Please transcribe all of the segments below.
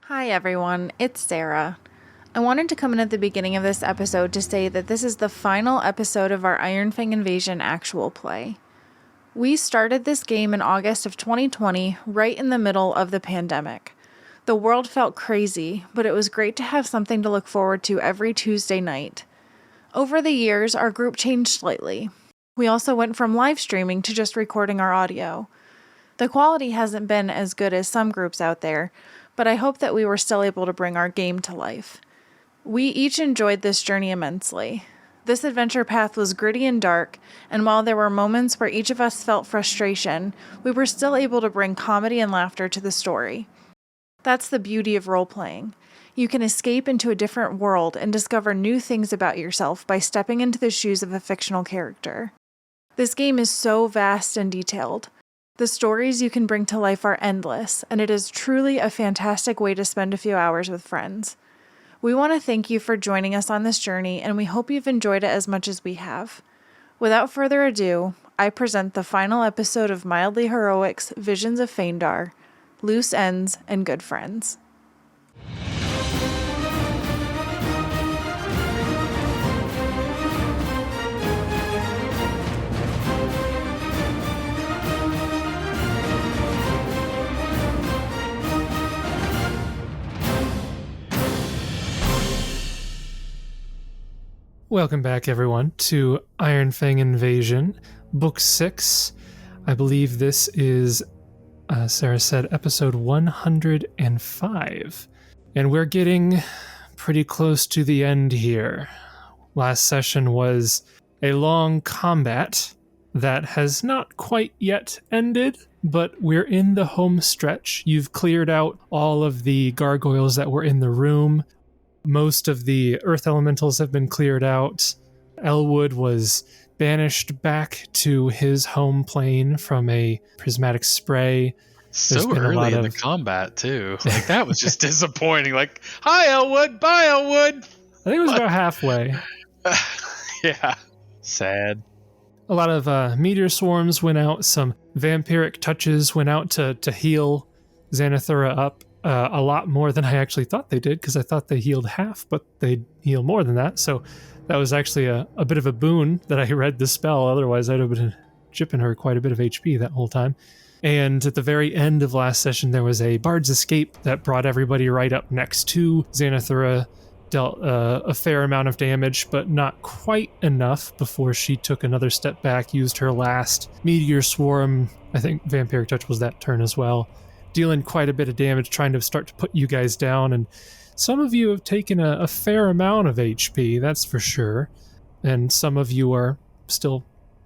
Hi everyone, it's Sarah. I wanted to come in at the beginning of this episode to say that this is the final episode of our Ironfang Invasion actual play. We started this game in August of 2020, right in the middle of the pandemic. The world felt crazy, but it was great to have something to look forward to every Tuesday night. Over the years, our group changed slightly. We also went from live streaming to just recording our audio. The quality hasn't been as good as some groups out there, but I hope that we were still able to bring our game to life. We each enjoyed this journey immensely. This adventure path was gritty and dark, and while there were moments where each of us felt frustration, we were still able to bring comedy and laughter to the story. That's the beauty of role-playing. You can escape into a different world and discover new things about yourself by stepping into the shoes of a fictional character. This game is so vast and detailed. The stories you can bring to life are endless, and it is truly a fantastic way to spend a few hours with friends. We want to thank you for joining us on this journey, and we hope you've enjoyed it as much as we have. Without further ado, I present the final episode of Mildly Heroic's Visions of Phaendar, Loose Ends and Good Friends. Welcome back, everyone, to Ironfang Invasion, Book 6. I believe this is, Sarah said, episode 105. And we're getting pretty close to the end here. Last session was a long combat that has not quite yet ended, but we're in the home stretch. You've cleared out all of the gargoyles that were in the room. Most of the earth elementals have been cleared out. Elwood was banished back to his home plane from a prismatic spray. So early in the combat, too. Like, that was just disappointing. Like, hi, Elwood. Bye, Elwood. I think it was about halfway. Yeah. Sad. A lot of meteor swarms went out. Some vampiric touches went out to heal Xanathura up. A lot more than I actually thought they did, because I thought they healed half, but they heal more than that. So that was actually a bit of a boon that I read the spell. Otherwise, I'd have been chipping her quite a bit of HP that whole time. And at the very end of last session, there was a Bard's Escape that brought everybody right up next to Xanathura, dealt a fair amount of damage, but not quite enough before she took another step back, used her last Meteor Swarm. I think Vampiric Touch was that turn as well. Dealing quite a bit of damage, trying to start to put you guys down, and some of you have taken a fair amount of HP, that's for sure, and some of you are still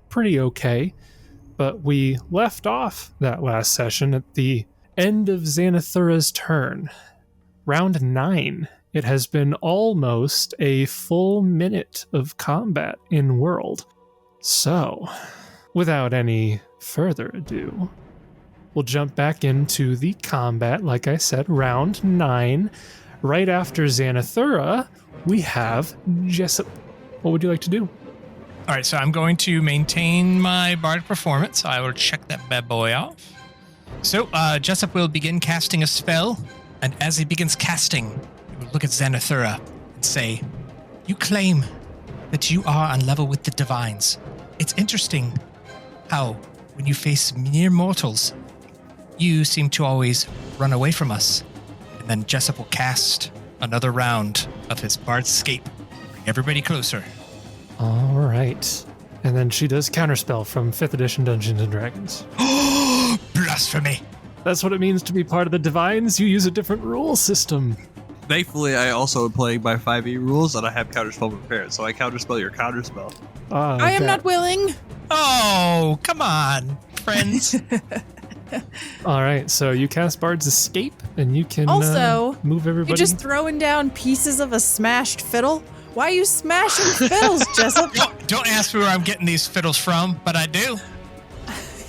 pretty okay, but we left off that last session at the end of Xanathura's turn. Round 9. It has been almost a full minute of combat in world. So, without any further ado, we'll jump back into the combat, like I said, round 9. Right after Xanathura, we have Jessup. What would you like to do? All right, so I'm going to maintain my bardic performance. I will check that bad boy off. So Jessup will begin casting a spell, and as he begins casting, he will look at Xanathura and say, "You claim that you are on level with the divines. It's interesting how, when you face mere mortals, you seem to always run away from us." And then Jessup will cast another round of his Bard's Escape. Bring everybody closer. All right. And then she does Counterspell from 5th edition Dungeons & Dragons. Blasphemy! That's what it means to be part of the Divines. You use a different rule system. Thankfully, I also am playing by 5e rules, and I have Counterspell prepared, so I Counterspell your Counterspell. I am not willing. Oh, come on, friends. All right, so you cast Bard's Escape, and you can also move everybody. You're just throwing down pieces of a smashed fiddle? Why are you smashing fiddles, Jessup? Don't ask me where I'm getting these fiddles from, but I do.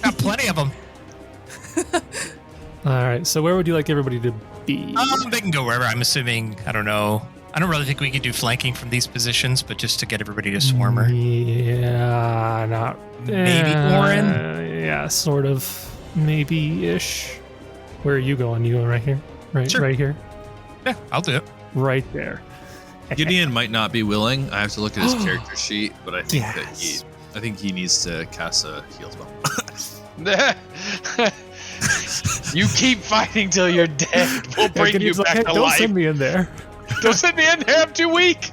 Got plenty of them. All right, so where would you like everybody to be? They can go wherever. I'm assuming, I don't know. I don't really think we can do flanking from these positions, but just to get everybody to swarm her. Yeah, not... Maybe Oran? Yeah, sort of. Maybe-ish. Where are you going? You going right here? Right, Sure. Right here? Yeah, I'll do it. Right there. Gideon might not be willing. I have to look at his character sheet, but I think Yes. I think he needs to cast a heal spell. You keep fighting till you're dead. We'll bring you Gideon's like, back "Hey, to don't life. send me in there. Don't send me in there. I'm too weak.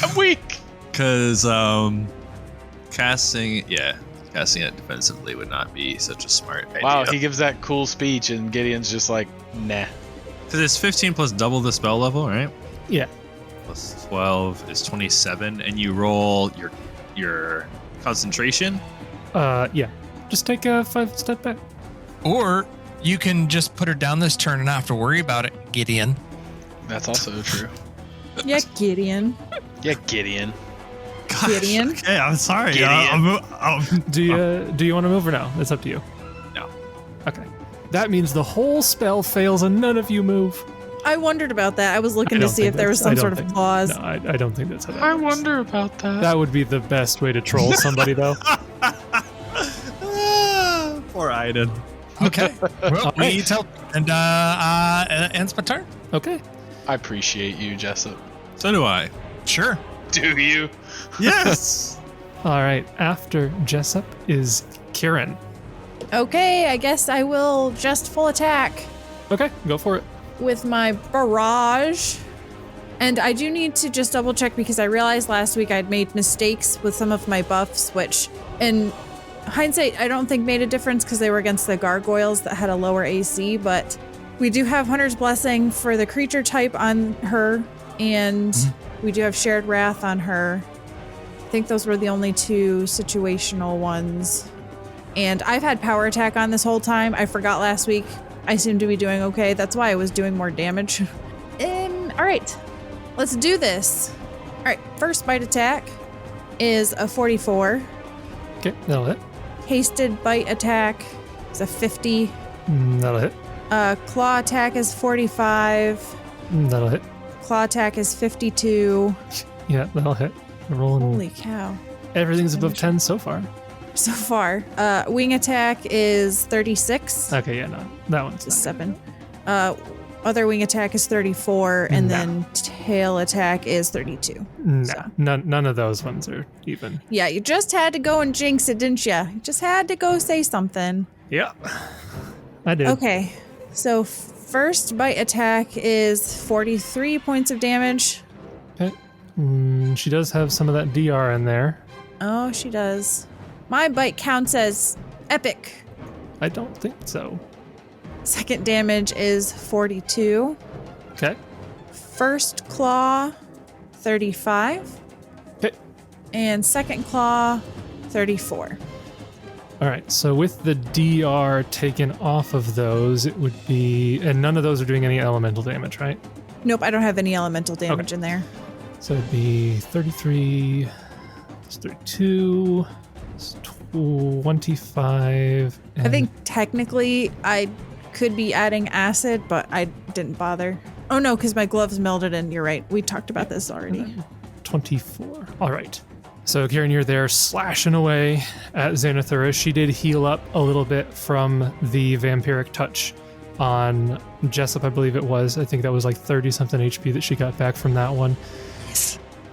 I'm weak. Because casting it defensively would not be such a smart idea. Wow, he gives that cool speech, and Gideon's just like, nah. Because it's 15 plus double the spell level, right? Yeah. Plus 12 is 27, and you roll your concentration. Yeah. Just take a 5-step back. Or you can just put her down this turn and not have to worry about it, Gideon. That's also true. Yeah, Gideon. Yeah, Gideon. Gosh, Gideon? Okay, I'm sorry. Gideon. Do you want to move or no? It's up to you. No. Okay. That means the whole spell fails and none of you move. I wondered about that. I was I looking don't to see think if there was that's- some I sort don't of think- clause. No, I don't think that's how that I works. wonder about that. That would be the best way to troll somebody, though. Poor Aiden. Okay. Well, All we right. need help. And ends my turn. Okay. I appreciate you, Jessup. So do I. Sure. Do you? Yes. All right. After Jessup is Kieran. Okay, I guess I will just full attack Okay, go for it. with my barrage. And I do need to just double check because I realized last week I'd made mistakes with some of my buffs, which in hindsight I don't think made a difference because they were against the gargoyles that had a lower AC, but we do have Hunter's Blessing for the creature type on her, and we do have Shared Wrath on her. I think those were the only two situational ones. And I've had power attack on this whole time. I forgot last week. I seem to be doing okay. That's why I was doing more damage. All right, let's do this. All right, first bite attack is a 44. Okay, that'll hit. Hasted bite attack is a 50. That'll hit. Claw attack is 45. That'll hit. Claw attack is 52. Yeah, that'll hit. We're rolling. Holy cow. Everything's above 10 so far. So far. Wing attack is 36. Okay, yeah, no. That one's Just not 7. Other wing attack is 34, and No. then tail attack is 32. No, So. none of those ones are even. Yeah, you just had to go and jinx it, didn't you? You just had to go say something. Yeah, I did. Okay, so first bite attack is 43 points of damage. Okay. She does have some of that DR in there. Oh, she does. My bite counts as epic. I don't think so. Second damage is 42. Okay. First claw, 35. Okay. And second claw, 34. All right. So with the DR taken off of those, it would be, and none of those are doing any elemental damage, right? Nope, I don't have any elemental damage in there. So it'd be 33 plus 32 plus 25. I think technically I could be adding acid, but I didn't bother. Oh no, because my gloves melted in. You're right. We talked about this already. 24. All right. So Kieran, you're there slashing away at Xanathura. She did heal up a little bit from the vampiric touch on Jessup, I believe it was. I think that was like 30 something HP that she got back from that one.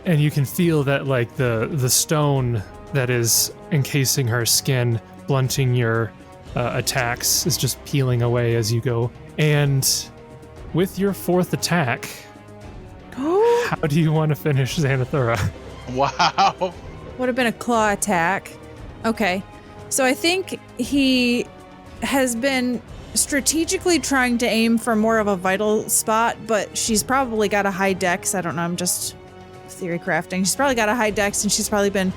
And you can feel that like the stone that is encasing her skin, blunting your attacks, is just peeling away as you go. And with your fourth attack, how do you want to finish Xanathura? Wow. Would have been a claw attack. Okay. So I think he has been strategically trying to aim for more of a vital spot, but she's probably got a high dex. I don't know. I'm just theory crafting. She's probably got a high dex and she's probably been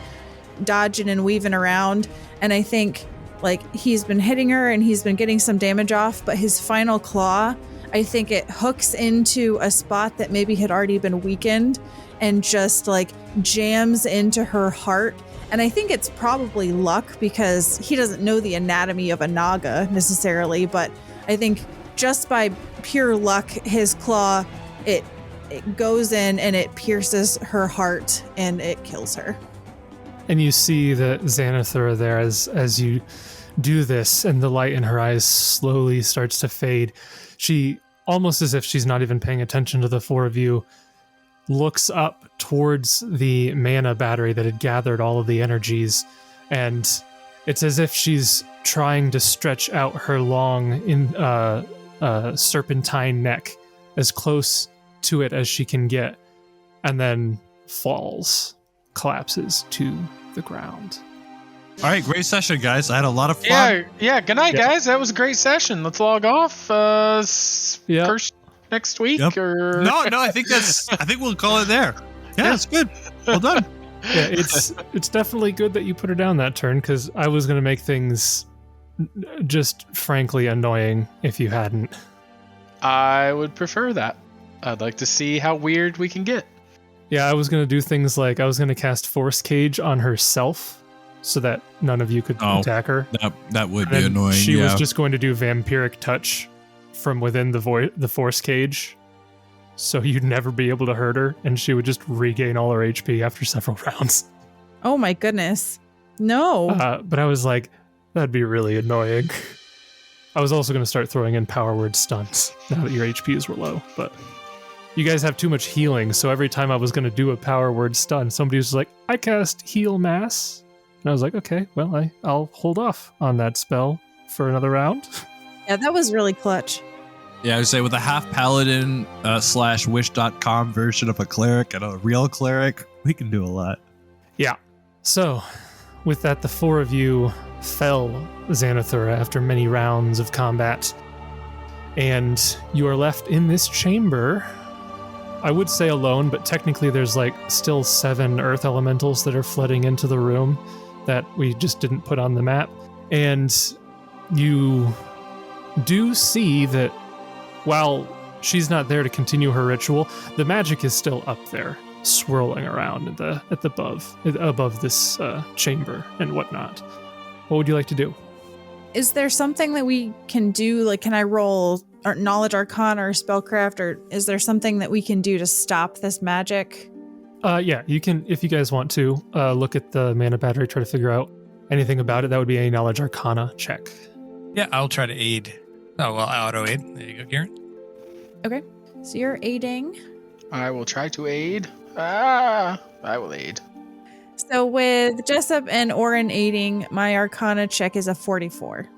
dodging and weaving around. And I think like he's been hitting her and he's been getting some damage off, but his final claw, I think it hooks into a spot that maybe had already been weakened and just like jams into her heart. And I think it's probably luck because he doesn't know the anatomy of a naga necessarily, but I think just by pure luck, his claw, it goes in and it pierces her heart and it kills her. And you see the Xanathura there as you do this, and the light in her eyes slowly starts to fade. She almost as if she's not even paying attention to the four of you, looks up towards the mana battery that had gathered all of the energies, and it's as if she's trying to stretch out her long serpentine neck as close to it as she can get, and then collapses to the ground. All right, great session, guys. I had a lot of fun. Yeah. Good night, guys. That was a great session. Let's log off. First next week or no. I think we'll call it there. Yeah, that's good. Well done. Yeah, it's definitely good that you put her down that turn, because I was going to make things just frankly annoying if you hadn't. I would prefer that. I'd like to see how weird we can get. Yeah, I was going to do things like I was going to cast Force Cage on herself so that none of you could attack her. That would be annoying. She was just going to do Vampiric Touch from within the Force Cage, so you'd never be able to hurt her, and she would just regain all her HP after several rounds. Oh my goodness. No. But I was like, that'd be really annoying. I was also going to start throwing in power word stuns now that your HPs were low, but you guys have too much healing, so every time I was going to do a power word stun, somebody was like, I cast Heal Mass. And I was like, okay, well, I'll hold off on that spell for another round. Yeah, that was really clutch. Yeah, I would say with a half paladin / wish.com version of a cleric and a real cleric, we can do a lot. Yeah. So, with that, the four of you fell Xanathura after many rounds of combat. And you are left in this chamber. I would say alone, but technically there's still 7 earth elementals that are flooding into the room that we just didn't put on the map. And you do see that while she's not there to continue her ritual, the magic is still up there, swirling around above this chamber and whatnot. What would you like to do? Is there something that we can do? Like, can I roll Knowledge Arcana or Spellcraft, or is there something that we can do to stop this magic? Yeah, you can, if you guys want to, look at the mana battery, try to figure out anything about it. That would be a Knowledge Arcana check. Yeah, I'll try to aid. Oh, well, auto aid. There you go, Kieran. Okay, so you're aiding. I will try to aid. I will aid. So with Jessup and Oran aiding, my Arcana check is a 44.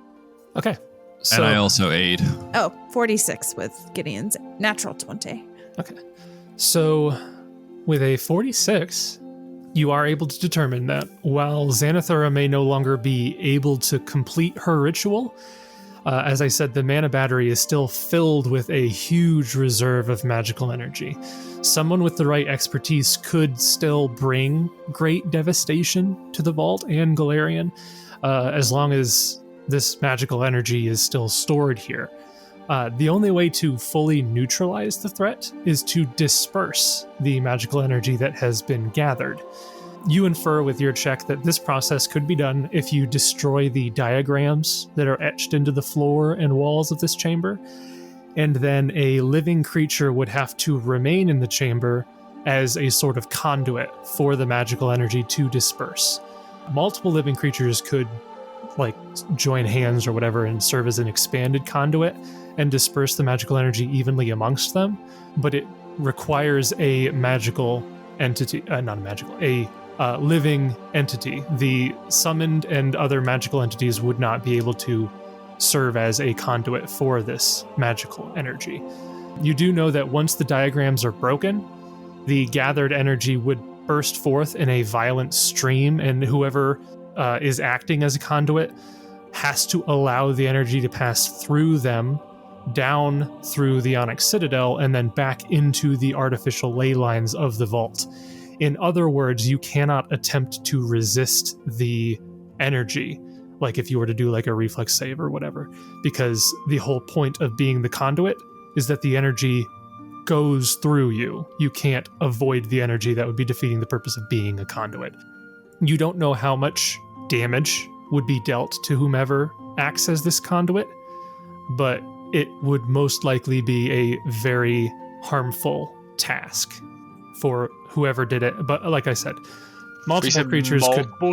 Okay. So, and I also aid. Oh, 46 with Gideon's natural 20. Okay. So with a 46, you are able to determine that while Xanathura may no longer be able to complete her ritual, as I said, the mana battery is still filled with a huge reserve of magical energy. Someone with the right expertise could still bring great devastation to the vault and Galarian, as long as this magical energy is still stored here. The only way to fully neutralize the threat is to disperse the magical energy that has been gathered. You infer with your check that this process could be done if you destroy the diagrams that are etched into the floor and walls of this chamber, and then a living creature would have to remain in the chamber as a sort of conduit for the magical energy to disperse. Multiple living creatures could join hands or whatever and serve as an expanded conduit and disperse the magical energy evenly amongst them, but it requires a magical entity, a living entity. The summoned and other magical entities would not be able to serve as a conduit for this magical energy. You do know that once the diagrams are broken, the gathered energy would burst forth in a violent stream, and whoever is acting as a conduit has to allow the energy to pass through them, down through the Onyx Citadel, and then back into the artificial ley lines of the vault. In other words, you cannot attempt to resist the energy, like if you were to do a reflex save or whatever, because the whole point of being the conduit is that the energy goes through you. You can't avoid the energy. That would be defeating the purpose of being a conduit. You don't know how much damage would be dealt to whomever acts as this conduit, but it would most likely be a very harmful task for whoever did it. But like I said, multiple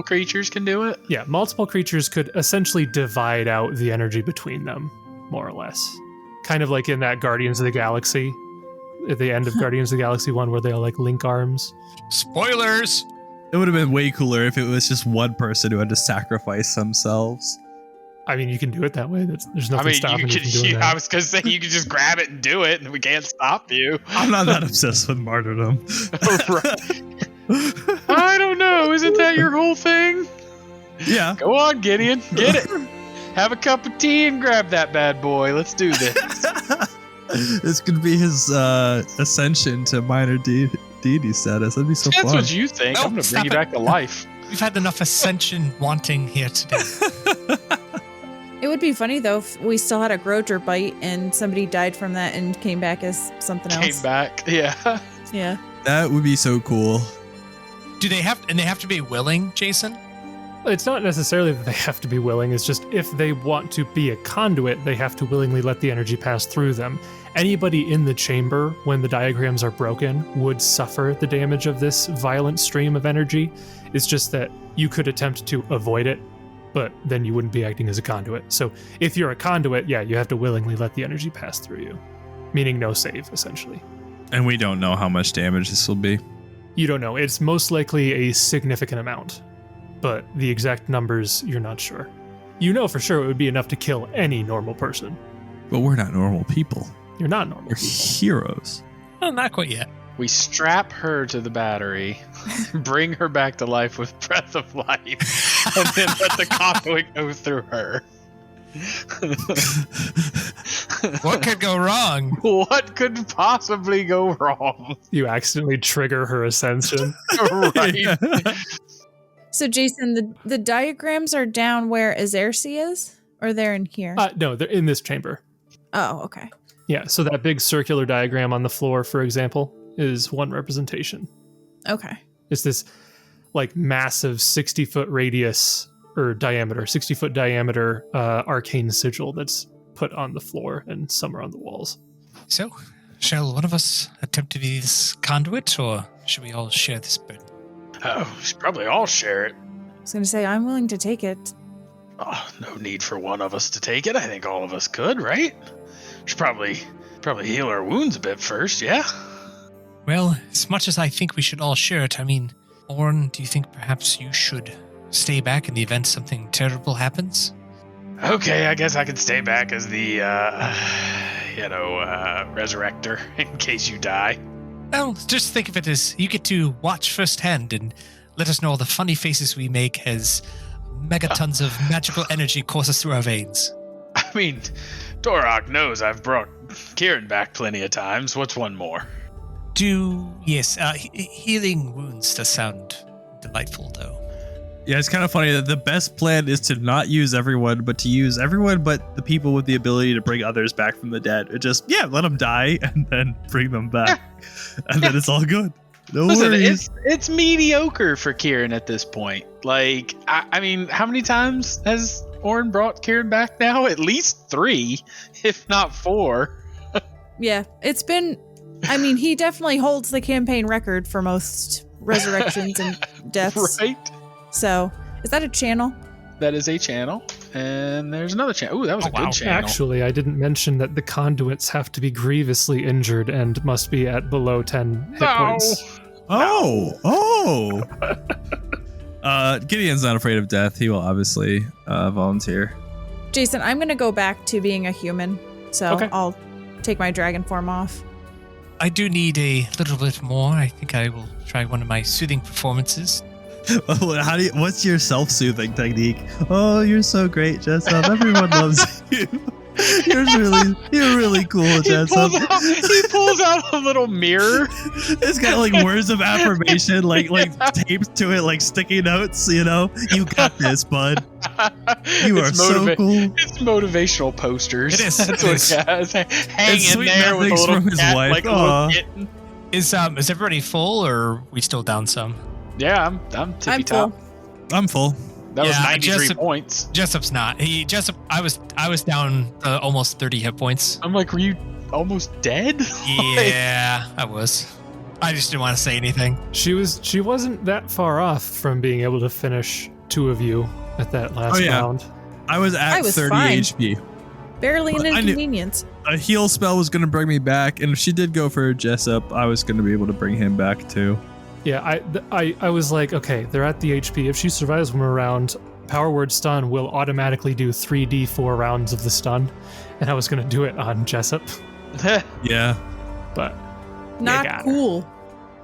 creatures can do it? Yeah, multiple creatures could essentially divide out the energy between them, more or less. kind of like in that Guardians of the Galaxy, at the end of Guardians of the Galaxy 1, where they all like link arms. Spoilers! It would have been way cooler if it was just one person who had to sacrifice themselves. I mean, you can do it that way. There's nothing stopping you from doing that. I was gonna say you could just grab it and do it, and we can't stop you. I'm not that obsessed with martyrdom. I don't know. Isn't that your whole thing? Yeah. Go on, Gideon. Get it. Have a cup of tea and grab that bad boy. Let's do this. This could be his ascension to minor deity status. That'd be so fun. That's what you think. No, I'm gonna bring you back to life. We've had enough ascension wanting here today. It would be funny though if we still had a Groger bite and somebody died from that and came back as something else. Came back. Yeah. Yeah. That would be so cool. Do they have to be willing, Jason? It's not necessarily that they have to be willing. It's just if they want to be a conduit, they have to willingly let the energy pass through them. Anybody in the chamber, when the diagrams are broken, would suffer the damage of this violent stream of energy. It's just that you could attempt to avoid it, but then you wouldn't be acting as a conduit. So if you're a conduit, yeah, you have to willingly let the energy pass through you, meaning no save, essentially. And we don't know how much damage this will be. You don't know. It's most likely a significant amount, but the exact numbers, you're not sure. You know for sure it would be enough to kill any normal person. But we're not normal people. You're not normal We're people. heroes. Well, not quite yet. We strap her to the battery, bring her back to life with breath of life, and then let the conduit go through her. What could go wrong? What could possibly go wrong? You accidentally trigger her ascension. Right. Yeah. So Jason, the diagrams are down where Azersi is, or they're in here? No, they're in this chamber. Oh, okay. Yeah, so that big circular diagram on the floor, for example, is one representation. Okay. It's this like massive 60-foot radius or diameter, 60-foot diameter arcane sigil that's put on the floor and some are on the walls. So, shall one of us attempt to be this conduit, or should we all share this burden? Oh, we should probably all share it. I was going to say, I'm willing to take it. Oh, no need for one of us to take it. I think all of us could, right? Should probably heal our wounds a bit first, yeah? Well, as much as I think we should all share it, I mean, Oran, do you think perhaps you should stay back in the event something terrible happens? Okay, I guess I can stay back as the, resurrector in case you die. Well, just think of it as you get to watch firsthand and let us know all the funny faces we make as megatons of magical energy courses through our veins. I mean, Dorok knows I've brought Kieran back plenty of times. What's one more? Healing wounds does sound delightful, though. Yeah, it's kind of funny that the best plan is to not use everyone, but to use everyone but the people with the ability to bring others back from the dead. It just, let them die and then bring them back. And then it's all good. No worries. It's mediocre for Kieran at this point. Like, I mean, how many times has Oran brought Kieran back now? At least 3, if not 4. Yeah, it's been... I mean, he definitely holds the campaign record for most resurrections and deaths. Right? So, is that a channel? That is a channel. And there's another channel. Ooh, that was a good channel. Actually, I didn't mention that the conduits have to be grievously injured and must be at below 10 hit points. Oh. Gideon's not afraid of death. He will obviously volunteer. Jason, I'm going to go back to being a human. So, Okay. I'll take my dragon form off. I do need a little bit more. I think I will try one of my soothing performances. What's your self-soothing technique? Oh, you're so great, Jessup. Everyone loves you. You're really cool, Jessup. He pulls out a little mirror. It's got like words of affirmation, like taped to it, like sticky notes. You got this, bud. You are so cool. It's motivational posters. It is. That's what it has. Hanging there with a little from his cat, wife. like a little kitten. Is everybody full, or are we still down some? Yeah, I'm tippy top. I'm full. That was 93 Jessup, points. Jessup's not. I was down almost 30 hit points. I'm like, were you almost dead? Yeah, I was. I just didn't want to say anything. She wasn't that far off from being able to finish 2 of you at that last round. I was at 30 fine. HP. Barely an I knew- inconvenience. A heal spell was going to bring me back, and if she did go for Jessup, I was going to be able to bring him back too. Yeah, I was like, okay, they're at the HP. If she survives 1 round, Power Word Stun will automatically do 3d4 rounds of the stun, and I was going to do it on Jessup, Yeah. but Not got her. cool.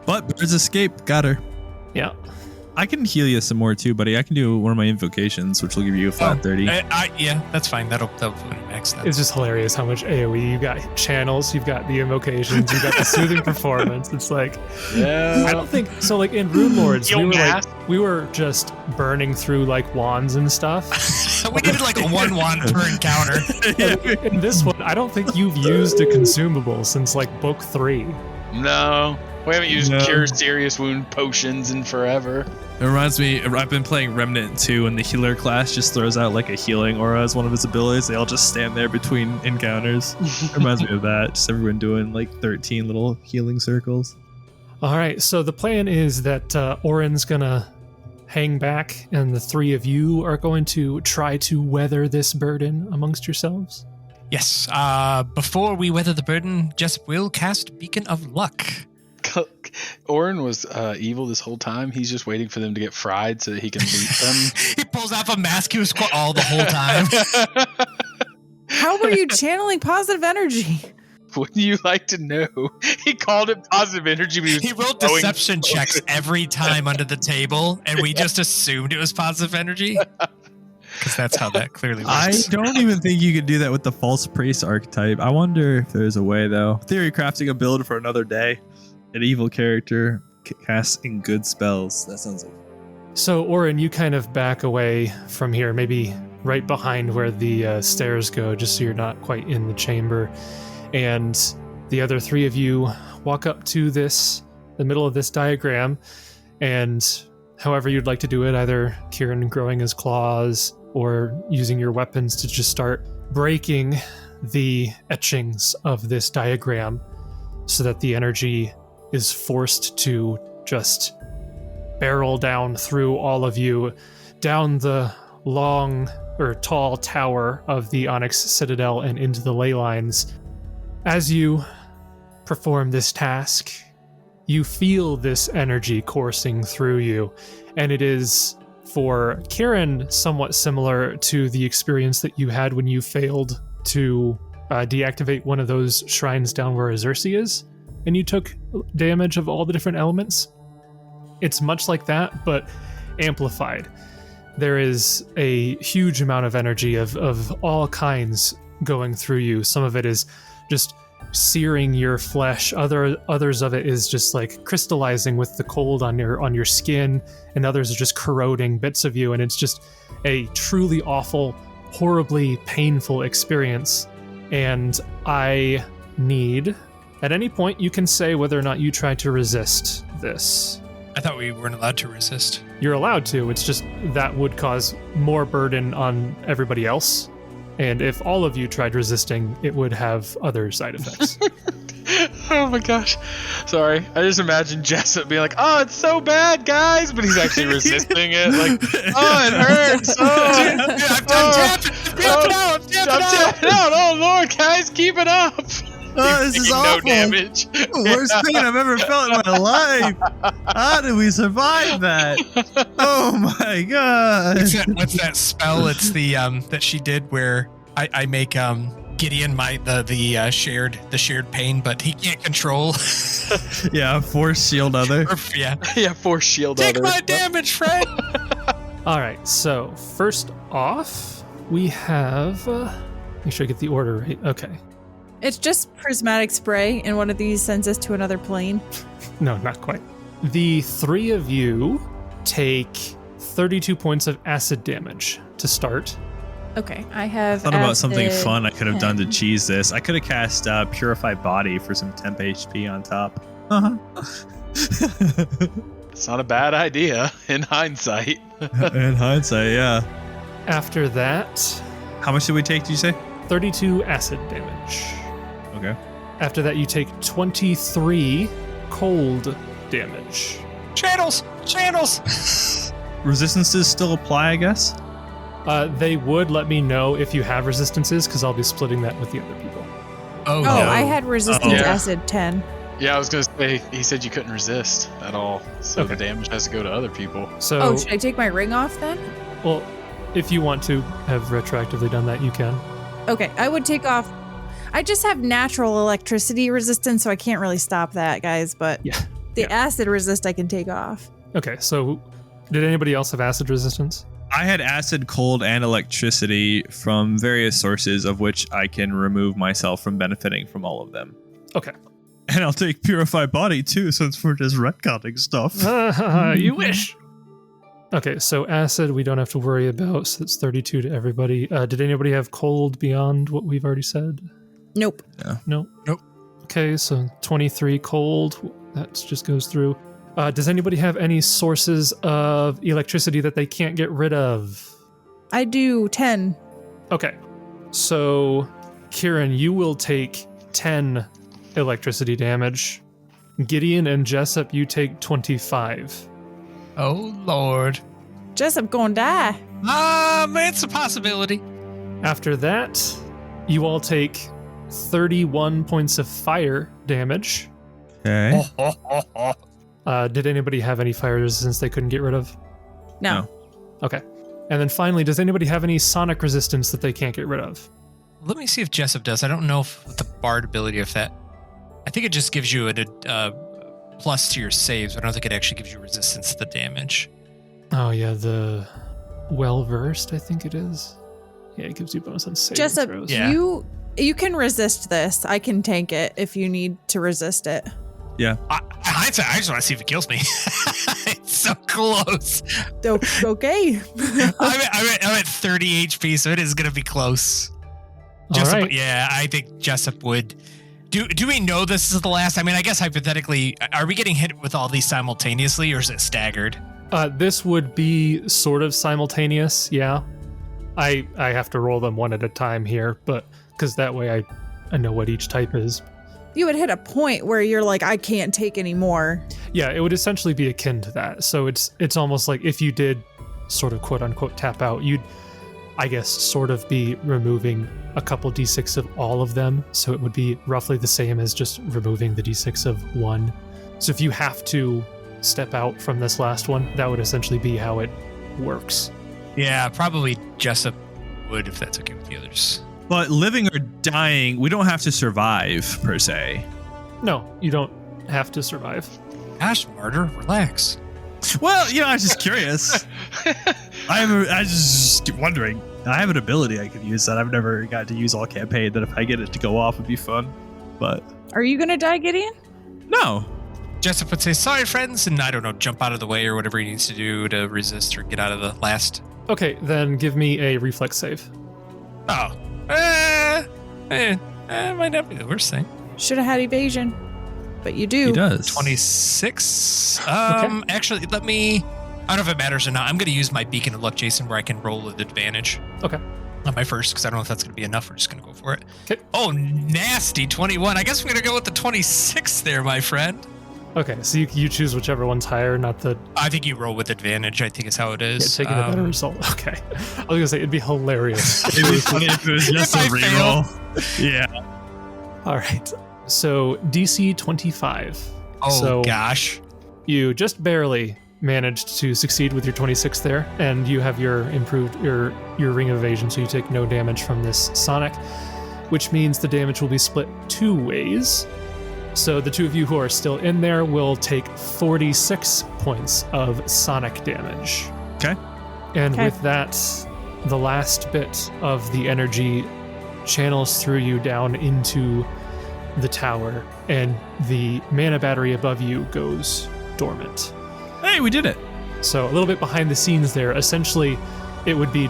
But Bird's Escape got her. yeah. I can heal you some more too, buddy. I can do one of my invocations, which will give you a flat 30. Yeah, that's fine. That'll put me max then. It's just hilarious how much AoE. You've got channels, you've got the invocations, you've got the soothing performance. It's like, I don't think so. Like in Rune Lords, we were just burning through like wands and stuff. We needed like a 1 wand per encounter. In this one, I don't think you've used a consumable since like book 3. No, we haven't used No. cure serious wound potions in forever. It reminds me, I've been playing Remnant 2, and the healer class just throws out like a healing aura as one of his abilities. They all just stand there between encounters. It reminds me of that. Just everyone doing like 13 little healing circles. All right, so the plan is that Oran's gonna hang back, and the 3 of you are going to try to weather this burden amongst yourselves. Yes. Before we weather the burden, Jessup will cast Beacon of Luck. Oran was evil this whole time. He's just waiting for them to get fried so that he can loot them. He pulls off a mask he was all the whole time. How were you channeling positive energy? Wouldn't you like to know? He called it positive energy. But He rolled throwing- deception checks every time under the table, and we just assumed it was positive energy. Because that's how that clearly I works. don't even think you could do that with the false priest archetype. I wonder if there's a way though. Theory crafting a build for another day. An evil character casting good spells. That sounds like. So, Oran, you kind of back away from here, maybe right behind where the stairs go, just so you're not quite in the chamber. And the other 3 of you walk up to the middle of this diagram, and however you'd like to do it, either Kieran growing his claws or using your weapons to just start breaking the etchings of this diagram so that the energy is forced to just barrel down through all of you, down the long or tall tower of the Onyx Citadel and into the ley lines. As you perform this task, you feel this energy coursing through you, and it is, for Kieran, somewhat similar to the experience that you had when you failed to deactivate one of those shrines down where Azursi is, and you took damage of all the different elements. It's much like that, but amplified. There is a huge amount of energy of all kinds going through you. Some of it is just searing your flesh. Others of it is just like crystallizing with the cold on your skin, and others are just corroding bits of you. And it's just a truly awful, horribly painful experience. And I need, at any point, you can say whether or not you try to resist this. I thought we weren't allowed to resist. You're allowed to. It's just that would cause more burden on everybody else. And if all of you tried resisting, it would have other side effects. Oh my gosh. Sorry. I just imagine Jessup being like, oh, it's so bad, guys. But he's actually resisting it. Like, oh, it hurts. Oh, I'm tapping out. I'm tapping out. Oh, Lord, guys, keep it up. Oh, this is Taking awful. No damage. Worst pain I've ever felt in my life. How did we survive that? Oh my god. What's that spell? It's the that she did where I make Gideon the shared pain, but he can't control. Yeah, force shield other. Yeah. Yeah, force shield Take other. my damage, Fred. All right, so first off, we have... make sure I get the order right. Okay. It's just prismatic spray, and one of these sends us to another plane. No, not quite. The 3 of you take 32 points of acid damage to start. Okay, I have. I thought about something acid fun I could have done to 10. cheese this. I could have cast Purify Body for some temp HP on top. Uh-huh. It's not a bad idea in hindsight. In hindsight, yeah. After that, How much did we take, did you say? 32 acid damage. Okay. After that, you take 23 cold damage. Channels. Resistances still apply, I guess? They would let me know if you have resistances, because I'll be splitting that with the other people. Oh, Oh, no. I had resistance Yeah. acid 10. Yeah, I was gonna say he said you couldn't resist at all, so Okay. the damage has to go to other people. So, Oh, should I take my ring off then? well, if you want to have retroactively done that, you can. Okay, I would take off. I just have natural electricity resistance, so I can't really stop that, guys. But Yeah. the acid resist I can take off. Okay, so did anybody else have acid resistance? I had acid, cold, and electricity from various sources, of which I can remove myself from benefiting from all of them. Okay. And I'll take Purify Body too, since we're just retconning stuff. You wish. Okay, so acid we don't have to worry about, so it's 32 to everybody. Did anybody have cold beyond what we've already said? Nope. No? Nope. Okay, so 23 cold. That just goes through. Does anybody have any sources of electricity that they can't get rid of? I do 10. Okay, so Kieran, you will take 10 electricity damage. Gideon and Jessup, you take 25. Oh, Lord. Jessup gonna die. It's a possibility. After that, you all take 31 points of fire damage. Okay. Did anybody have any fire resistance they couldn't get rid of? No. Okay. And then finally, does anybody have any sonic resistance that they can't get rid of? Let me see if Jessup does. I don't know if with the bard ability of that. I think it just gives you a plus to your saves. I don't think it actually gives you resistance to the damage. Oh, yeah, the well-versed, I think it is. Yeah, it gives you bonus on saving Jessup, throws. Yeah. you can resist this. I can tank it if you need to resist it. Yeah. I just want to see if it kills me. It's so close. Okay. I'm at 30 HP, so it is going to be close. All Jessup, right. yeah, I think Jessup would. Do we know this is the last? I mean, I guess hypothetically, are we getting hit with all these simultaneously, or is it staggered? This would be sort of simultaneous, yeah. I have to roll them one at a time here, but because that way I know what each type is. You would hit a point where you're like, I can't take any more. Yeah, it would essentially be akin to that. So it's almost like if you did sort of quote unquote tap out, you'd, I guess, sort of be removing a couple d6 of all of them. So it would be roughly the same as just removing the d6 of one. So if you have to step out from this last one, that would essentially be how it works. Yeah, probably Jessup would, if that's okay with the others. But living or dying, we don't have to survive, per se. No, you don't have to survive. Gosh, Martyr, relax. Well, I was just curious. I was just wondering. I have an ability I could use that I've never got to use all campaign, that if I get it to go off would be fun. But Are you gonna die, Gideon? no. Jessup would say, sorry, friends, and I don't know, jump out of the way or whatever he needs to do to resist or get out of the last. Okay, then give me a reflex save. Oh. Might not be the worst thing. Should have had evasion, but you do. He does. 26. Okay. Actually, let me. I don't know if it matters or not. I'm going to use my beacon of luck, Jason, where I can roll with advantage Okay. on my first, because I don't know if that's going to be enough. We're just going to go for it. Okay. Oh, nasty 21. I guess I'm going to go with the 26 there, my friend. Okay, so you choose whichever one's higher, not the I think you roll with advantage, I think is how it is. taking a better result. Okay. I was going to say, it'd be hilarious. It'd be funny if it was just If a I fail. reroll. Yeah. All right. So DC 25. Oh, So gosh. you just barely managed to succeed with your 26 there, and you have your improved your ring of evasion, so you take no damage from this sonic, which means the damage will be split two ways. So the two of you who are still in there will take 46 points of sonic damage. Okay. And Okay. with that, the last bit of the energy channels through you down into the tower, and the mana battery above you goes dormant. Hey, we did it. So a little bit behind the scenes there, essentially it would be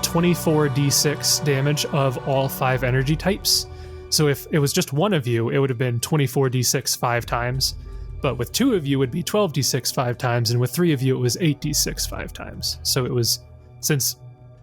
24d6 damage of all 5 energy types. So if it was just one of you, it would have been 24d6 5 times. But with 2 of you, it would be 12d6 5 times. And with 3 of you, it was 8d6 5 times. So it was, since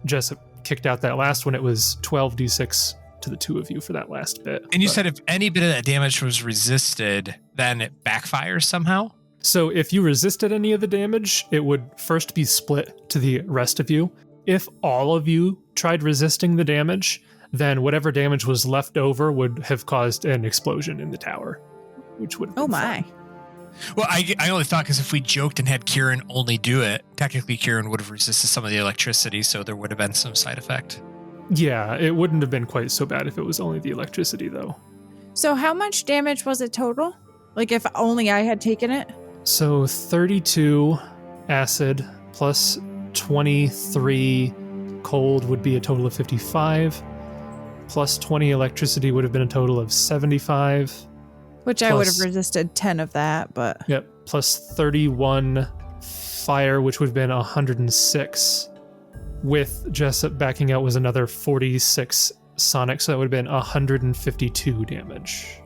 Jessup kicked out that last one, it was 12d6 to the 2 of you for that last bit. And you But- said if any bit of that damage was resisted, then it backfires somehow? So if you resisted any of the damage, it would first be split to the rest of you. if all of you tried resisting the damage, then whatever damage was left over would have caused an explosion in the tower, which would have been Oh my. fun. Well, I only thought because if we joked and had Kieran only do it, technically Kieran would have resisted some of the electricity, so there would have been some side effect. Yeah, it wouldn't have been quite so bad if it was only the electricity, though. So how much damage was it total? Like if only I had taken it? So 32 acid plus 23 cold would be a total of 55. Plus 20 electricity would have been a total of 75. Which I would have resisted 10 of that, but... Yep, plus 31 fire, which would have been 106. With Jessup backing out was another 46 sonic, so that would have been 152 damage.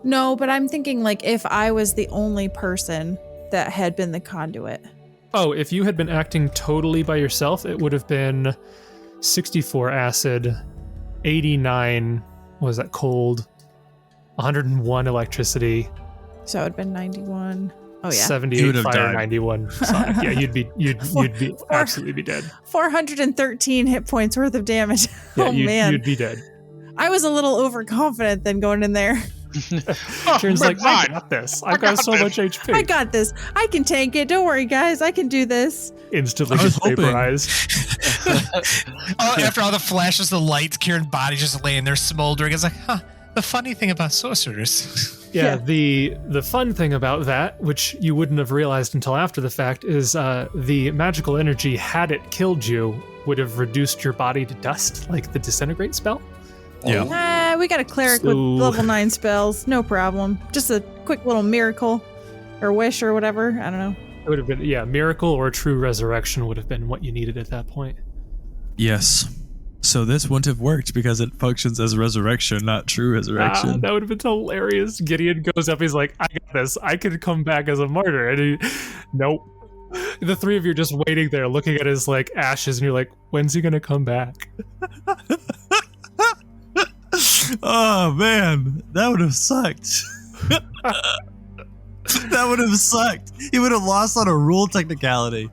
No, but I'm thinking like if I was the only person that had been the conduit. Oh, if you had been acting totally by yourself, it would have been 64 acid, 89, what was that, cold, 101 electricity. So it would have been 91. Oh yeah. 78 fire, died. 91 sonic. Yeah, you'd be absolutely be dead. 413 hit points worth of damage. Yeah, man. you'd be dead. I was a little overconfident then going in there. Kieran's like, I got this. I've got so much HP. I got this. I can tank it. Don't worry, guys. I can do this. Instantly I was just hoping. vaporized. After all the flashes, the lights, Kieran's body just laying there smoldering. It's like, the funny thing about sorcerers. Yeah, Yeah. the fun thing about that, which you wouldn't have realized until after the fact, is the magical energy, had it killed you, would have reduced your body to dust, like the disintegrate spell. Yeah. We got a cleric with level 9 spells. No problem. Just a quick little miracle or wish or whatever. I don't know. It would have been, yeah, miracle or true resurrection would have been what you needed at that point. Yes. So this wouldn't have worked because it functions as resurrection, not true resurrection. That would have been hilarious. Gideon goes up, he's like, I got this. I could come back as a martyr. And nope. The three of you are just waiting there looking at his like ashes and you're like, when's he gonna come back? Oh man, that would have sucked. That would have sucked. He would have lost on a rule technicality.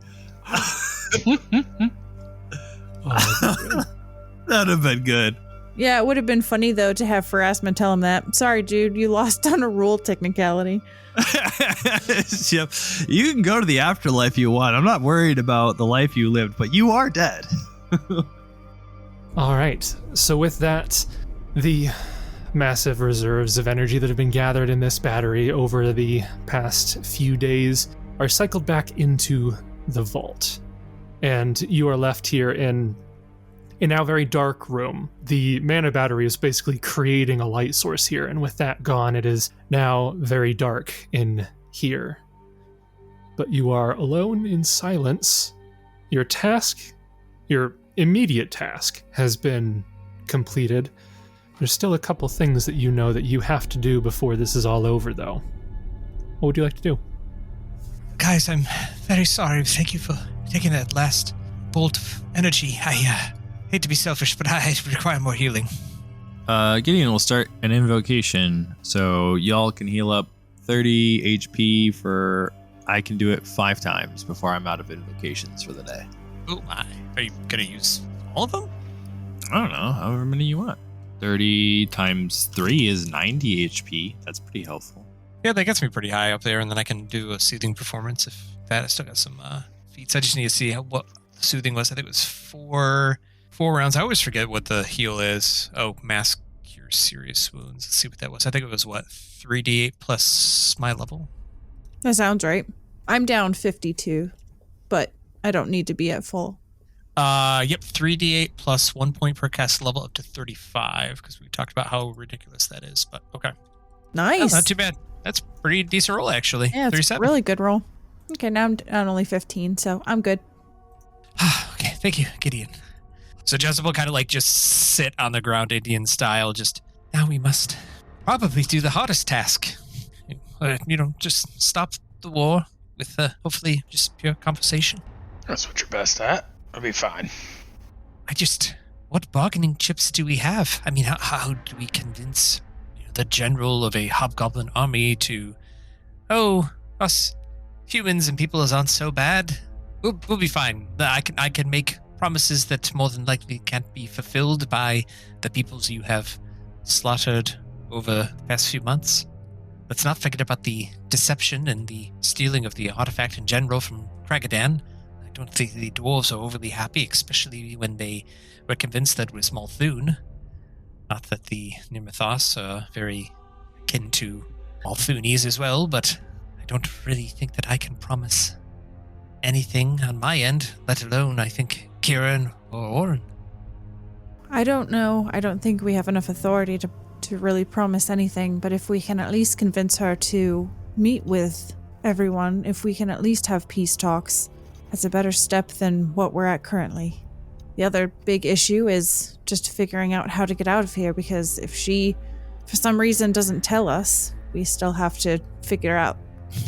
That'd have been good. Yeah, it would have been funny though to have Pharasma tell him that. Sorry, dude, you lost on a rule technicality. Yep. You can go to the afterlife you want. I'm not worried about the life you lived, but you are dead. All right. So with that, the massive reserves of energy that have been gathered in this battery over the past few days are cycled back into the vault. And you are left here in a now very dark room. The mana battery is basically creating a light source here, and with that gone, it is now very dark in here. But you are alone in silence. Your task, your immediate task, has been completed. There's still a couple things that you know that you have to do before this is all over, though. What would you like to do? Guys, I'm very sorry. Thank you for taking that last bolt of energy. I hate to be selfish, but I require more healing. Gideon will start an invocation, so y'all can heal up 30 HP for... I can do it 5 times before I'm out of invocations for the day. Oh my. Are you going to use all of them? I don't know, however many you want. 30 times 3 is 90 HP. That's pretty helpful. Yeah, that gets me pretty high up there, and then I can do a soothing performance if that. I still got some feats. I just need to see what soothing was. I think it was 4 rounds. I always forget what the heal is. Oh, mask cure serious wounds. Let's see what that was. I think it was, 3d8 plus my level? That sounds right. I'm down 52, but I don't need to be at full. Yep, 3d8 plus 1 point per cast level up to 35, because we talked about how ridiculous that is, but okay. Nice. Oh, not too bad. That's a pretty decent roll, actually. Yeah, it's 37. a really good roll. Okay, now I'm at only 15, so I'm good. Okay, thank you, Gideon. So Jessup will kind of just sit on the ground Indian style, now we must probably do the hardest task. Just stop the war with hopefully just pure conversation. That's what you're best at. I'll be fine. What bargaining chips do we have? I mean, how do we convince the general of a hobgoblin army to, us humans and people aren't so bad? We'll be fine. I can make promises that more than likely can't be fulfilled by the peoples you have slaughtered over the past few months. Let's not forget about the deception and the stealing of the artifact in general from Kragadan. I don't think the dwarves are overly happy, especially when they were convinced that it was Malthun. Not that the Nirmathos are very akin to Malthunis as well, but I don't really think that I can promise anything on my end, let alone, I think, Kieran or Oran. I don't know. I don't think we have enough authority to really promise anything, but if we can at least convince her to meet with everyone, if we can at least have peace talks, that's a better step than what we're at currently. The other big issue is just figuring out how to get out of here, because if she, for some reason, doesn't tell us, we still have to figure out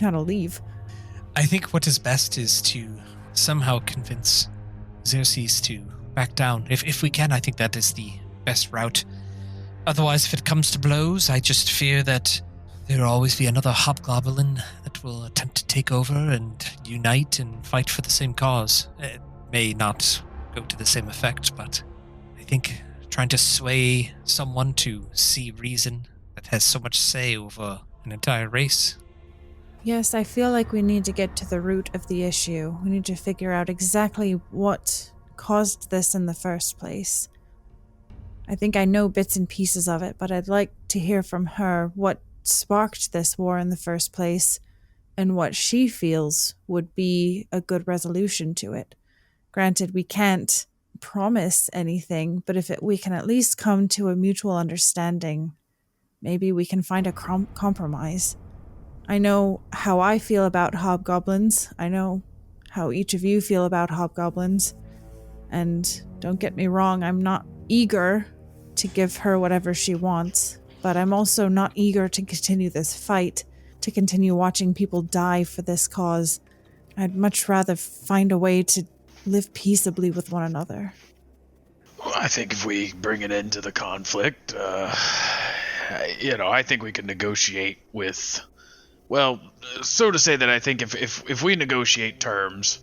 how to leave. I think what is best is to somehow convince Xerxes to back down. If we can, I think that is the best route. Otherwise, if it comes to blows, I just fear that there will always be another hobgoblin that will attempt to take over and unite and fight for the same cause. It may not go to the same effect, but I think trying to sway someone to see reason that has so much say over an entire race. Yes, I feel like we need to get to the root of the issue. We need to figure out exactly what caused this in the first place. I think I know bits and pieces of it, but I'd like to hear from her what sparked this war in the first place and what she feels would be a good resolution to it. Granted, we can't promise anything, but if we can at least come to a mutual understanding, maybe we can find a compromise. I know how I feel about hobgoblins. I know how each of you feel about hobgoblins. And don't get me wrong, I'm not eager to give her whatever she wants, but I'm also not eager to continue this fight, to continue watching people die for this cause. I'd much rather find a way to live peaceably with one another. Well, I think if we bring an end to the conflict, I think we can negotiate with... Well, so to say that I think if we negotiate terms,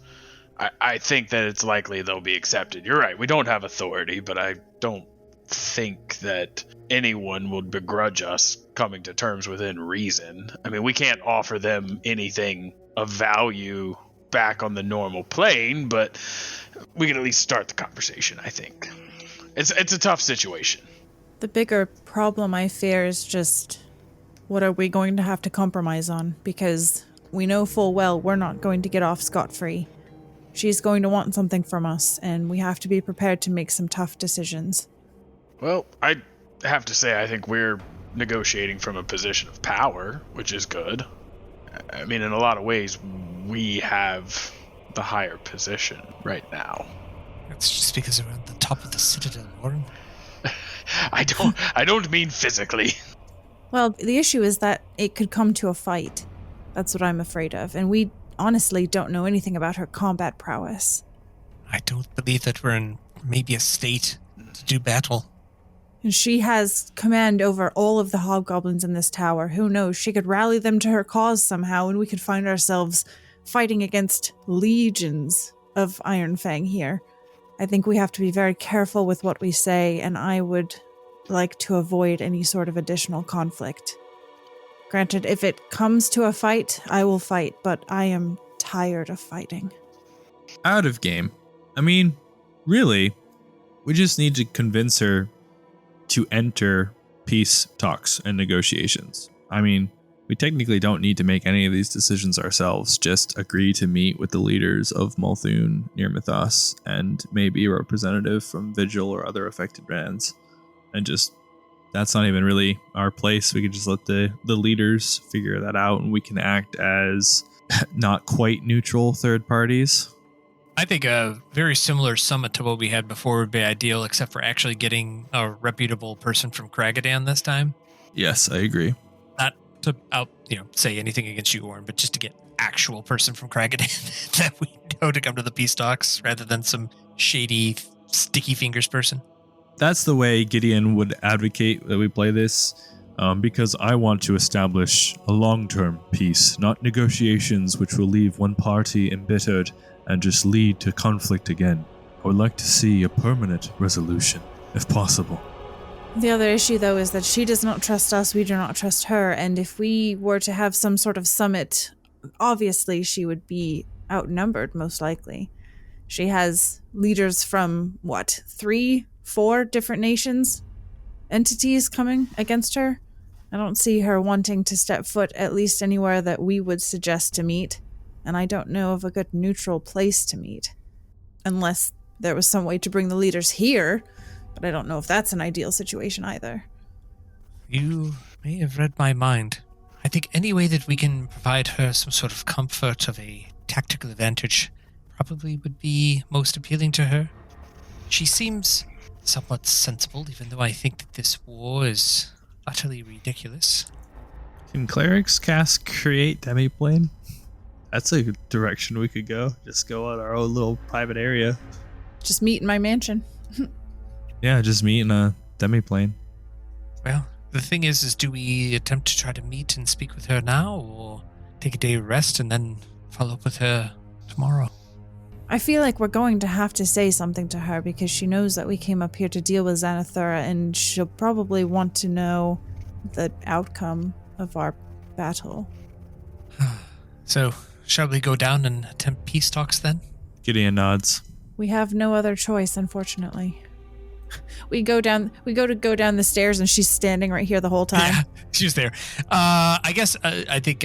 I think that it's likely they'll be accepted. You're right, we don't have authority, but I don't think that anyone would begrudge us coming to terms within reason. I mean, we can't offer them anything of value back on the normal plane, but we can at least start the conversation, I think. It's a tough situation. The bigger problem I fear is just, what are we going to have to compromise on? Because we know full well we're not going to get off scot-free. She's going to want something from us, and we have to be prepared to make some tough decisions. Well, I have to say I think we're negotiating from a position of power, which is good. I mean, in a lot of ways, we have the higher position right now. It's just because we're at the top of the citadel, Oran. I don't mean physically. Well, the issue is that it could come to a fight. That's what I'm afraid of, and we honestly don't know anything about her combat prowess. I don't believe that we're in maybe a state to do battle. And she has command over all of the hobgoblins in this tower. Who knows? She could rally them to her cause somehow, and we could find ourselves fighting against legions of Ironfang here. I think we have to be very careful with what we say, and I would like to avoid any sort of additional conflict. Granted, if it comes to a fight, I will fight, but I am tired of fighting. Out of game. I mean, really, we just need to convince her to enter peace talks and negotiations. I mean, we technically don't need to make any of these decisions ourselves. Just agree to meet with the leaders of Malthun, Nirmathos, and maybe a representative from Vigil or other affected brands. And just, that's not even really our place. We could just let the leaders figure that out, and we can act as not quite neutral third parties. I think a very similar summit to what we had before would be ideal, except for actually getting a reputable person from Kragadan this time. Yes, I agree. Not to say anything against you, Oran, but just to get actual person from Kragadan that we know to come to the peace talks rather than some shady, sticky fingers person. That's the way Gideon would advocate that we play this, because I want to establish a long-term peace, not negotiations which will leave one party embittered and just lead to conflict again. I would like to see a permanent resolution, if possible. The other issue, though, is that she does not trust us, we do not trust her, and if we were to have some sort of summit, obviously she would be outnumbered, most likely. She has leaders from, 3, 4 different nations, entities coming against her? I don't see her wanting to step foot at least anywhere that we would suggest to meet, and I don't know of a good neutral place to meet. Unless there was some way to bring the leaders here, but I don't know if that's an ideal situation either. You may have read my mind. I think any way that we can provide her some sort of comfort of a tactical advantage probably would be most appealing to her. She seems somewhat sensible, even though I think that this war is utterly ridiculous. Can clerics cast Create Demiplane? That's a direction we could go. Just go on our own little private area. Just meet in my mansion. Yeah, just meet in a demiplane. Well, the thing is do we attempt to try to meet and speak with her now, or take a day of rest and then follow up with her tomorrow? I feel like we're going to have to say something to her because she knows that we came up here to deal with Xanathura, and she'll probably want to know the outcome of our battle. So, shall we go down and attempt peace talks then? Gideon nods. We have no other choice, unfortunately. We go down the stairs, and she's standing right here the whole time. Yeah, she's there. I guess I think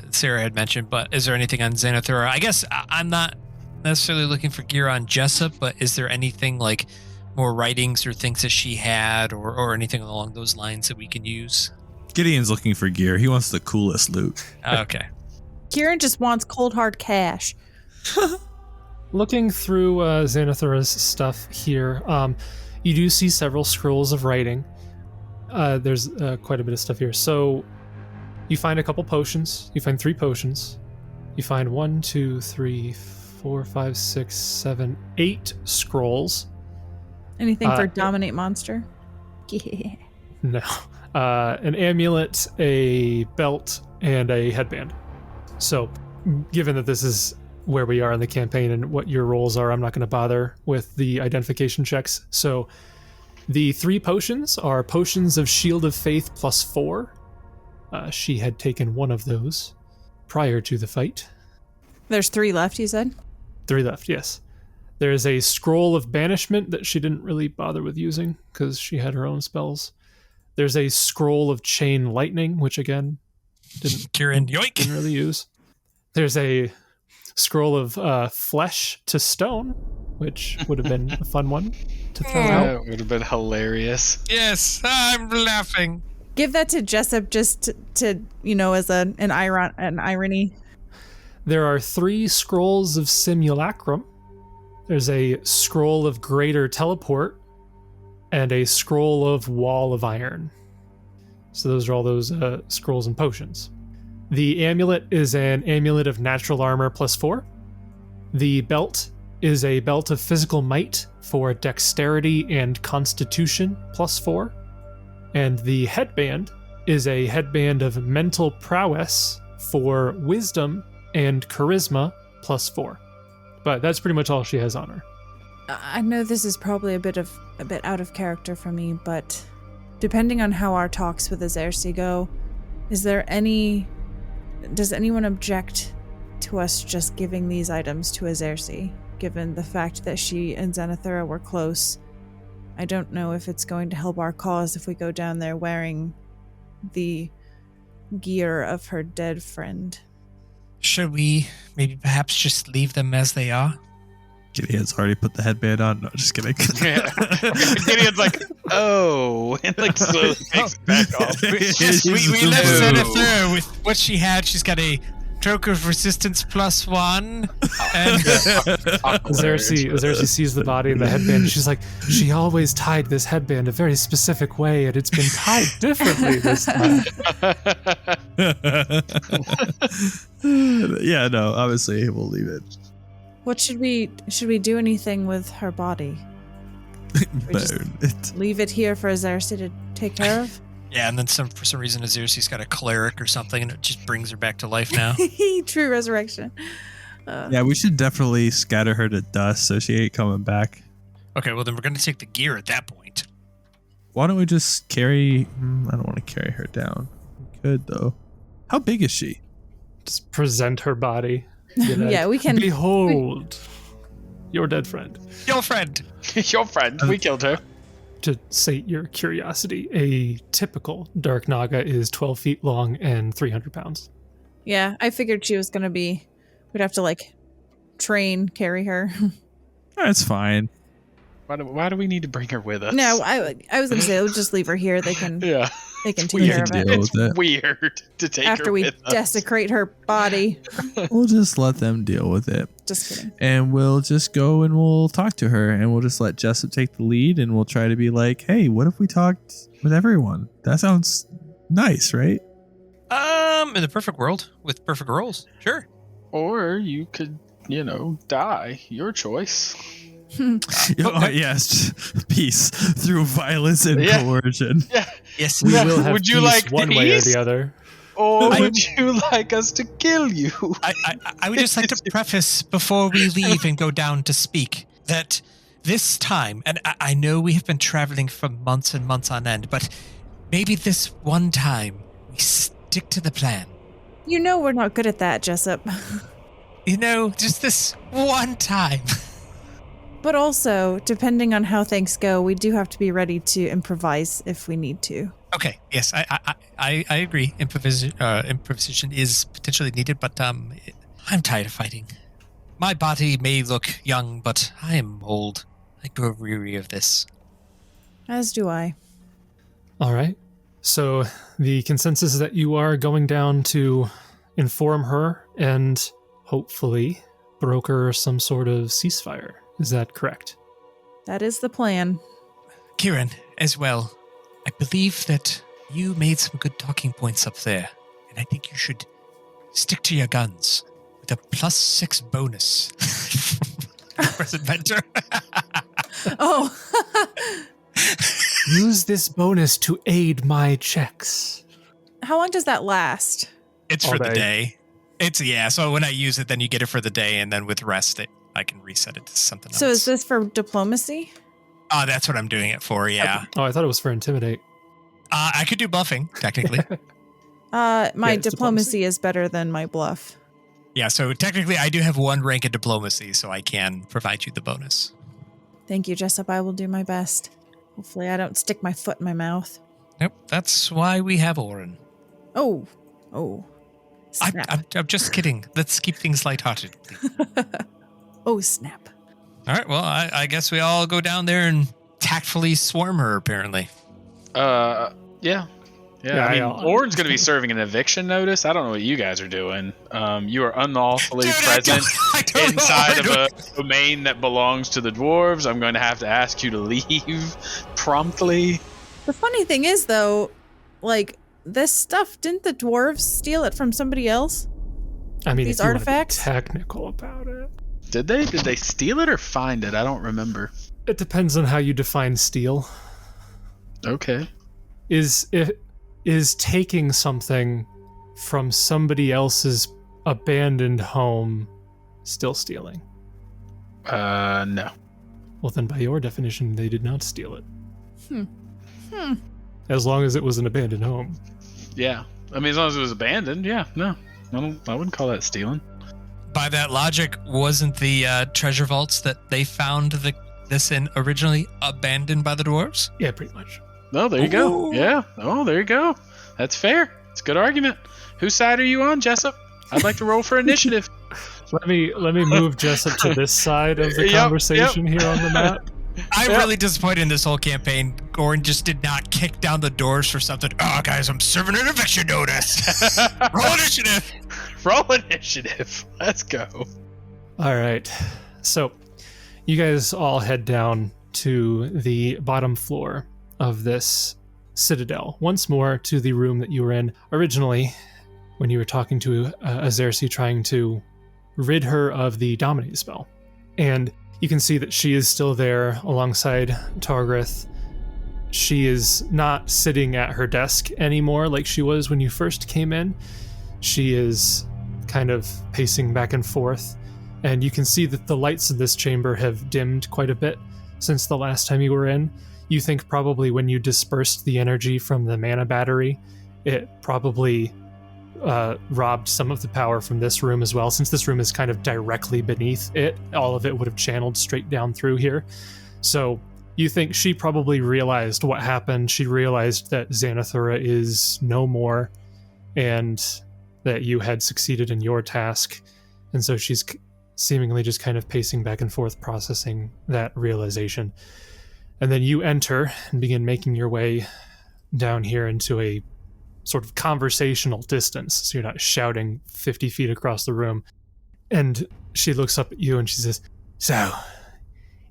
Sarah had mentioned, but is there anything on Xanathura? I guess I'm not necessarily looking for gear on Jessup, but is there anything like more writings or things that she had, or anything along those lines that we can use? Gideon's looking for gear. He wants the coolest loot. Okay. Kieran just wants cold hard cash. Looking through Xanathura's stuff here, you do see several scrolls of writing. There's quite a bit of stuff here. So you find a couple potions. You find 3 potions. You find 1, 2, 3, 4, 5, 6, 7, 8 scrolls. Anything for dominate monster? Yeah. No. An amulet, a belt, and a headband. So, given that this is where we are in the campaign and what your roles are, I'm not going to bother with the identification checks. So, the 3 potions are potions of Shield of Faith +4. She had taken one of those prior to the fight. There's 3 left, you said? 3 left, yes. There is a scroll of banishment that she didn't really bother with using because she had her own spells. There's a scroll of chain lightning, which again, Kieran, yoink! didn't really use. There's a scroll of flesh to stone, which would have been a fun one to throw out. That would have been hilarious. Yes, I'm laughing. Give that to Jessup just to as an irony. There are 3 scrolls of simulacrum. There's a scroll of greater teleport and a scroll of wall of iron. So those are all those scrolls and potions. The amulet is an amulet of natural armor +4. The belt is a belt of physical might for dexterity and constitution +4. And the headband is a headband of mental prowess for wisdom and charisma +4. But that's pretty much all she has on her. I know this is probably a bit out of character for me, but depending on how our talks with Azersi go, does anyone object to us just giving these items to Azersi, given the fact that she and Xanathura were close? I don't know if it's going to help our cause if we go down there wearing the gear of her dead friend. Should we maybe perhaps just leave them as they are? Gideon's already put the headband on. No, just kidding. Yeah. Gideon's like, oh, and like slowly takes it back off. We left Xanathura with what she had. She's got a stroke of resistance +1. And Azersi sees the body and the headband. She's like, she always tied this headband a very specific way, and it's been tied differently this time. Yeah, no, obviously we'll leave it. What should we do anything with her body? We just Burn it. leave it here for Azersi to take care of? yeah, and then for some reason Azersi's got a cleric or something, and it just brings her back to life now. True resurrection. Yeah, we should definitely scatter her to dust so she ain't coming back. Okay, well then we're going to take the gear at that point. Why don't we just carry... I don't want to carry her down. We could, though. How big is she? Just present her body. Be like, Yeah, we can- Behold, your dead friend. Your friend. Your friend, we killed her. To sate your curiosity, a typical Dark Naga is 12 feet long and 300 pounds. Yeah, I figured she was going to be... We'd have to, like, carry her. That's fine. Why do we need to bring her with us? No, I was going to say, we'll just leave her here. They can Yeah. take We care can of deal it. with It's it. weird to take After her we with us. desecrate her body. We'll just let them deal with it. Just kidding. And we'll just go and we'll talk to her and we'll just let Jessup take the lead and we'll try to be like, hey, what if we talked with everyone? That sounds nice, right? In the perfect world with perfect roles, sure. Or you could, die. Your choice. Yes, peace through violence and Yeah. coercion. Yeah. Yes. We will have Would you peace like one way or peace? the other. Or would you like us to kill you? I would just like to preface before we leave and go down to speak that this time, and I know we have been traveling for months and months on end, but maybe this one time we stick to the plan. You know we're not good at that, Jessup. Just this one time. But also, depending on how things go, we do have to be ready to improvise if we need to. Okay, yes, I agree. Improvisation is potentially needed, but I'm tired of fighting. My body may look young, but I am old. I grow weary of this. As do I. All right. So the consensus is that you are going down to inform her and hopefully broker some sort of ceasefire. Is that correct? That is the plan. Kieran, as well, I believe that you made some good talking points up there, and I think you should stick to your guns with a +6 bonus. Present mentor. Oh, Use this bonus to aid my checks. how long does that last? It's All for the day. day. So when I use it, then you get it for the day, and then with rest, I can reset it to something else. So is this for diplomacy? Oh, that's what I'm doing it for, yeah. Oh, I thought it was for intimidate. I could do bluffing, technically. My it's diplomacy is better than my bluff. Yeah, so technically I do have 1 rank in diplomacy, so I can provide you the bonus. Thank you, Jessup. I will do my best. Hopefully I don't stick my foot in my mouth. Nope, that's why we have Oran. Oh. I'm Snap. just kidding. Let's keep things lighthearted. Oh, snap. All right, well, I guess we all go down there and tactfully swarm her, apparently. Yeah. Yeah, I mean, I'll- Oran's going to be serving an eviction notice. I don't know what you guys are doing. You are unlawfully Dude, present I don't know inside what of we're a domain that belongs to the dwarves. I'm going to have to ask you to leave promptly. The funny thing is, though, like, this stuff, didn't the dwarves steal it from somebody else? I mean, These if you wanna be artifacts? technical about it. Did they? Did they steal it or find it? I don't remember. It depends on how you define steal. Okay. Is taking something from somebody else's abandoned home still stealing? No. Well, then by your definition, they did not steal it. As long as it was an abandoned home. Yeah. I mean, as long as it was abandoned, yeah. No. I wouldn't call that stealing. By that logic, wasn't the treasure vaults that they found this in originally abandoned by the dwarves? Yeah, pretty much. No, there you go. Ooh. Yeah. Oh, there you go. That's fair. It's a good argument. Whose side are you on, Jessup? I'd like to roll for initiative. Let me move Jessup to this side of the Yep, conversation here on the map. I'm Yep. really disappointed in this whole campaign. Oran just did not kick down the doors for something. Oh, guys, I'm serving an eviction notice. Roll initiative. Roll initiative. Let's go. All right. So, you guys all head down to the bottom floor of this citadel. Once more to the room that you were in originally when you were talking to Azersi, trying to rid her of the dominate spell. And you can see that she is still there alongside Targrith. She is not sitting at her desk anymore like she was when you first came in. She is kind of pacing back and forth, And you can see that the lights in this chamber have dimmed quite a bit since the last time you were in. You think probably when you dispersed the energy from the mana battery, it probably robbed some of the power from this room as well. Since this room is kind of directly beneath it, all of it would have channeled straight down through here. So you think she probably realized what happened. She realized that Xanathura is no more and that you had succeeded in your task. And so she's seemingly just kind of pacing back and forth, processing that realization. And then you enter and begin making your way down here into a sort of conversational distance, so you're not shouting 50 feet across the room. And she looks up at you and she says, "So,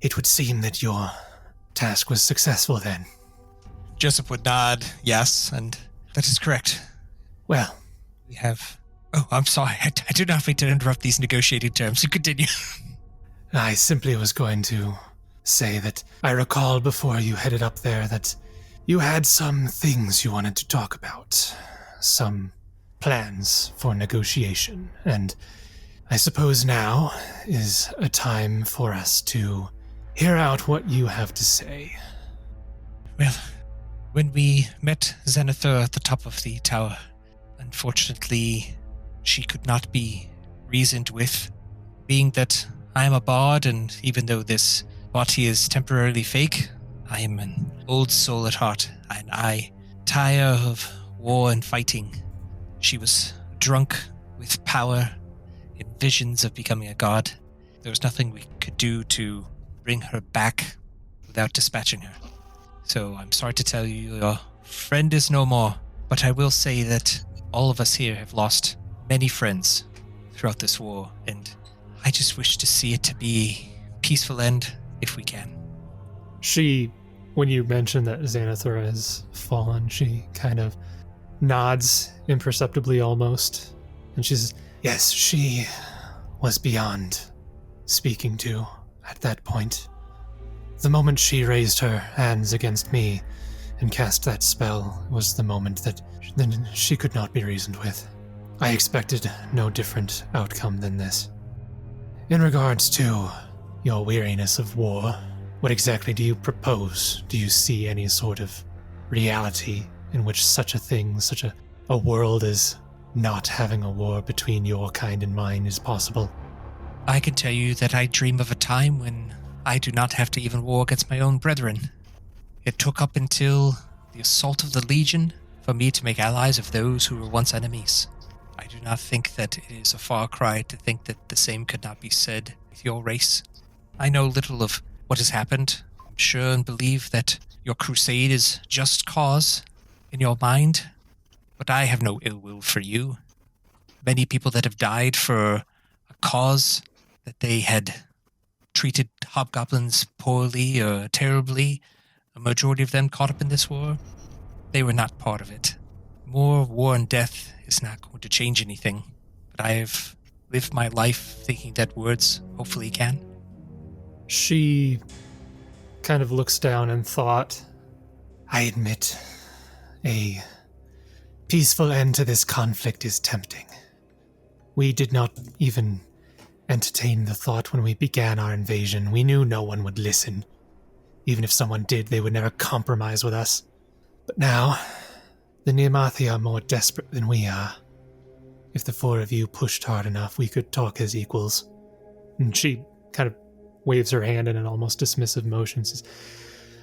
it would seem that your task was successful then." Jessup would nod, yes, and that is correct. Well, We have... Oh, I'm sorry. I do not mean to interrupt these negotiating terms. You continue. I simply was going to say that I recall before you headed up there that you had some things you wanted to talk about, some plans for negotiation, and I suppose now is a time for us to hear out what you have to say. Well, when we met Xanathura at the top of the tower, unfortunately, she could not be reasoned with, being that I am a bard, and even though this body is temporarily fake, I am an old soul at heart, and I tire of war and fighting. She was drunk with power and visions of becoming a god. There was nothing we could do to bring her back without dispatching her. So I'm sorry to tell you, your friend is no more, but I will say that all of us here have lost many friends throughout this war, and I just wish to see it to be a peaceful end if we can. She, when you mention that Xanathura has fallen, she kind of nods imperceptibly almost, and she says, "Yes, she was beyond speaking to at that point. The moment she raised her hands against me and cast that spell was the moment that then she could not be reasoned with. I expected no different outcome than this. In regards to your weariness of war, what exactly do you propose? Do you see any sort of reality in which such a thing, such a world as not having a war between your kind and mine is possible?" I can tell you that I dream of a time when I do not have to even war against my own brethren. It took up until the assault of the Legion for me to make allies of those who were once enemies. I do not think that it is a far cry to think that the same could not be said with your race. I know little of what has happened. I'm sure and believe that your crusade is just cause in your mind, but I have no ill will for you. Many people that have died for a cause that they had treated hobgoblins poorly or terribly, a majority of them caught up in this war, they were not part of it. More war and death is not going to change anything, but I have lived my life thinking that words hopefully can. She kind of looks down in thought. "I admit, a peaceful end to this conflict is tempting. We did not even entertain the thought when we began our invasion. We knew no one would listen. Even if someone did, they would never compromise with us. But now, the Neomathi are more desperate than we are. If the four of you pushed hard enough, we could talk as equals." And she kind of waves her hand in an almost dismissive motion, says,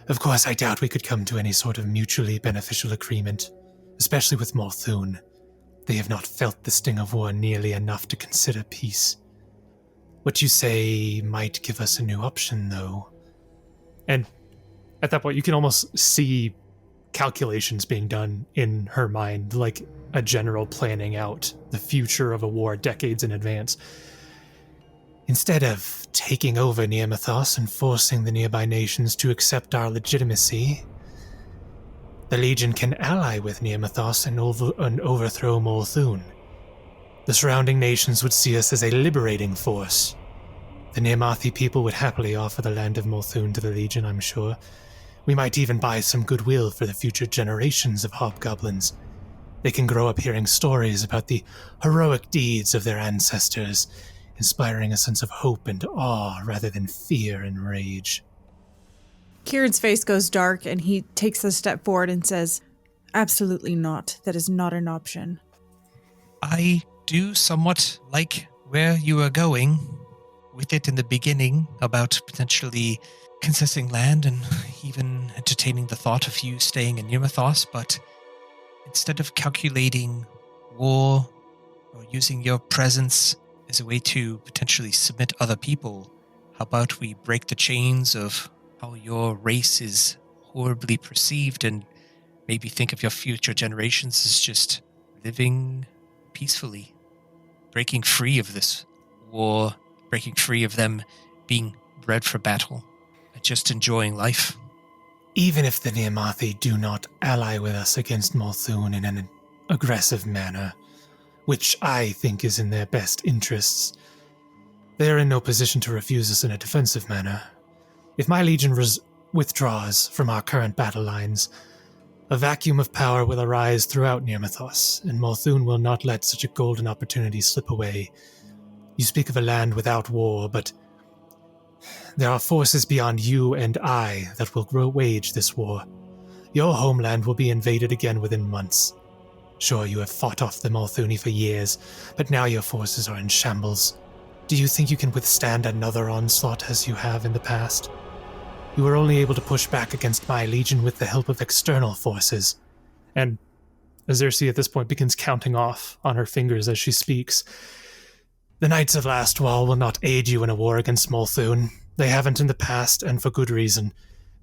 "Of course, I doubt we could come to any sort of mutually beneficial agreement, especially with Morthune. They have not felt the sting of war nearly enough to consider peace. What you say might give us a new option, though." And at that point, you can almost see calculations being done in her mind, like a general planning out the future of a war decades in advance. "Instead of taking over Neamathos and forcing the nearby nations to accept our legitimacy, the Legion can ally with Neamathos and overthrow Morthune. The surrounding nations would see us as a liberating force. The Neomathi people would happily offer the land of Morthune to the Legion, I'm sure. We might even buy some goodwill for the future generations of hobgoblins. They can grow up hearing stories about the heroic deeds of their ancestors, inspiring a sense of hope and awe rather than fear and rage. Kieran's face goes dark and he takes a step forward and says, "Absolutely not. That is not an option." I do somewhat like where you are going with it in the beginning about potentially contesting land and even entertaining the thought of you staying in Pneumathos, but instead of calculating war or using your presence as a way to potentially submit other people, how about we break the chains of how your race is horribly perceived and maybe think of your future generations as just living peacefully, breaking free of this war, breaking free of them being bred for battle, and just enjoying life. Even if the Niamathi do not ally with us against Multhun in an aggressive manner, which I think is in their best interests, they are in no position to refuse us in a defensive manner. If my legion withdraws from our current battle lines, a vacuum of power will arise throughout Nirmathos, and Multhun will not let such a golden opportunity slip away. You speak of a land without war, but there are forces beyond you and I that will wage this war. Your homeland will be invaded again within months. Sure, you have fought off the Multhuni for years, but now your forces are in shambles. Do you think you can withstand another onslaught as you have in the past? You were only able to push back against my legion with the help of external forces. And Azersi at this point begins counting off on her fingers as she speaks. The Knights of Lastwall will not aid you in a war against Multhun. They haven't in the past, and for good reason.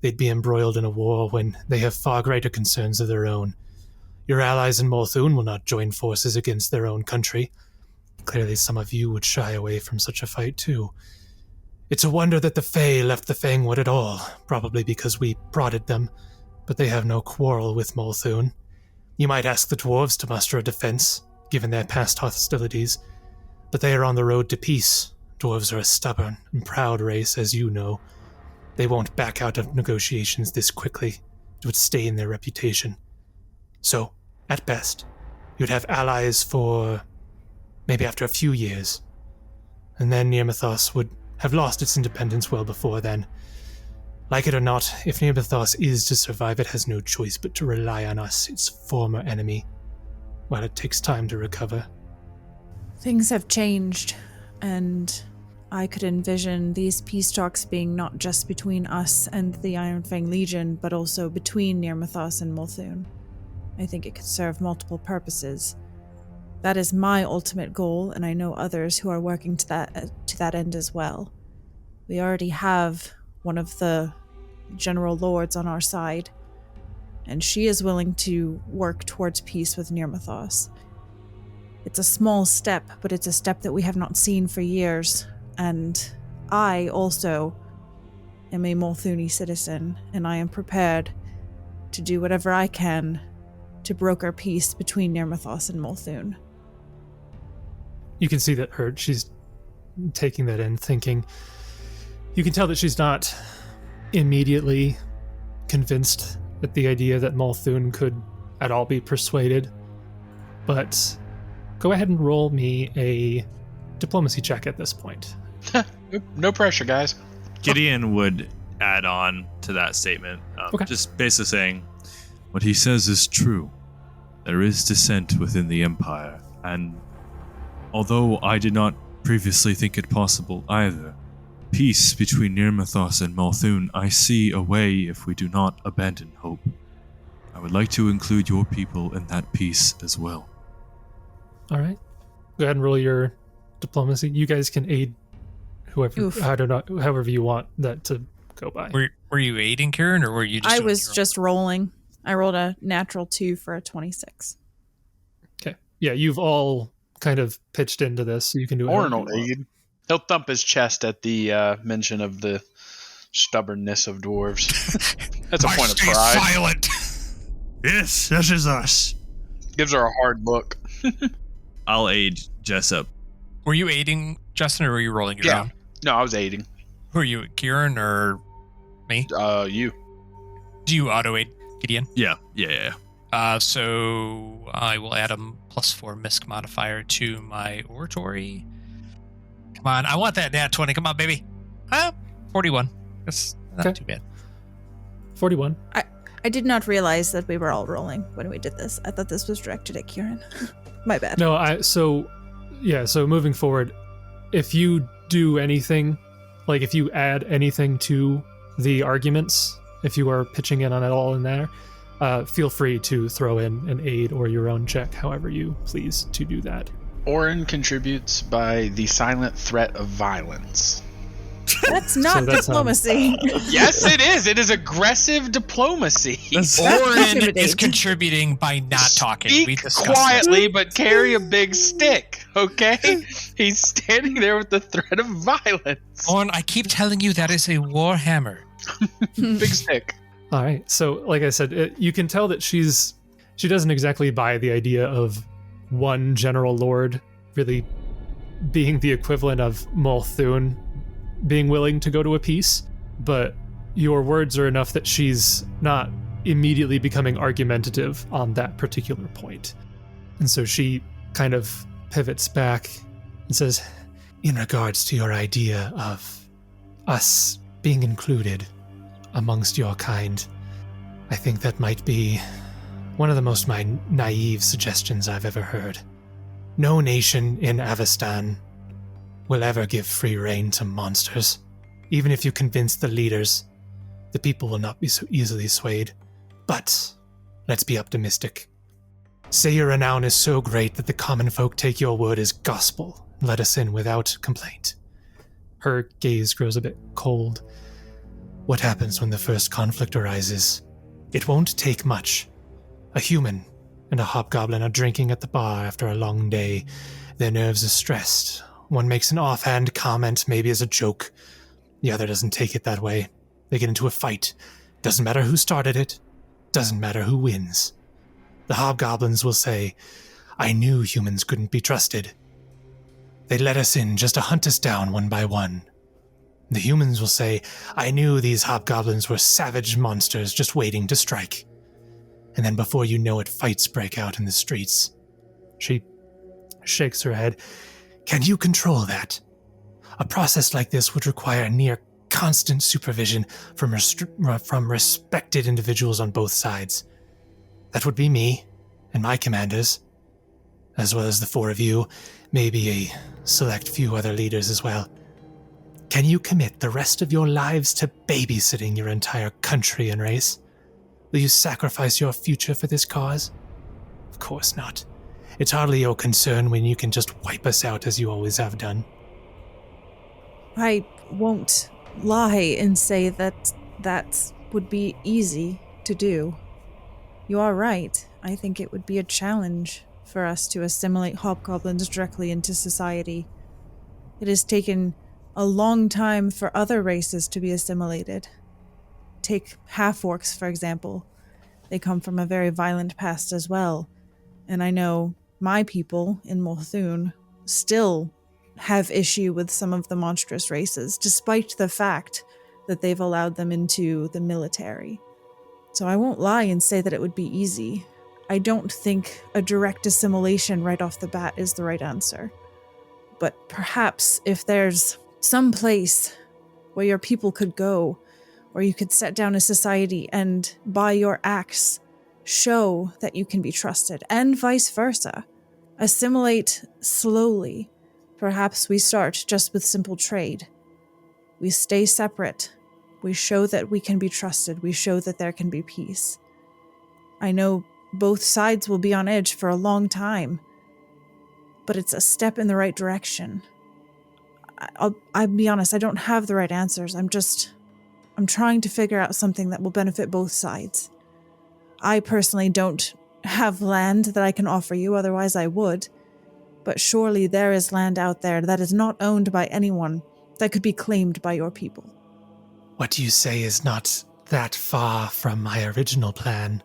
They'd be embroiled in a war when they have far greater concerns of their own. Your allies in Multhun will not join forces against their own country. Clearly some of you would shy away from such a fight too. It's a wonder that the Fae left the Fangwood at all, probably because we prodded them, but they have no quarrel with Multhun. You might ask the dwarves to muster a defense, given their past hostilities, but they are on the road to peace. Dwarves are a stubborn and proud race, as you know. They won't back out of negotiations this quickly. It would stain their reputation. So, at best, you'd have allies for maybe after a few years. And then Nirmathos would have lost its independence well before then. Like it or not, if Nirmathos is to survive, it has no choice but to rely on us, its former enemy, while it takes time to recover. Things have changed, and I could envision these peace talks being not just between us and the Ironfang Legion, but also between Nirmathos and Multhun. I think it could serve multiple purposes. That is my ultimate goal, and I know others who are working to that end as well. We already have one of the general lords on our side, and she is willing to work towards peace with Nirmathos. It's a small step, but it's a step that we have not seen for years, and I also am a Multhuni citizen, and I am prepared to do whatever I can to broker peace between Nirmathos and Multhun. You can see that she's taking that in, thinking. You can tell that she's not immediately convinced at the idea that Multhun could at all be persuaded. But go ahead and roll me a diplomacy check at this point. No pressure, guys. Gideon would add on to that statement. Okay. Just basically saying, what he says is true. There is dissent within the Empire, and although I did not previously think it possible either, peace between Nirmathos and Multhun, I see a way if we do not abandon hope. I would like to include your people in that peace as well. All right. Go ahead and roll your diplomacy. You guys can aid whoever, however you want that to go by. Were you aiding Kieran, or were you just I doing was your own? just rolling. I rolled a natural 2 for a 26. Okay. Yeah, you've all kind of pitched into this, so you can do it. Oran will aid. He'll thump his chest at the mention of the stubbornness of dwarves. That's a point of Stay pride. silent. Yes, that is us. Gives her a hard look. I'll aid Jessup. Were you aiding Justin, or were you rolling your Yeah. own? No, I was aiding. Who are you, Kieran or me? You. Do you auto aid Gideon? Yeah. So I will add a +4 misc modifier to my oratory. Come on, I want that nat 20. Come on, baby. 41. That's not too bad. 41. I did not realize that we were all rolling when we did this. I thought this was directed at Kieran. My bad. No, so moving forward, if you do anything, like if you add anything to the arguments, if you are pitching in on it all in there, feel free to throw in an aid or your own check, however you please to do that. Oran contributes by the silent threat of violence. That's not diplomacy. Yes, it is. It is aggressive diplomacy. Oran is contributing by not talking. We Speak quietly, but carry a big stick, okay? He's standing there with the threat of violence. Oran, I keep telling you that is a war hammer. Big stick. All right. So, like I said, you can tell that she doesn't exactly buy the idea of one general lord really being the equivalent of Multhune being willing to go to a peace, but your words are enough that she's not immediately becoming argumentative on that particular point. And so she kind of pivots back and says, in regards to your idea of us being included amongst your kind, I think that might be one of the most naive suggestions I've ever heard. No nation in Avestan will ever give free rein to monsters. Even if you convince the leaders, the people will not be so easily swayed. But let's be optimistic. Say your renown is so great that the common folk take your word as gospel and let us in without complaint. Her gaze grows a bit cold. What happens when the first conflict arises? It won't take much. A human and a hobgoblin are drinking at the bar after a long day. Their nerves are stressed. One makes an offhand comment, maybe as a joke. The other doesn't take it that way. They get into a fight. Doesn't matter who started it. Doesn't matter who wins. The hobgoblins will say, I knew humans couldn't be trusted. They let us in just to hunt us down one by one. The humans will say, I knew these hobgoblins were savage monsters just waiting to strike. And then before you know it, fights break out in the streets. She shakes her head. Can you control that? A process like this would require near constant supervision from respected individuals on both sides. That would be me and my commanders, as well as the four of you, maybe a select few other leaders as well. Can you commit the rest of your lives to babysitting your entire country and race? Will you sacrifice your future for this cause? Of course not. It's hardly your concern when you can just wipe us out as you always have done. I won't lie and say that would be easy to do. You are right. I think it would be a challenge for us to assimilate hobgoblins directly into society. It has taken a long time for other races to be assimilated. Take half-orcs, for example. They come from a very violent past as well. And I know my people in Multhune still have issue with some of the monstrous races, despite the fact that they've allowed them into the military. So I won't lie and say that it would be easy. I don't think a direct assimilation right off the bat is the right answer. But perhaps if there's some place where your people could go, where you could set down a society and, by your acts, show that you can be trusted, and vice versa. Assimilate slowly. Perhaps we start just with simple trade. We stay separate. We show that we can be trusted. We show that there can be peace. I know both sides will be on edge for a long time, but it's a step in the right direction. I'll be honest, I don't have the right answers. I'm trying to figure out something that will benefit both sides. I personally don't have land that I can offer you, otherwise I would. But surely there is land out there that is not owned by anyone that could be claimed by your people. What you say is not that far from my original plan.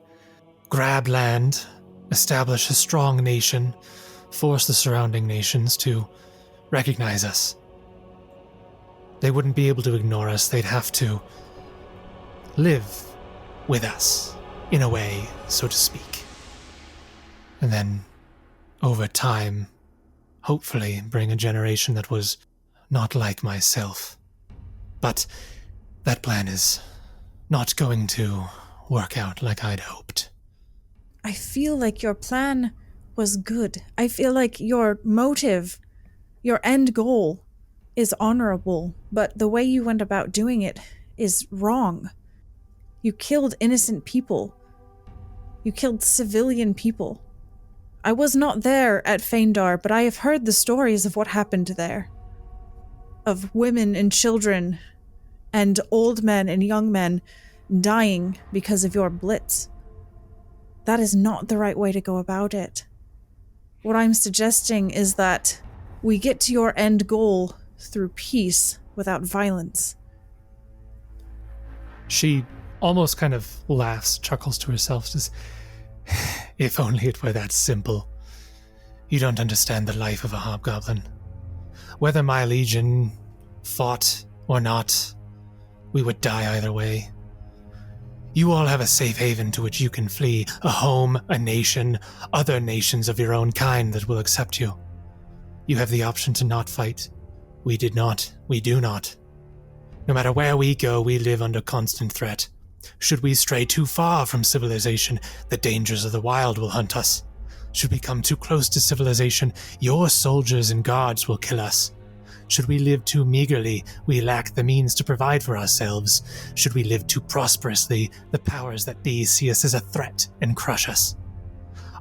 Grab land, establish a strong nation, force the surrounding nations to recognize us. They wouldn't be able to ignore us. They'd have to live with us, in a way, so to speak. And then, over time, hopefully bring a generation that was not like myself. But that plan is not going to work out like I'd hoped. I feel like your plan was good. I feel like your motive, your end goal, is honorable, but the way you went about doing it is wrong. You killed innocent people. You killed civilian people. I was not there at Phaendar, but I have heard the stories of what happened there. Of women and children, and old men and young men dying because of your blitz. That is not the right way to go about it. What I'm suggesting is that we get to your end goal through peace without violence. She almost kind of laughs, chuckles to herself, says, if only it were that simple. You don't understand the life of a hobgoblin. Whether my legion fought or not, we would die either way. You all have a safe haven to which you can flee, a home, a nation, other nations of your own kind that will accept you. You have the option to not fight. We did not. We do not. No matter where we go, we live under constant threat. Should we stray too far from civilization, the dangers of the wild will hunt us. Should we come too close to civilization, your soldiers and guards will kill us. Should we live too meagerly, we lack the means to provide for ourselves. Should we live too prosperously, the powers that be see us as a threat and crush us.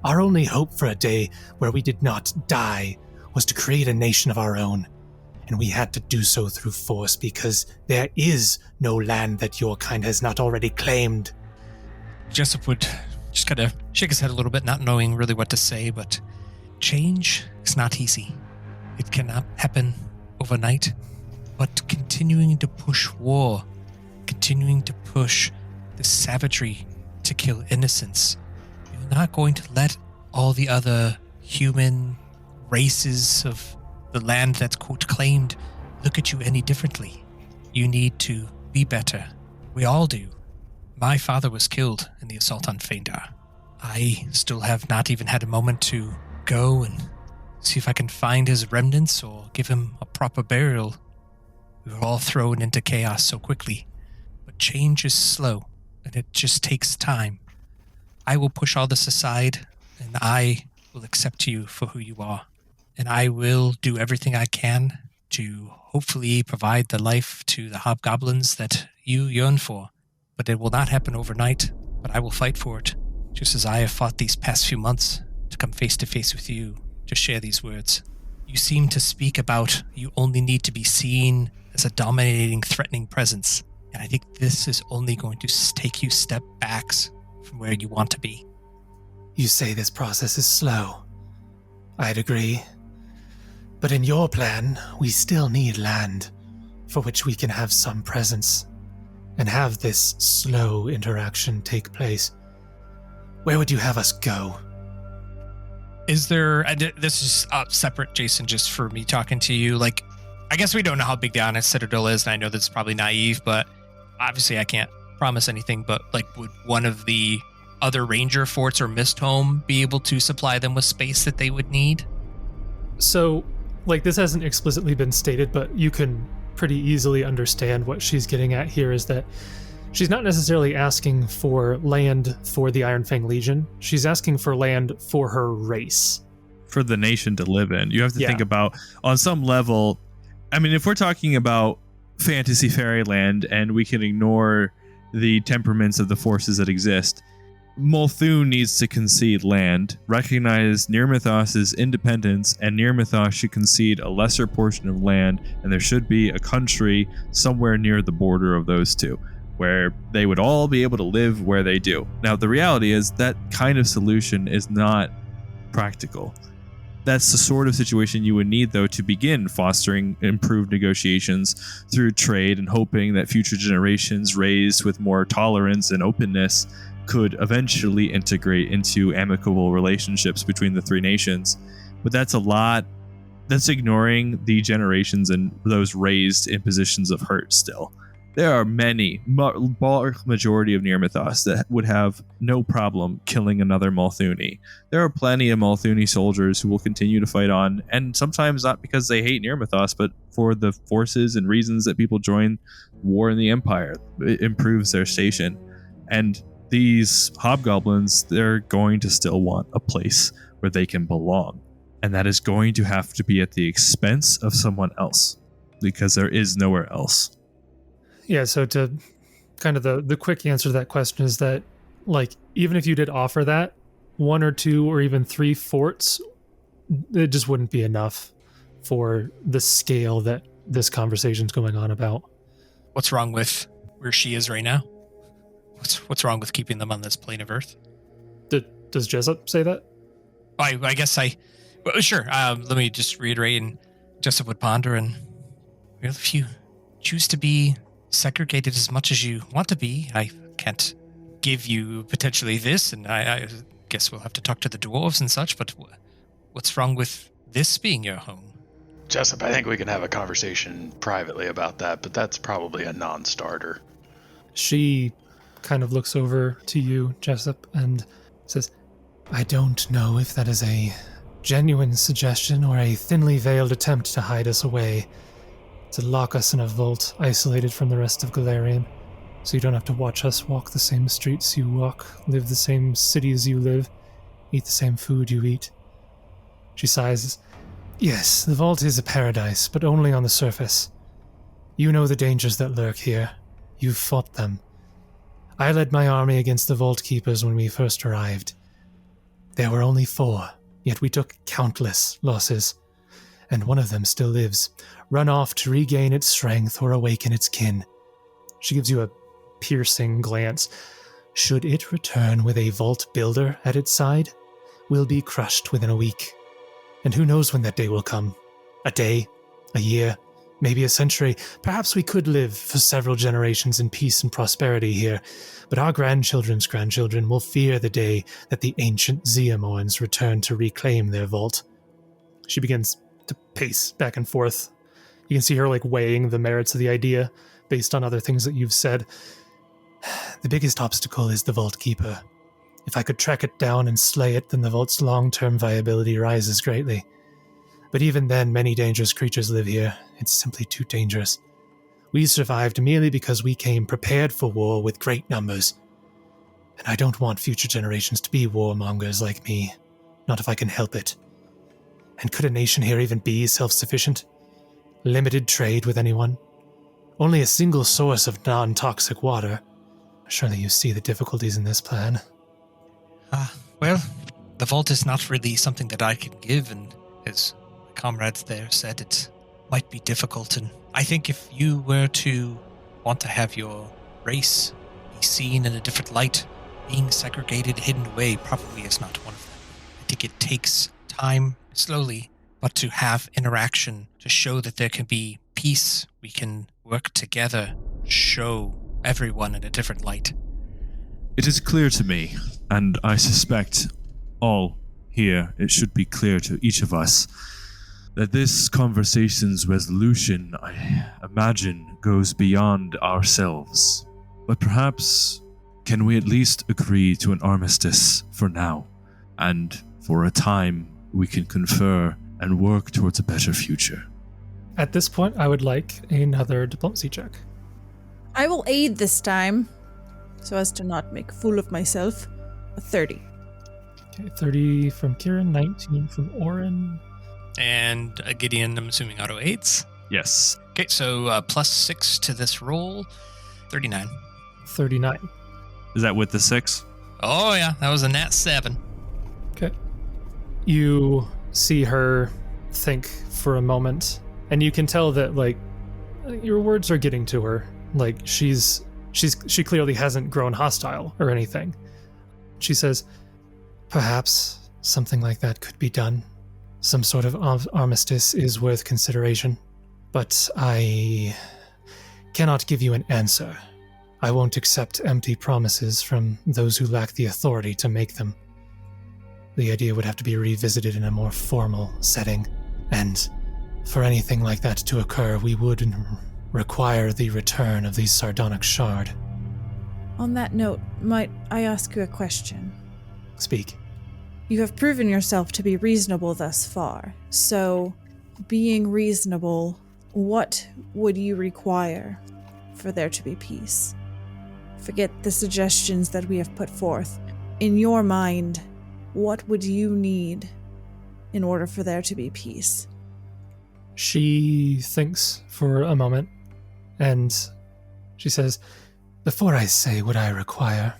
Our only hope for a day where we did not die was to create a nation of our own, and we had to do so through force because there is no land that your kind has not already claimed. Jessup would just kind of shake his head a little bit, not knowing really what to say, but change is not easy. It cannot happen overnight, but continuing to push war, continuing to push the savagery to kill innocents, you're not going to let all the other human races of the land that's quote claimed look at you any differently. You need to be better. We all do. My father was killed in the assault on Phaendar. I still have not even had a moment to go and see if I can find his remnants or give him a proper burial. We were all thrown into chaos so quickly. But change is slow, and it just takes time. I will push all this aside, and I will accept you for who you are. And I will do everything I can to hopefully provide the life to the hobgoblins that you yearn for. But it will not happen overnight, but I will fight for it, just as I have fought these past few months to come face to face with you. Just share these words. You seem to speak about you only need to be seen as a dominating, threatening presence. And I think this is only going to take you step backs from where you want to be. You say this process is slow. I'd agree. But in your plan, we still need land for which we can have some presence and have this slow interaction take place. Where would you have us go? Is there, this is separate, Jason, just for me talking to you, like, I guess we don't know how big the Honest Citadel is, and I know that's probably naive, but obviously I can't promise anything, but like, would one of the other ranger forts or Mist Home be able to supply them with space that they would need? So, like, this hasn't explicitly been stated, but you can pretty easily understand what she's getting at here is that she's not necessarily asking for land for the Ironfang Legion. She's asking for land for her race. For the nation to live in. You have to think about, on some level, I mean, if we're talking about fantasy fairyland and we can ignore the temperaments of the forces that exist, Multhune needs to concede land, recognize Nirmathos's independence, and Nirmathos should concede a lesser portion of land, and there should be a country somewhere near the border of those two, where they would all be able to live where they do. Now, the reality is that kind of solution is not practical. That's the sort of situation you would need, though, to begin fostering improved negotiations through trade and hoping that future generations raised with more tolerance and openness could eventually integrate into amicable relationships between the three nations. But that's a lot. That's ignoring the generations and those raised in positions of hurt still. There are many, bulk majority of near mythos that would have no problem killing another Malthuni. There are plenty of Malthuni soldiers who will continue to fight on, and sometimes not because they hate near mythos, but for the forces and reasons that people join war in the Empire. It improves their station. And these hobgoblins, they're going to still want a place where they can belong. And that is going to have to be at the expense of someone else, because there is nowhere else. Yeah, so to kind of the quick answer to that question is that, like, even if you did offer that, 1 or 2 or even 3 forts, it just wouldn't be enough for the scale that this conversation's going on about. What's wrong with where she is right now? What's wrong with keeping them on this plane of Earth? Does Jessup say that? I guess well, sure. Let me just reiterate, and Jessup would ponder, and well, if you choose to be segregated as much as you want to be, I can't give you potentially this, and I guess we'll have to talk to the dwarves and such, but what's wrong with this being your home? Jessup, I think we can have a conversation privately about that, but that's probably a non-starter. She kind of looks over to you, Jessup, and says, I don't know if that is a genuine suggestion or a thinly veiled attempt to hide us away, to lock us in a vault isolated from the rest of Galarian, so you don't have to watch us walk the same streets you walk, live the same cities you live, eat the same food you eat. She sighs. Yes, the vault is a paradise, but only on the surface. You know the dangers that lurk here. You've fought them. I led my army against the Vault Keepers when we first arrived. There were only 4, yet we took countless losses, and one of them still lives, run off to regain its strength or awaken its kin. She gives you a piercing glance. Should it return with a vault builder at its side, we'll be crushed within a week. And who knows when that day will come? A day, a year, maybe a century. Perhaps we could live for several generations in peace and prosperity here, but our grandchildren's grandchildren will fear the day that the ancient Zeamorns return to reclaim their vault. She begins to pace back and forth. You can see her weighing the merits of the idea based on other things that you've said. The biggest obstacle is the Vault Keeper. If I could track it down and slay it, then the vault's long-term viability rises greatly. But even then, many dangerous creatures live here. It's simply too dangerous. We survived merely because we came prepared for war with great numbers. And I don't want future generations to be warmongers like me. Not if I can help it. And could a nation here even be self-sufficient? Limited trade with anyone? Only a single source of non-toxic water? Surely you see the difficulties in this plan. Well, the vault is not really something that I can give, and as my comrades there said, it might be difficult, and I think if you were to want to have your race be seen in a different light, being segregated, hidden away, probably is not one of them. I think it takes time, slowly, but to have interaction, to show that there can be peace, we can work together, show everyone in a different light. It is clear to me, and I suspect all here, it should be clear to each of us, that this conversation's resolution, I imagine, goes beyond ourselves. But perhaps, can we at least agree to an armistice for now, and for a time we can confer and work towards a better future? At this point, I would like another diplomacy check. I will aid this time, so as to not make a fool of myself. A 30. Okay, 30 from Kieran, 19 from Oran. And Gideon, I'm assuming, auto aids. Yes. Okay, so +6 to this roll, 39. 39. Is that with the 6? Oh yeah, that was a nat 7. Okay. You see her think for a moment, and you can tell that, your words are getting to her. She clearly hasn't grown hostile or anything. She says, perhaps something like that could be done. Some sort of armistice is worth consideration. But I cannot give you an answer. I won't accept empty promises from those who lack the authority to make them. The idea would have to be revisited in a more formal setting. And for anything like that to occur, we would require the return of the sardonic shard. On that note, might I ask you a question? Speak. You have proven yourself to be reasonable thus far, so, being reasonable, what would you require for there to be peace? Forget the suggestions that we have put forth. In your mind, what would you need in order for there to be peace? She thinks for a moment, and she says, "Before I say what I require,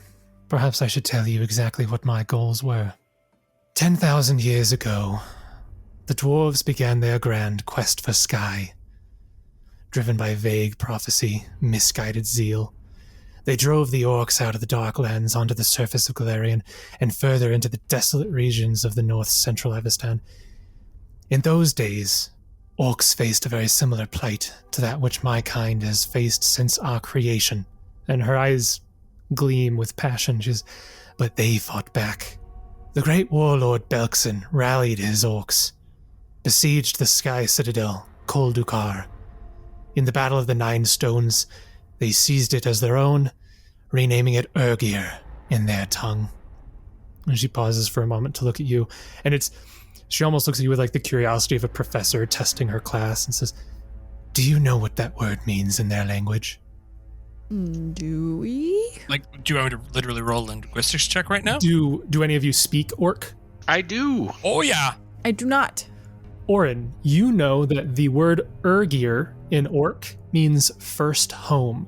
perhaps I should tell you exactly what my goals were. 10,000 years ago, the dwarves began their grand quest for sky. Driven by vague prophecy, misguided zeal, they drove the orcs out of the Darklands onto the surface of Galarian and further into the desolate regions of the north-central Avestan. In those days, orcs faced a very similar plight to that which my kind has faced since our creation." And her eyes gleam with passion. But they fought back. The great warlord Belkson rallied his orcs, besieged the sky citadel, Kol Dukar. In the Battle of the Nine Stones, they seized it as their own, renaming it Urgir in their tongue. And she pauses for a moment to look at you, and she almost looks at you with like the curiosity of a professor testing her class and says, "Do you know what that word means in their language?" Do we? Like, do you want me to literally roll a linguistics check right now? Do any of you speak Orc? I do. Oh, yeah. I do not. Oran, you know that the word Urgir in Orc means first home.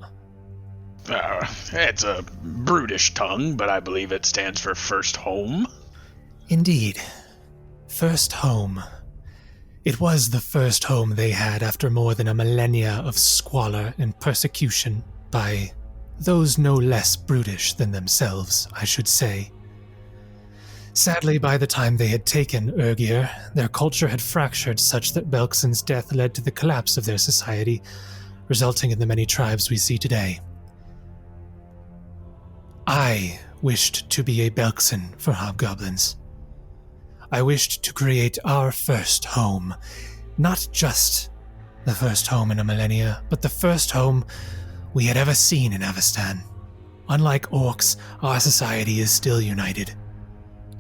It's a brutish tongue, but I believe it stands for first home. Indeed. First home. It was the first home they had after more than a millennia of squalor and persecution by those no less brutish than themselves, I should say. Sadly, by the time they had taken Urgir, their culture had fractured such that Belkson's death led to the collapse of their society, resulting in the many tribes we see today. I wished to be a Belkson for hobgoblins. I wished to create our first home, not just the first home in a millennia, but the first home we had ever seen in Avestan. Unlike orcs, our society is still united.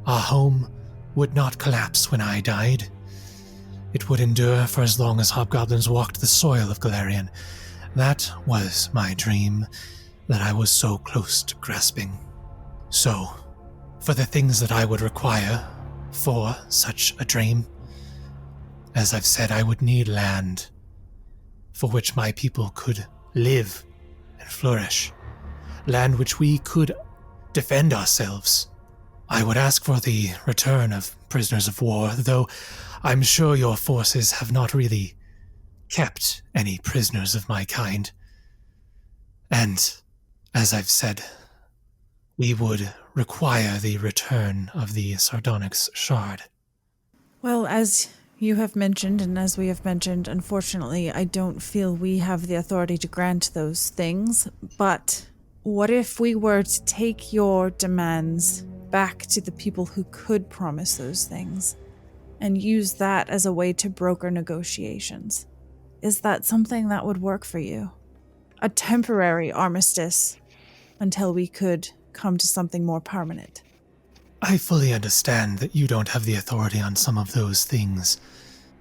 Our home would not collapse when I died. It would endure for as long as hobgoblins walked the soil of Galarian. That was my dream that I was so close to grasping. So, for the things that I would require for such a dream, as I've said, I would need land for which my people could live and flourish. Land which we could defend ourselves. I would ask for the return of prisoners of war, though I'm sure your forces have not really kept any prisoners of my kind. And, as I've said, we would require the return of the Sardonic's shard. Well, as you have mentioned, and as we have mentioned, unfortunately, I don't feel we have the authority to grant those things, but what if we were to take your demands back to the people who could promise those things, and use that as a way to broker negotiations? Is that something that would work for you? A temporary armistice until we could come to something more permanent. I fully understand that you don't have the authority on some of those things.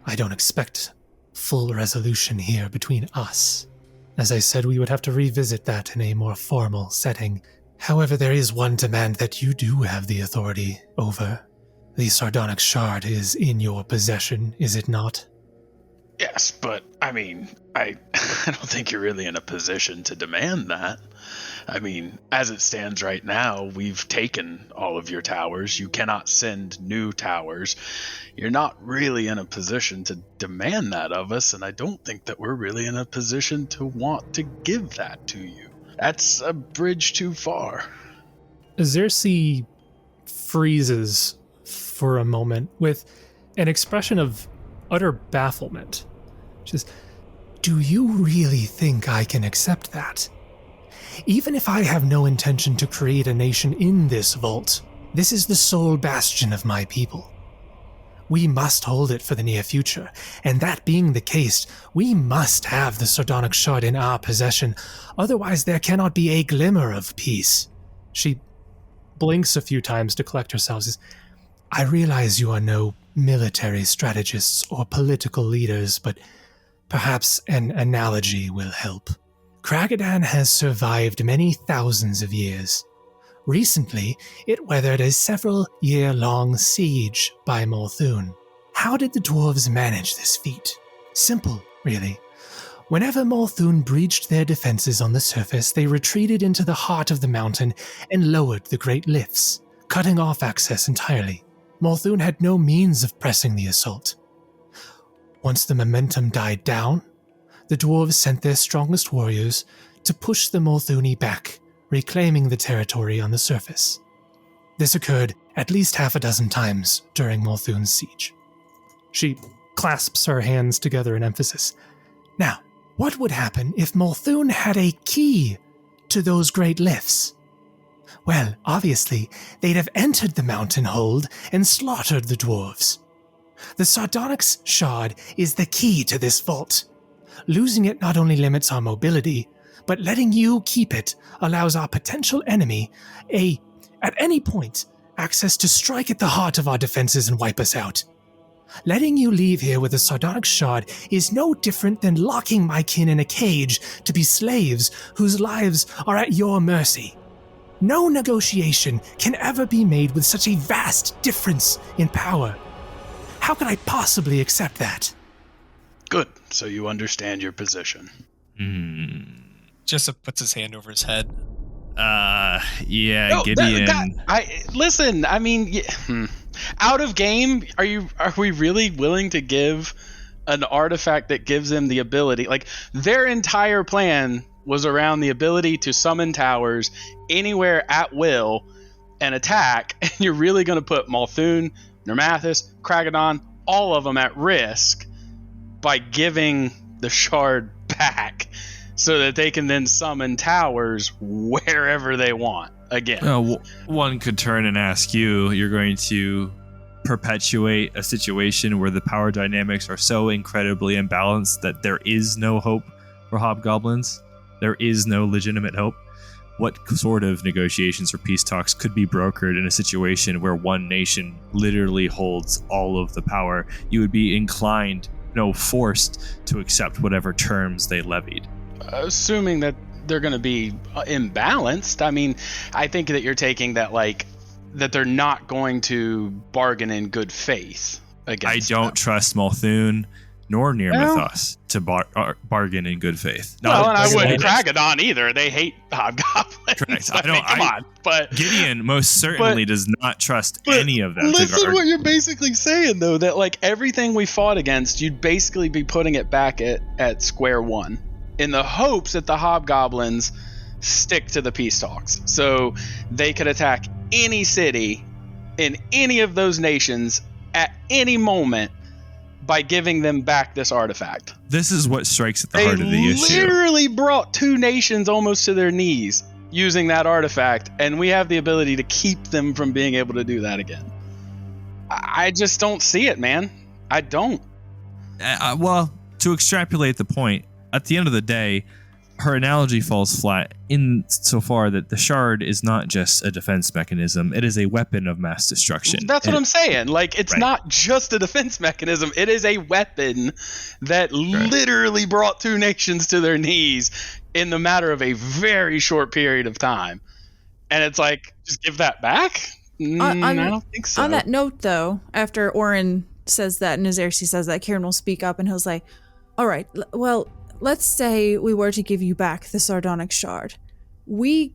I don't expect full resolution here between us. As I said, we would have to revisit that in a more formal setting. However, there is one demand that you do have the authority over. The Sardonic shard is in your possession, is it not? Yes, but, I mean, I don't think you're really in a position to demand that. I mean, as it stands right now, we've taken all of your towers. You cannot send new towers. You're not really in a position to demand that of us, and I don't think that we're really in a position to want to give that to you. That's a bridge too far. Xerxes freezes for a moment with an expression of utter bafflement. Just, do you really think I can accept that? Even if I have no intention to create a nation in this vault, this is the sole bastion of my people. We must hold it for the near future, and that being the case, we must have the sardonic shard in our possession, otherwise there cannot be a glimmer of peace. She blinks a few times to collect herself. Says, I realize you are no military strategists or political leaders, but perhaps an analogy will help. Kragadan has survived many thousands of years. Recently, it weathered a several-year-long siege by Morthune. How did the dwarves manage this feat? Simple, really. Whenever Morthune breached their defenses on the surface, they retreated into the heart of the mountain and lowered the great lifts, cutting off access entirely. Morthune had no means of pressing the assault. Once the momentum died down, the dwarves sent their strongest warriors to push the Morthuni back, reclaiming the territory on the surface. This occurred at least half a dozen times during Morthune's siege. She clasps her hands together in emphasis. Now, what would happen if Morthune had a key to those great lifts? Well, obviously, they'd have entered the mountain hold and slaughtered the dwarves. The Sardonic's shard is the key to this vault. Losing it not only limits our mobility, but letting you keep it allows our potential enemy at any point, access to strike at the heart of our defenses and wipe us out. Letting you leave here with a sardonic shard is no different than locking my kin in a cage to be slaves whose lives are at your mercy. No negotiation can ever be made with such a vast difference in power. How could I possibly accept that? Good, so you understand your position. Jessup puts his hand over his head. Gideon. Listen, I mean, out of game, are we really willing to give an artifact that gives them the ability? Like, their entire plan was around the ability to summon towers anywhere at will and attack, and you're really going to put Morthune, Nermathis, Kragadan, all of them at risk by giving the shard back so that they can then summon towers wherever they want again. One could turn and ask you're going to perpetuate a situation where the power dynamics are so incredibly imbalanced that there is no hope for hobgoblins? There is no legitimate hope? What sort of negotiations or peace talks could be brokered in a situation where one nation literally holds all of the power? You would be inclined, forced to accept whatever terms they levied. Assuming that they're going to be imbalanced. I mean, I think that you're taking that that they're not going to bargain in good faith against I don't trust Morthune nor Nirmathos to bargain in good faith. And I wouldn't Kragadan either. They hate hobgoblins. Correct. Come on. But Gideon most certainly does not trust any of them. Listen what you're basically saying, though, that everything we fought against, you'd basically be putting it back at square one in the hopes that the hobgoblins stick to the peace talks. So they could attack any city in any of those nations at any moment by giving them back this artifact. This is what strikes at the heart of the issue. They literally brought two nations almost to their knees using that artifact, and we have the ability to keep them from being able to do that again. I just don't see it, man. I don't. Well, to extrapolate the point, at the end of the day, her analogy falls flat in so far that the shard is not just a defense mechanism, it is a weapon of mass destruction. That's what I'm saying. It's right. Not just a defense mechanism, it is a weapon that literally brought two nations to their knees in the matter of a very short period of time. And it's just give that back? I don't think so. On that note, though, after Oran says that and Nazersi says that, Kieran will speak up and he'll say, all right, well, let's say we were to give you back the sardonic shard. We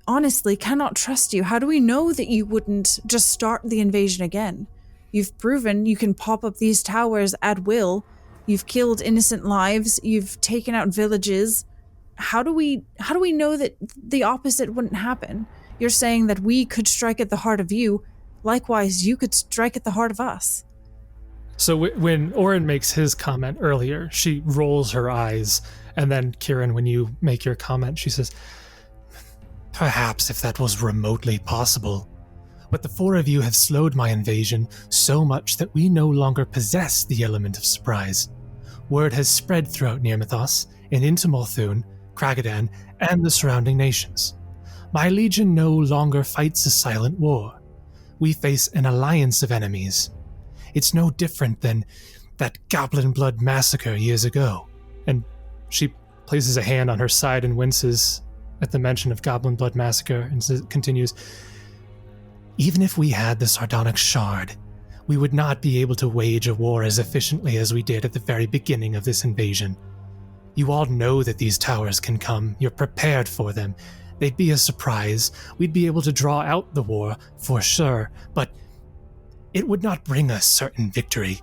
honestly cannot trust you. How do we know that you wouldn't just start the invasion again? You've proven you can pop up these towers at will. You've killed innocent lives. You've taken out villages. How do we know that the opposite wouldn't happen? You're saying that we could strike at the heart of you. Likewise, you could strike at the heart of us. So when Oran makes his comment earlier, she rolls her eyes, and then Kieran, when you make your comment, she says, perhaps if that was remotely possible, But the 4 of you have slowed my invasion so much that we no longer possess the element of surprise. Word has spread throughout Near Mythos and into Morthune, Kragadan, and the surrounding nations. My legion no longer fights a silent war. We face an alliance of enemies. It's no different than that Goblin Blood massacre years ago. And she places a hand on her side and winces at the mention of Goblin Blood massacre and continues, even if we had the Sardonyx Shard, we would not be able to wage a war as efficiently as we did at the very beginning of this invasion. You all know that these towers can come. You're prepared for them. They'd be a surprise. We'd be able to draw out the war, for sure, but it would not bring us certain victory.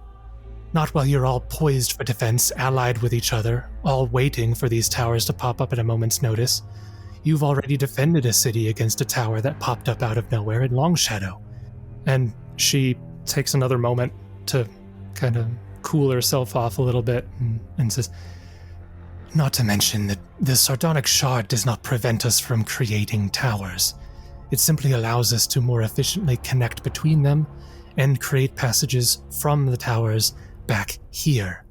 Not while you're all poised for defense, allied with each other, all waiting for these towers to pop up at a moment's notice. You've already defended a city against a tower that popped up out of nowhere in Longshadow. And she takes another moment to kind of cool herself off a little bit and says, not to mention that the Sardonyx Shard does not prevent us from creating towers. It simply allows us to more efficiently connect between them and create passages from the towers back here.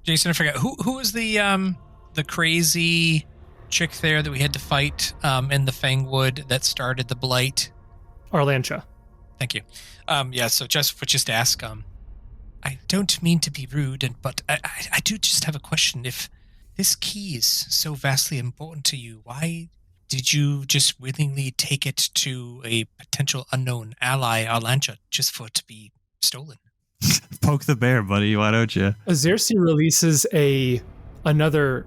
Jason, I forgot who was the crazy chick there that we had to fight in the Fangwood that started the blight? Arlancha. Thank you. So Jessup would just ask, I don't mean to be rude, but I do just have a question. If this key is so vastly important to you, why did you just willingly take it to a potential unknown ally, Arlancha, just for it to be stolen? Poke the bear, buddy. Why don't you? Azersi releases another,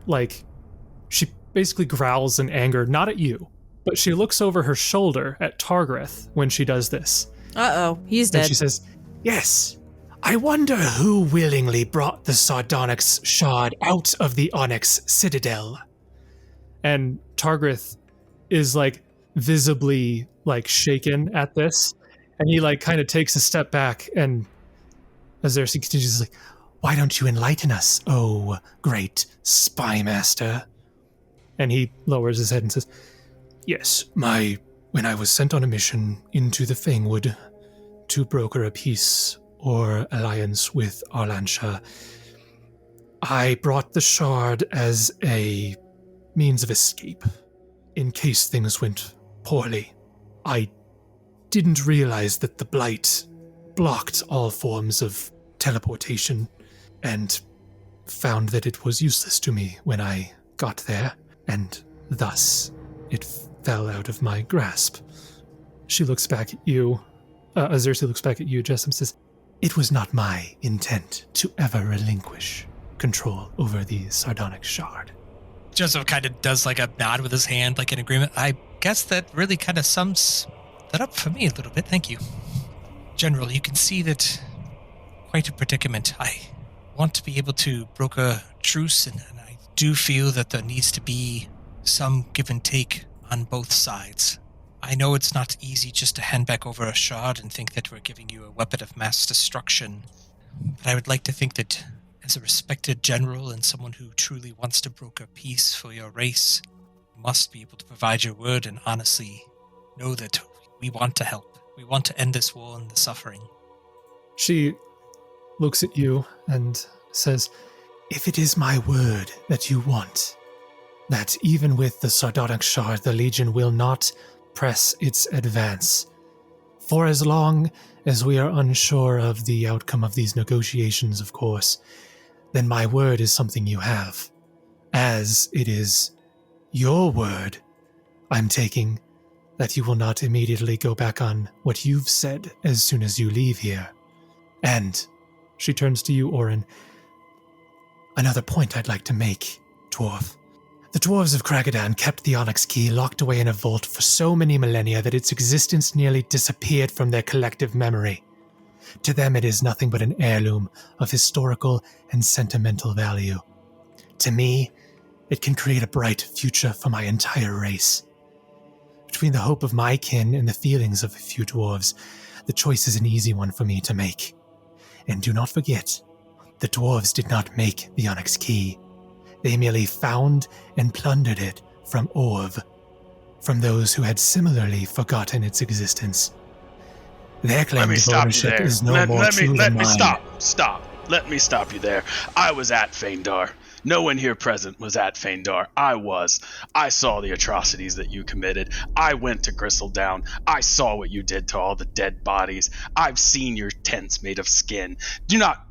she basically growls in anger, not at you, but she looks over her shoulder at Targareth when she does this. Uh-oh, he's dead. And she says, yes, I wonder who willingly brought the Sardonyx Shard out of the Onyx Citadel. And Targareth is visibly shaken at this, and he kind of takes a step back, and Azersi continues why don't you enlighten us, oh great spy master? And he lowers his head and says, yes, when I was sent on a mission into the Fangwood to broker a peace or alliance with Arlancha, I brought the shard as a means of escape in case things went poorly. I didn't realize that the Blight blocked all forms of teleportation and found that it was useless to me when I got there, and thus it fell out of my grasp. She looks back at you. Azersi looks back at you, Jessup says, it was not my intent to ever relinquish control over the Sardonyx Shard. Jessup kind of does a nod with his hand, in agreement. I guess that really kind of sums that up for me a little bit. Thank you. General, you can see that quite a predicament. I want to be able to broker truce, and I do feel that there needs to be some give and take on both sides. I know it's not easy just to hand back over a shard and think that we're giving you a weapon of mass destruction, but I would like to think that as a respected general and someone who truly wants to broker peace for your race, you must be able to provide your word and honestly know that we want to help. We want to end this war and the suffering. She looks at you and says, if it is my word that you want, that even with the Sardonyx Shard, the Legion will not press its advance. For as long as we are unsure of the outcome of these negotiations, of course, then my word is something you have. As it is your word, I'm taking that you will not immediately go back on what you've said as soon as you leave here. And she turns to you, Oran. Another point I'd like to make, dwarf. The dwarves of Kragadan kept the Onyx Key locked away in a vault for so many millennia that its existence nearly disappeared from their collective memory. To them it is nothing but an heirloom of historical and sentimental value. To me, it can create a bright future for my entire race. Between the hope of my kin and the feelings of a few dwarves, the choice is an easy one for me to make. And do not forget, the dwarves did not make the Onyx Key. They merely found and plundered it from Orv, from those who had similarly forgotten its existence. Their Let claim me to stop you ownership there. is no more true Let than me mine. stop. Let me stop you there. I was at Phaendar. No one here present was at Phaendar. I was. I saw the atrocities that you committed. I went to Gristledown. I saw what you did to all the dead bodies. I've seen your tents made of skin. Do not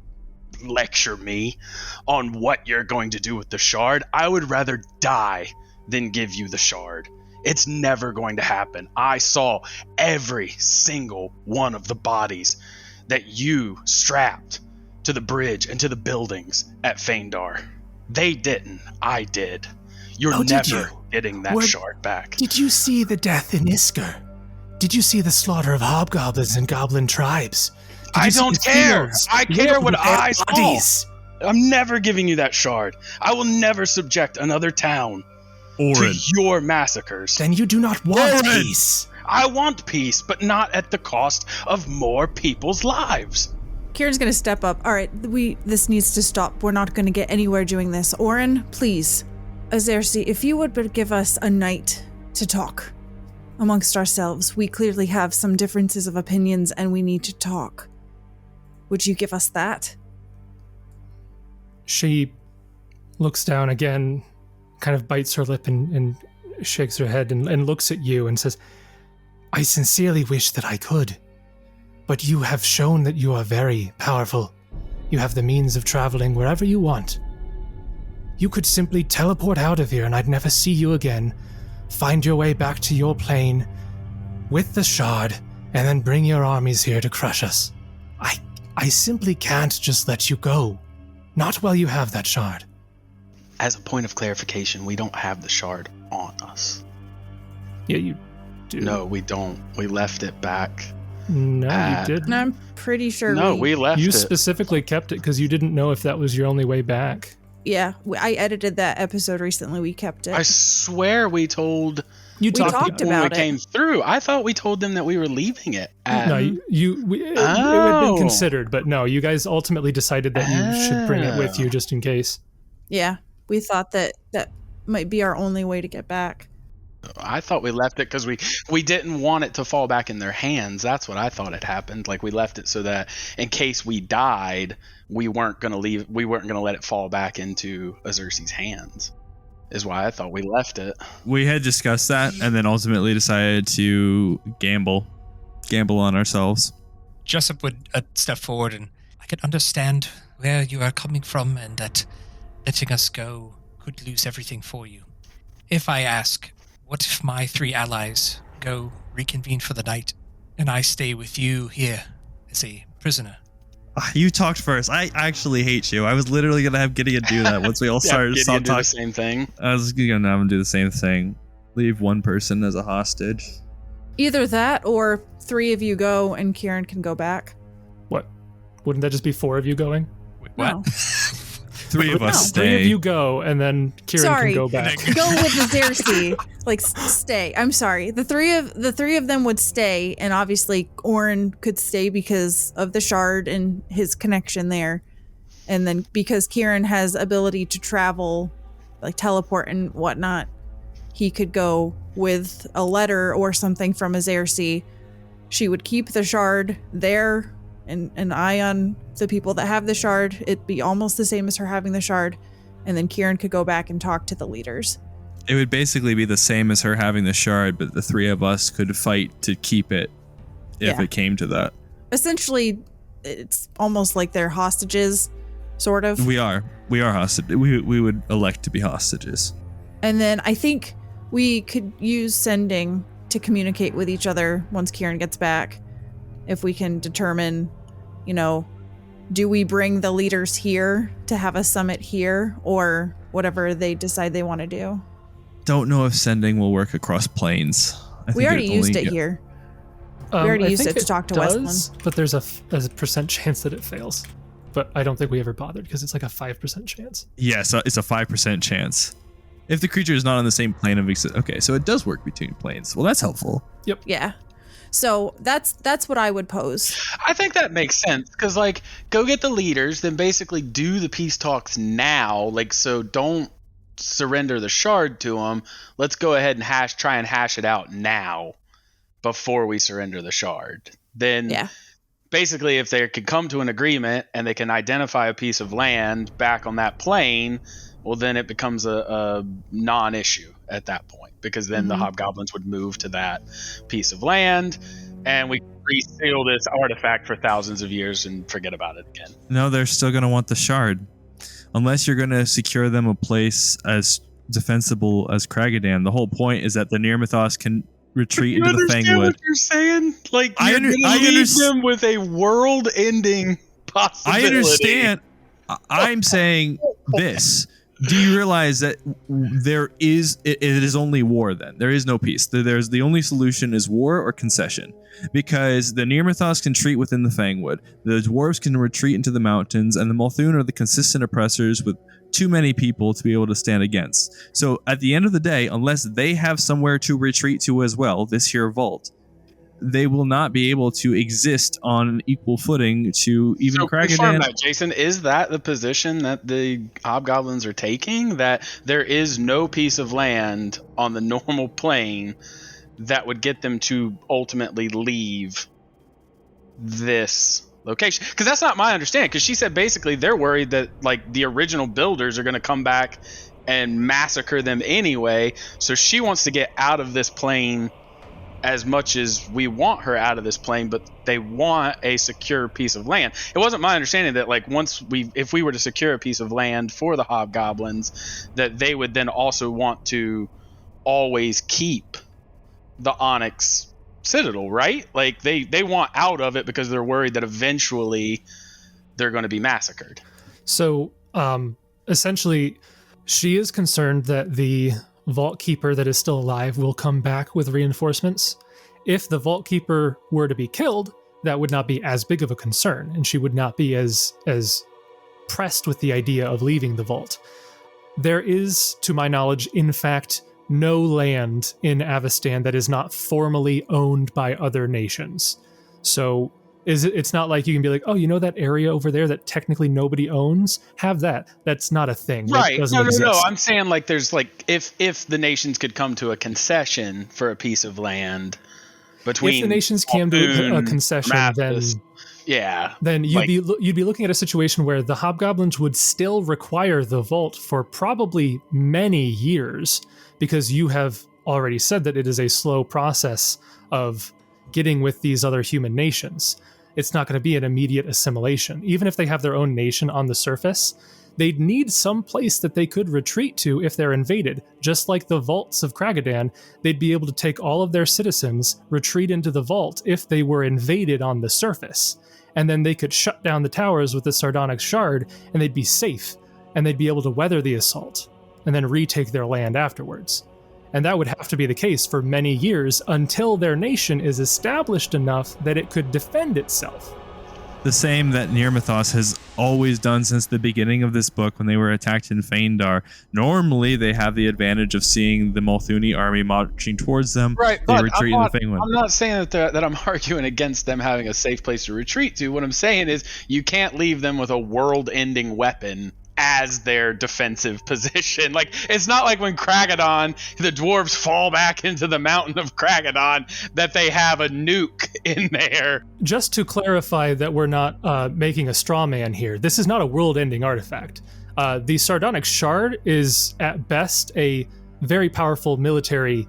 lecture me on what you're going to do with the shard. I would rather die than give you the shard. It's never going to happen. I saw every single one of the bodies that you strapped to the bridge and to the buildings at Phaendar. They didn't. I did. You're never getting that shard back. Did you see the death in Isker? Did you see the slaughter of hobgoblins and goblin tribes? I don't care. I care what I saw. I'm never giving you that shard. I will never subject another town to your massacres. Then you do not want peace. I want peace, but not at the cost of more people's lives. Kieran's gonna step up. All right, this needs to stop. We're not gonna get anywhere doing this. Oran, please. Azersi, if you would but give us a night to talk amongst ourselves. We clearly have some differences of opinions and we need to talk. Would you give us that? She looks down again, kind of bites her lip and shakes her head and looks at you and says, I sincerely wish that I could, but you have shown that you are very powerful. You have the means of traveling wherever you want. You could simply teleport out of here and I'd never see you again, find your way back to your plane with the shard, and then bring your armies here to crush us. I simply can't just let you go. Not while you have that shard. As a point of clarification, we don't have the shard on us. Yeah, you do. No, we don't. We left it back. No, you didn't. No, I'm pretty sure we left You it. specifically kept it because you didn't know if that was your only way back. Yeah, I edited that episode recently. We kept it. I swear we told You We talked when about we it. came through. I thought we told them that we were leaving it. No, it had been considered, but no, you guys ultimately decided that you should bring it with you just in case. Yeah, we thought that might be our only way to get back. I thought we left it because we didn't want it to fall back in their hands. That's what I thought had happened. Like we left it so that in case we died, we weren't gonna leave. We weren't gonna let it fall back into Azersi's hands. Is why I thought we left it. We had discussed that and then ultimately decided to gamble on ourselves. Jessup would step forward, and I can understand where you are coming from and that letting us go could lose everything for you. If I ask, what if my 3 allies go reconvene for the night and I stay with you here as a prisoner? You talked first. I actually hate you. I was literally going to have Gideon do that once we all started Gideon talking. do the same thing. I was going to have him do the same thing. Leave one person as a hostage. Either that or 3 of you go and Kieran can go back. What? Wouldn't that just be 4 of you going? Wait, what? No. 3 of us stay. 3 of you go, and then Kieran Sorry. can go back. Go with the Xerxes. Like stay. I'm sorry. The three of them would stay, and obviously Oran could stay because of the shard and his connection there. And then because Kieran has ability to travel, like teleport and whatnot, he could go with a letter or something from Azersi. She would keep the shard there and an eye on the people that have the shard. It'd be almost the same as her having the shard. And then Kieran could go back and talk to the leaders. It would basically be the same as her having the shard, but the 3 of us could fight to keep it if it came to that. Essentially, it's almost like they're hostages, sort of. We are hostages. We would elect to be hostages. And then I think we could use sending to communicate with each other once Kieran gets back. If we can determine, do we bring the leaders here to have a summit here or whatever they decide they want to do? Don't know if sending will work across planes. We already used it here. We already used it to talk to Westland. But there's a percent chance that it fails. But I don't think we ever bothered because it's like a 5% chance. Yeah, so it's a 5% chance. If the creature is not on the same plane of existence. Okay, so it does work between planes. Well, that's helpful. Yep. Yeah. So that's what I would pose. I think that makes sense because, go get the leaders, then basically do the peace talks now. So don't surrender the shard to them. Let's go ahead and try and hash it out now before we surrender the shard. then basically if they could come to an agreement and they can identify a piece of land back on that plane, well, then it becomes a non-issue at that point, because then the hobgoblins would move to that piece of land and we reseal this artifact for thousands of years and forget about it again. No, they're still going to want the shard. Unless you're going to secure them a place as defensible as Kragadan. The whole point is that the Nirmathos can retreat into the Fangwood. What you're saying? Like, I leave them with a world-ending possibility. I understand. I'm saying this. Do you realize that it is only war then? There is no peace. There's the only solution is war or concession. Because the Nirmathos can retreat within the Fangwood, the dwarves can retreat into the mountains, and the Multhun are the consistent oppressors with too many people to be able to stand against. So at the end of the day, unless they have somewhere to retreat to as well, this here vault, they will not be able to exist on an equal footing to even Kragadan. Confirm that, Jason. Is that the position that the hobgoblins are taking? That there is no piece of land on the normal plane that would get them to ultimately leave this location? Because that's not my understanding. Because she said basically they're worried that like the original builders are going to come back and massacre them anyway. So she wants to get out of this plane as much as we want her out of this plane, but they want a secure piece of land. It wasn't my understanding that like if we were to secure a piece of land for the hobgoblins, that they would then also want to always keep the Onyx Citadel, right? Like they want out of it because they're worried that eventually they're going to be massacred. So essentially, she is concerned that the Vault Keeper that is still alive will come back with reinforcements. If the Vault Keeper were to be killed, that would not be as big of a concern, and she would not be as pressed with the idea of leaving the vault. There is, to my knowledge, in fact, no land in Avestan that is not formally owned by other nations. So it's not like you can be like, oh, you know that area over there that technically nobody owns? Have that. That's not a thing. Right. No. I'm saying like there's like if the nations could come to a concession for a piece of land between, if the nations came to a concession, then you'd be looking at a situation where the hobgoblins would still require the vault for probably many years, because you have already said that it is a slow process of getting with these other human nations. It's not going to be an immediate assimilation. Even if they have their own nation on the surface, they'd need some place that they could retreat to if they're invaded. Just like the vaults of Kragadan, they'd be able to take all of their citizens, retreat into the vault if they were invaded on the surface. And then they could shut down the towers with the Sardonyx Shard, and they'd be safe, and they'd be able to weather the assault, and then retake their land afterwards. And that would have to be the case for many years until their nation is established enough that it could defend itself. The same that Nirmathos has always done since the beginning of this book when they were attacked in Phaendar. Normally, they have the advantage of seeing the Multhuni army marching towards them. Right, they but retreat in the Fangwood. I'm not saying that I'm arguing against them having a safe place to retreat to. What I'm saying is you can't leave them with a world-ending weapon as their defensive position. Like, it's not like when Kragadan, the dwarves fall back into the mountain of Kragadan, that they have a nuke in there. Just to clarify that we're not making a straw man here, this is not a world-ending artifact. The Sardonyx Shard is, at best, a very powerful military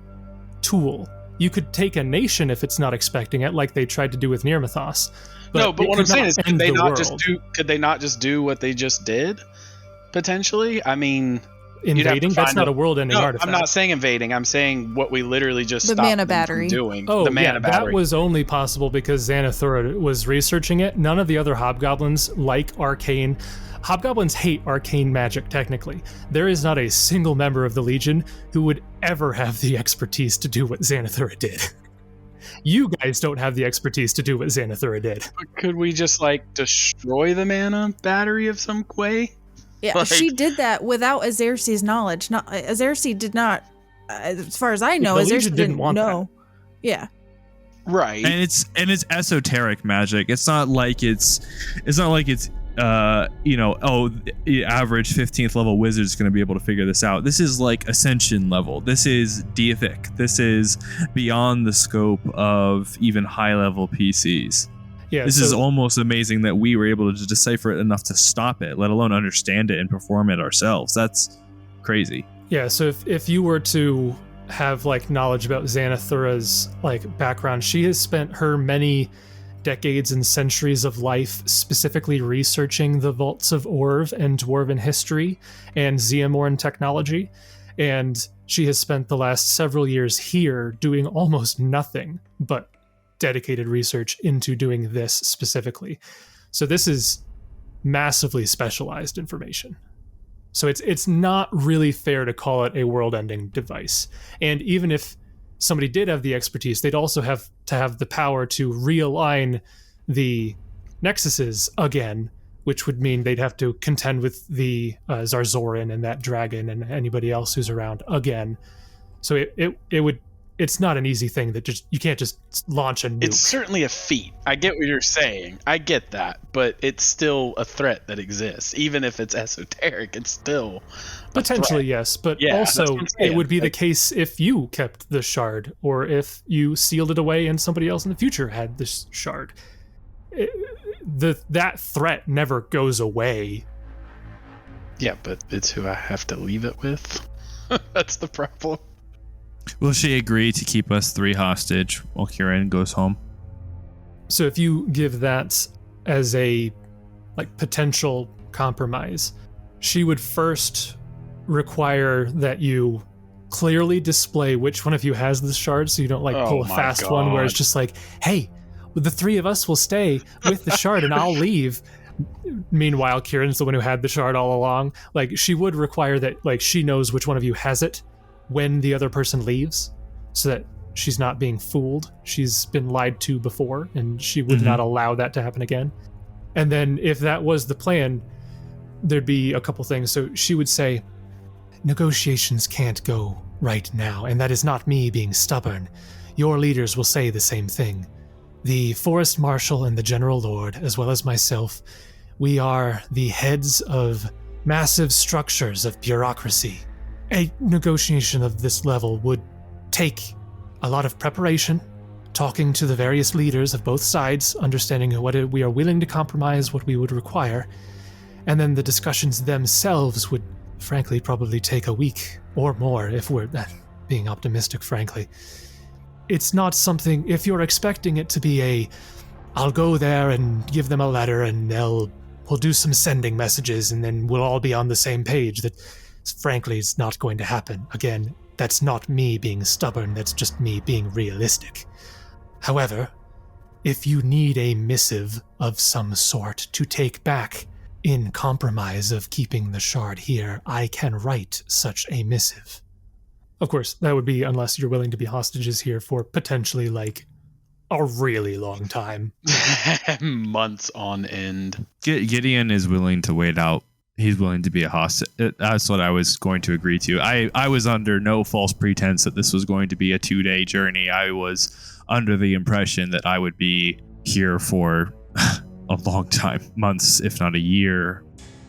tool. You could take a nation if it's not expecting it, like they tried to do with Nirmathos. But what I'm saying is, could they not just do what they just did? Potentially, I mean, invading. That's not a world-ending artifact. I'm not saying invading. I'm saying what we literally just the stopped mana battery doing. Oh, the mana battery. That was only possible because Xanathura was researching it. None of the other hobgoblins like arcane. Hobgoblins hate arcane magic. Technically, there is not a single member of the Legion who would ever have the expertise to do what Xanathura did. You guys don't have the expertise to do what Xanathura did. But could we just like destroy the mana battery of some way? Yeah, she did that without Azersi's knowledge. Azersi did not, as far as I know, Azersi didn't want that. Yeah. Right. And it's esoteric magic. It's not like it's the average 15th level wizard is going to be able to figure this out. This is like Ascension level. This is deific. This is beyond the scope of even high level PCs. Yeah, this is almost amazing that we were able to decipher it enough to stop it, let alone understand it and perform it ourselves. That's crazy. Yeah, so if you were to have like knowledge about Xanathura's like background, she has spent her many decades and centuries of life specifically researching the vaults of Orv and Dwarven history and Xeomorn technology, and she has spent the last several years here doing almost nothing but dedicated research into doing this specifically. So this is massively specialized information. So it's not really fair to call it a world-ending device. And even if somebody did have the expertise, they'd also have to have the power to realign the nexuses again, which would mean they'd have to contend with the Zarzoran and that dragon and anybody else who's around again. So it's not an easy thing that you can't just launch a nuke. It's certainly a feat. I get what you're saying. I get that, but it's still a threat that exists. Even if it's esoteric, it's still potentially yes. But yeah, also, it would be the case if you kept the shard, or if you sealed it away and somebody else in the future had this shard. That threat never goes away. Yeah, but it's who I have to leave it with. That's the problem. Will she agree to keep us 3 hostage while Kieran goes home? So if you give that as a potential compromise, she would first require that you clearly display which one of you has the shard, so you don't pull a fast one where it's just like, hey, the 3 of us will stay with the shard and I'll leave. Meanwhile, Kieran's the one who had the shard all along. She would require that she knows which one of you has it when the other person leaves, so that she's not being fooled. She's been lied to before, and she would not allow that to happen again. And then if that was the plan, there'd be a couple things. So she would say, negotiations can't go right now, and that is not me being stubborn. Your leaders will say the same thing. The Forest Marshal and the General Lord, as well as myself, we are the heads of massive structures of bureaucracy. A negotiation of this level would take a lot of preparation, talking to the various leaders of both sides, understanding what we are willing to compromise, what we would require, and then the discussions themselves would, frankly, probably take a week or more if we're being optimistic, frankly. It's not something, if you're expecting it to be I'll go there and give them a letter and we'll do some sending messages and then we'll all be on the same page, that frankly it's not going to happen. Again, that's not me being stubborn, that's just me being realistic. However, if you need a missive of some sort to take back in compromise of keeping the shard here, I can write such a missive. Of course, that would be unless you're willing to be hostages here for potentially a really long time. Months on end. Gideon is willing to wait out. He's willing to be a hostage. That's what I was going to agree to. I was under no false pretense that this was going to be a 2-day journey. I was under the impression that I would be here for a long time, months, if not a year,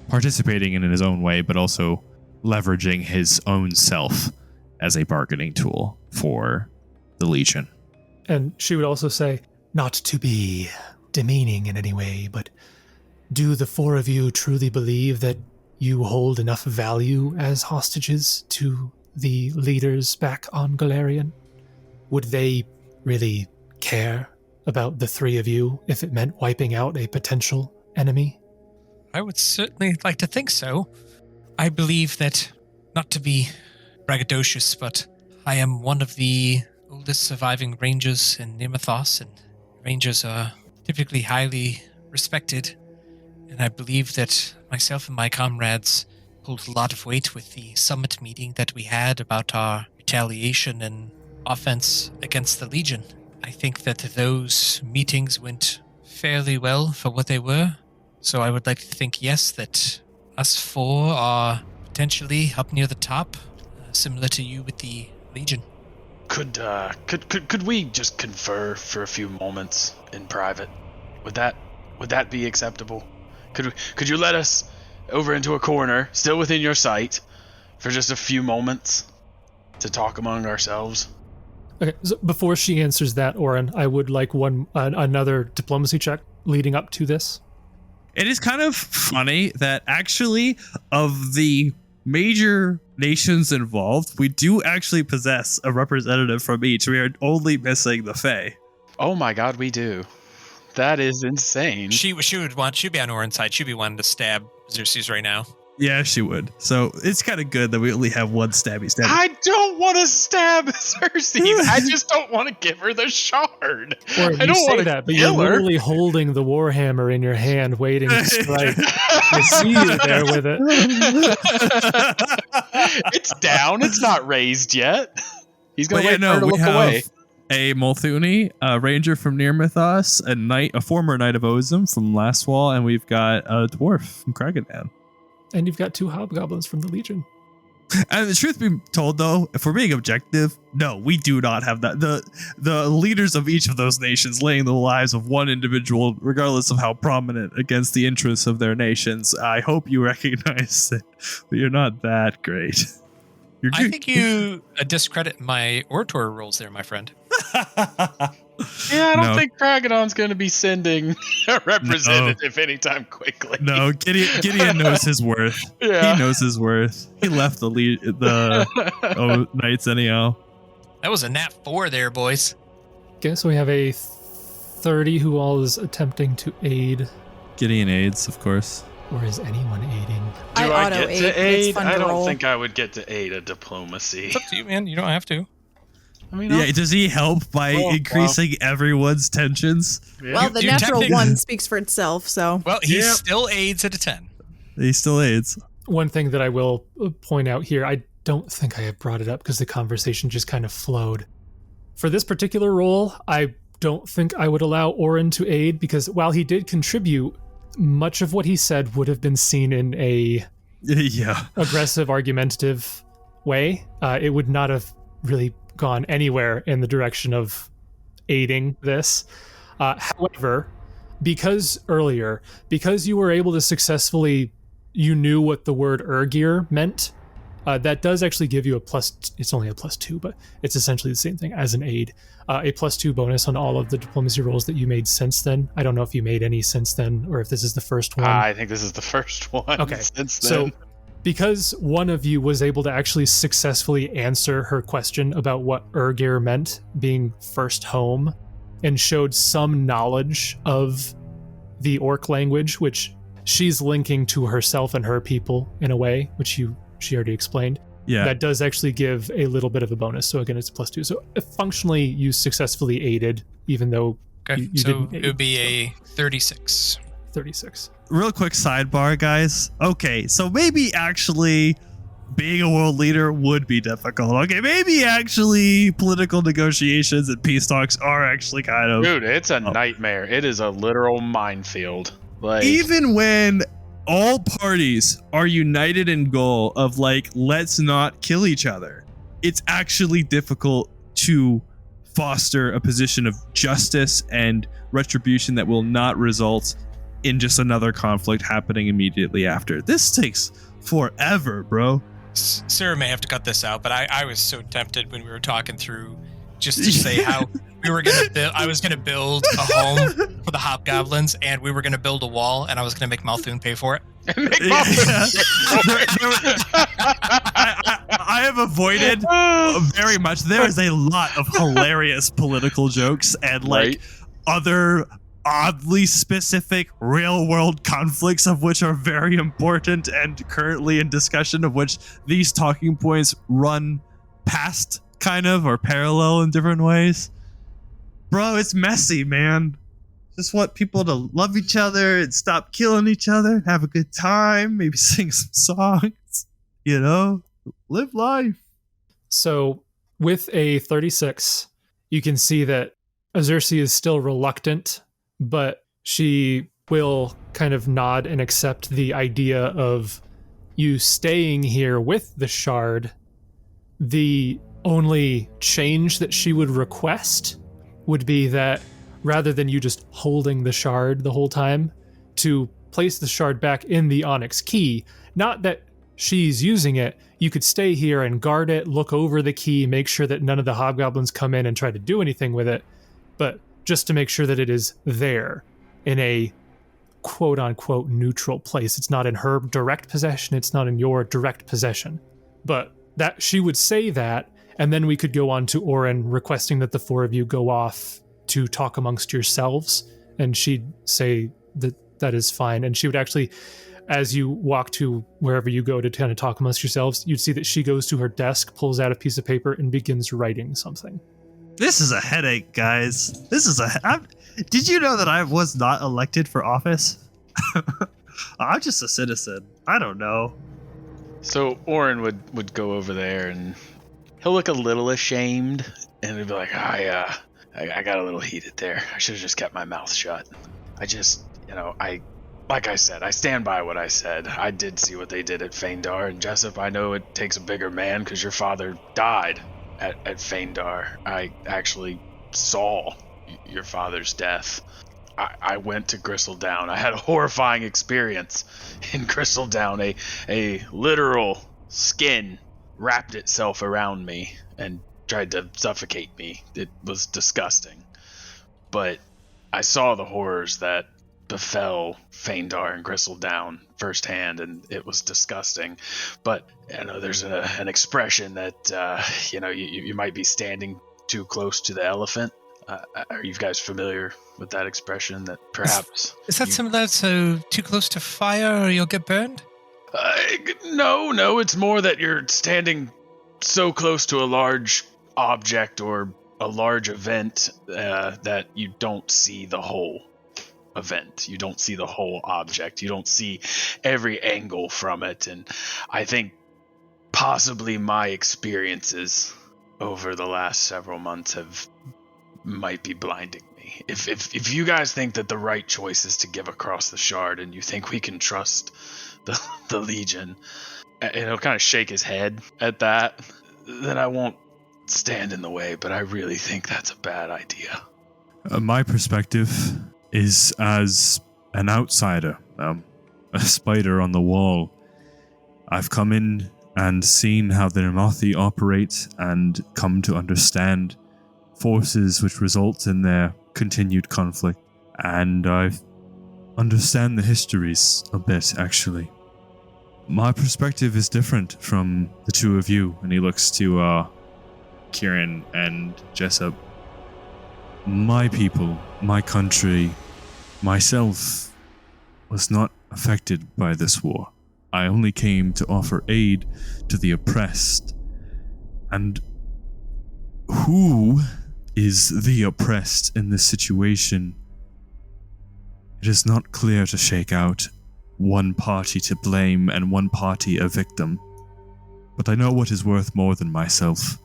participating in his own way, but also leveraging his own self as a bargaining tool for the Legion. And she would also say, not to be demeaning in any way, but do the 4 of you truly believe that you hold enough value as hostages to the leaders back on Galarian? Would they really care about the 3 of you if it meant wiping out a potential enemy? I would certainly like to think so. I believe that, not to be braggadocious, but I am one of the oldest surviving rangers in Nirmathos, and rangers are typically highly respected. And I believe that myself and my comrades hold a lot of weight with the summit meeting that we had about our retaliation and offense against the Legion. I think that those meetings went fairly well for what they were. So I would like to think, yes, that us 4 are potentially up near the top, similar to you with the Legion. Could we just confer for a few moments in private? Would that be acceptable? Could you let us over into a corner, still within your sight, for just a few moments to talk among ourselves? Okay, so before she answers that, Oran, I would like another diplomacy check leading up to this. It is kind of funny that actually, of the major nations involved, we do actually possess a representative from each. We are only missing the Fae. Oh my god, we do. That is insane. She'd be on Oran's side. She'd be wanting to stab Xerxes right now. Yeah, she would. So it's kind of good that we only have one stabby. I don't want to stab Xerxes. I just don't want to give her the shard. Or I don't want to that, but you're kill her. literally holding the warhammer in your hand, waiting to strike. I see you there with it. It's down. It's not raised yet. He's going to wait for her to we look have away. a Molthuni, a ranger from near Mythos, a former knight of Ozum from Last Wall, and we've got a dwarf from Kragendan. And you've got 2 hobgoblins from the Legion. And the truth be told, though, if we're being objective, no, we do not have that. The leaders of each of those nations laying the lives of one individual, regardless of how prominent, against the interests of their nations. I hope you recognize that you're not that great. I think you discredit my orator roles there, my friend. Yeah, I don't think Kragadon's going to be sending a representative anytime quickly. No, Gideon knows his worth. Yeah. He knows his worth. He left the Knights anyhow. That was a nat 4 there, boys. Okay, so we have a 30 who all is attempting to aid. Gideon aids, of course. Or is anyone aiding? Do I get auto-aid. to aid? It's fun I to don't roll. think I would get to aid a diplomacy. It's up to you, man. You don't have to. I mean, Yeah, does he help by increasing everyone's tensions? Well, the You natural technically- 1 speaks for itself, so. Well, he still aids at a 10. He still aids. One thing that I will point out here, I don't think I have brought it up because the conversation just kind of flowed. For this particular role, I don't think I would allow Oran to aid because while he did contribute, much of what he said would have been seen in a aggressive, argumentative way. It would not have really gone anywhere in the direction of aiding this. However, because you were able to successfully, you knew what the word Urgir meant, that does actually give you it's only a +2, but it's essentially the same thing as an aid. A +2 bonus on all of the diplomacy rolls that you made since then. I don't know if you made any since then or if this is the first one. I think this is the first one. Okay, Since then. so because one of you was able to actually successfully answer her question about what Urgir meant, being first home, and showed some knowledge of the orc language, which she's linking to herself and her people in a way, which she already explained. Yeah. That does actually give a little bit of a bonus. So again, it's +2. So functionally, you successfully aided, even though Okay, you so didn't aid, it would be a 36. 36. Real quick sidebar, guys. Okay, so maybe actually being a world leader would be difficult. Okay, maybe actually political negotiations and peace talks are actually kind of... Dude, it's a nightmare. It is a literal minefield. Like, Even when all parties are united in goal of like, let's not kill each other, it's actually difficult to foster a position of justice and retribution that will not result in just another conflict happening immediately after. This takes forever, bro. Sarah may have to cut this out, but I was so tempted when we were talking through just to say how we were going to build. I was going to build a home for the hobgoblins, and we were going to build a wall, and I was going to make Malthun pay for it. I have avoided very much. There is a lot of hilarious political jokes and like other oddly specific real world conflicts of which are very important and currently in discussion, of which these talking points run past kind of or parallel in different ways. Bro, it's messy, man. Just want people to love each other and stop killing each other, have a good time, maybe sing some songs, you know, live life. So with a 36, you can see that Xerxes is still reluctant, but she will kind of nod and accept the idea of you staying here with the shard. The only change that she would request would be that rather than you just holding the shard the whole time, to place the shard back in the onyx key. Not that she's using it. You could stay here and guard it, look over the key, make sure that none of the hobgoblins come in and try to do anything with it, but just to make sure that it is there in a quote-unquote neutral place. It's not in her direct possession, it's not in your direct possession. But that she would say that, and then we could go on to Oran requesting that the four of you go off to talk amongst yourselves, and she'd say that is fine. And she would actually, as you walk to wherever you go to kind of talk amongst yourselves, you'd see that she goes to her desk, pulls out a piece of paper, and begins writing something. This is a headache, guys. Did you know that I was not elected for office? I'm just a citizen. I don't know. So Oran would go over there and he'll look a little ashamed and he'll be like, I got a little heated there. I should have just kept my mouth shut. Like I said, I stand by what I said. I did see what they did at Phaendar, and Jessup, I know it takes a bigger man because your father died at Phaendar. I actually saw your father's death. I went to Gristledown. I had a horrifying experience in Gristledown. A literal skin wrapped itself around me and tried to suffocate me. It was disgusting. But I saw the horrors that befell Phaendar and Gristledown firsthand, and it was disgusting. But there's an expression that you might be standing too close to the elephant. Are you guys familiar with that expression? That perhaps is that similar to too close to fire or you'll get burned? No, it's more that you're standing so close to a large object or a large event that you don't see the whole event. You don't see the whole object. You don't see every angle from it. And I think possibly my experiences over the last several months might be blinding me. If you guys think that the right choice is to give across the shard and you think we can trust the Legion, and he'll kind of shake his head at that, then I won't stand in the way, but I really think that's a bad idea. My perspective is as an outsider, a spider on the wall. I've come in and seen how the Namathi operate and come to understand forces which result in their continued conflict. And I understand the histories a bit, actually. My perspective is different from the two of you. And he looks to Kieran and Jessup. My people, my country, myself was not affected by this war. I only came to offer aid to the oppressed. And who is the oppressed in this situation? It is not clear to shake out one party to blame and one party a victim. But I know what is worth more than myself.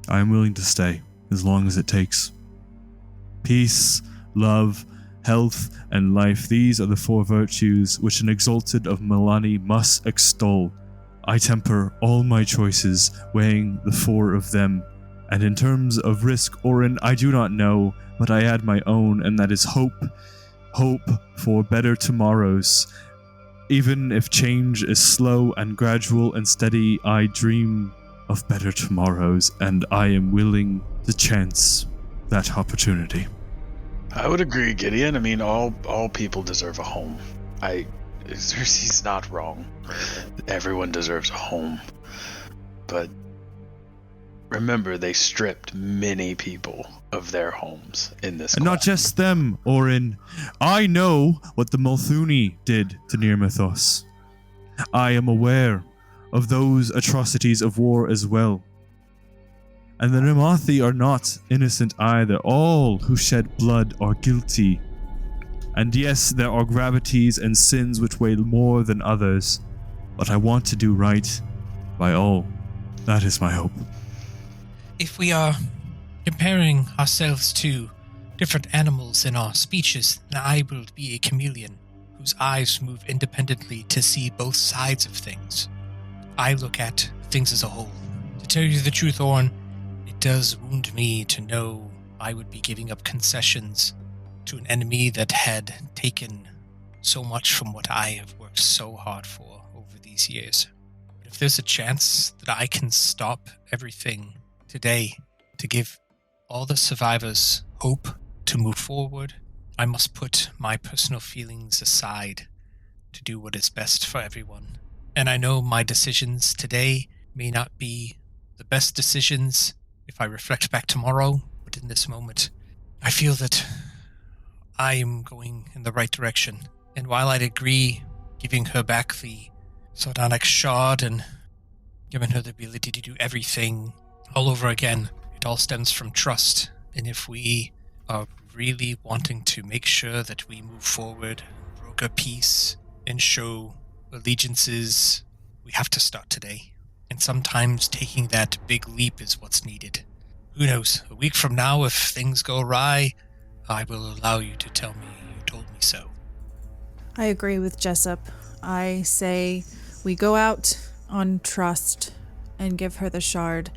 I am willing to stay as long as it takes. Peace, love, health, and life, these are the four virtues which an exalted of Milani must extol. I temper all my choices, weighing the four of them. And in terms of risk, Oran, I do not know, but I add my own, and that is hope. Hope for better tomorrows. Even if change is slow and gradual and steady, I dream of better tomorrows, and I am willing to chance that opportunity. I would agree, Gideon. I mean, all people deserve a home. He's not wrong. Everyone deserves a home. But remember, they stripped many people of their homes in this. And not just them, Oran. I know what the Molthuni did to Nirmathos. I am aware of those atrocities of war as well. And the Namathi are not innocent either. All who shed blood are guilty. And yes, there are gravities and sins which weigh more than others. But I want to do right by all. That is my hope. If we are comparing ourselves to different animals in our speeches, then I will be a chameleon whose eyes move independently to see both sides of things. I look at things as a whole. To tell you the truth, Oran, it does wound me to know I would be giving up concessions to an enemy that had taken so much from what I have worked so hard for over these years. But if there's a chance that I can stop everything today to give all the survivors hope to move forward, I must put my personal feelings aside to do what is best for everyone. And I know my decisions today may not be the best decisions if I reflect back tomorrow, but in this moment, I feel that I am going in the right direction. And while I'd agree giving her back the sardonic shard and giving her the ability to do everything all over again, it all stems from trust. And if we are really wanting to make sure that we move forward, broker peace, and show allegiances, we have to start today. And sometimes taking that big leap is what's needed. Who knows, a week from now, if things go awry, I will allow you to tell me you told me so. I agree with Jessup. I say we go out on trust and give her the shard.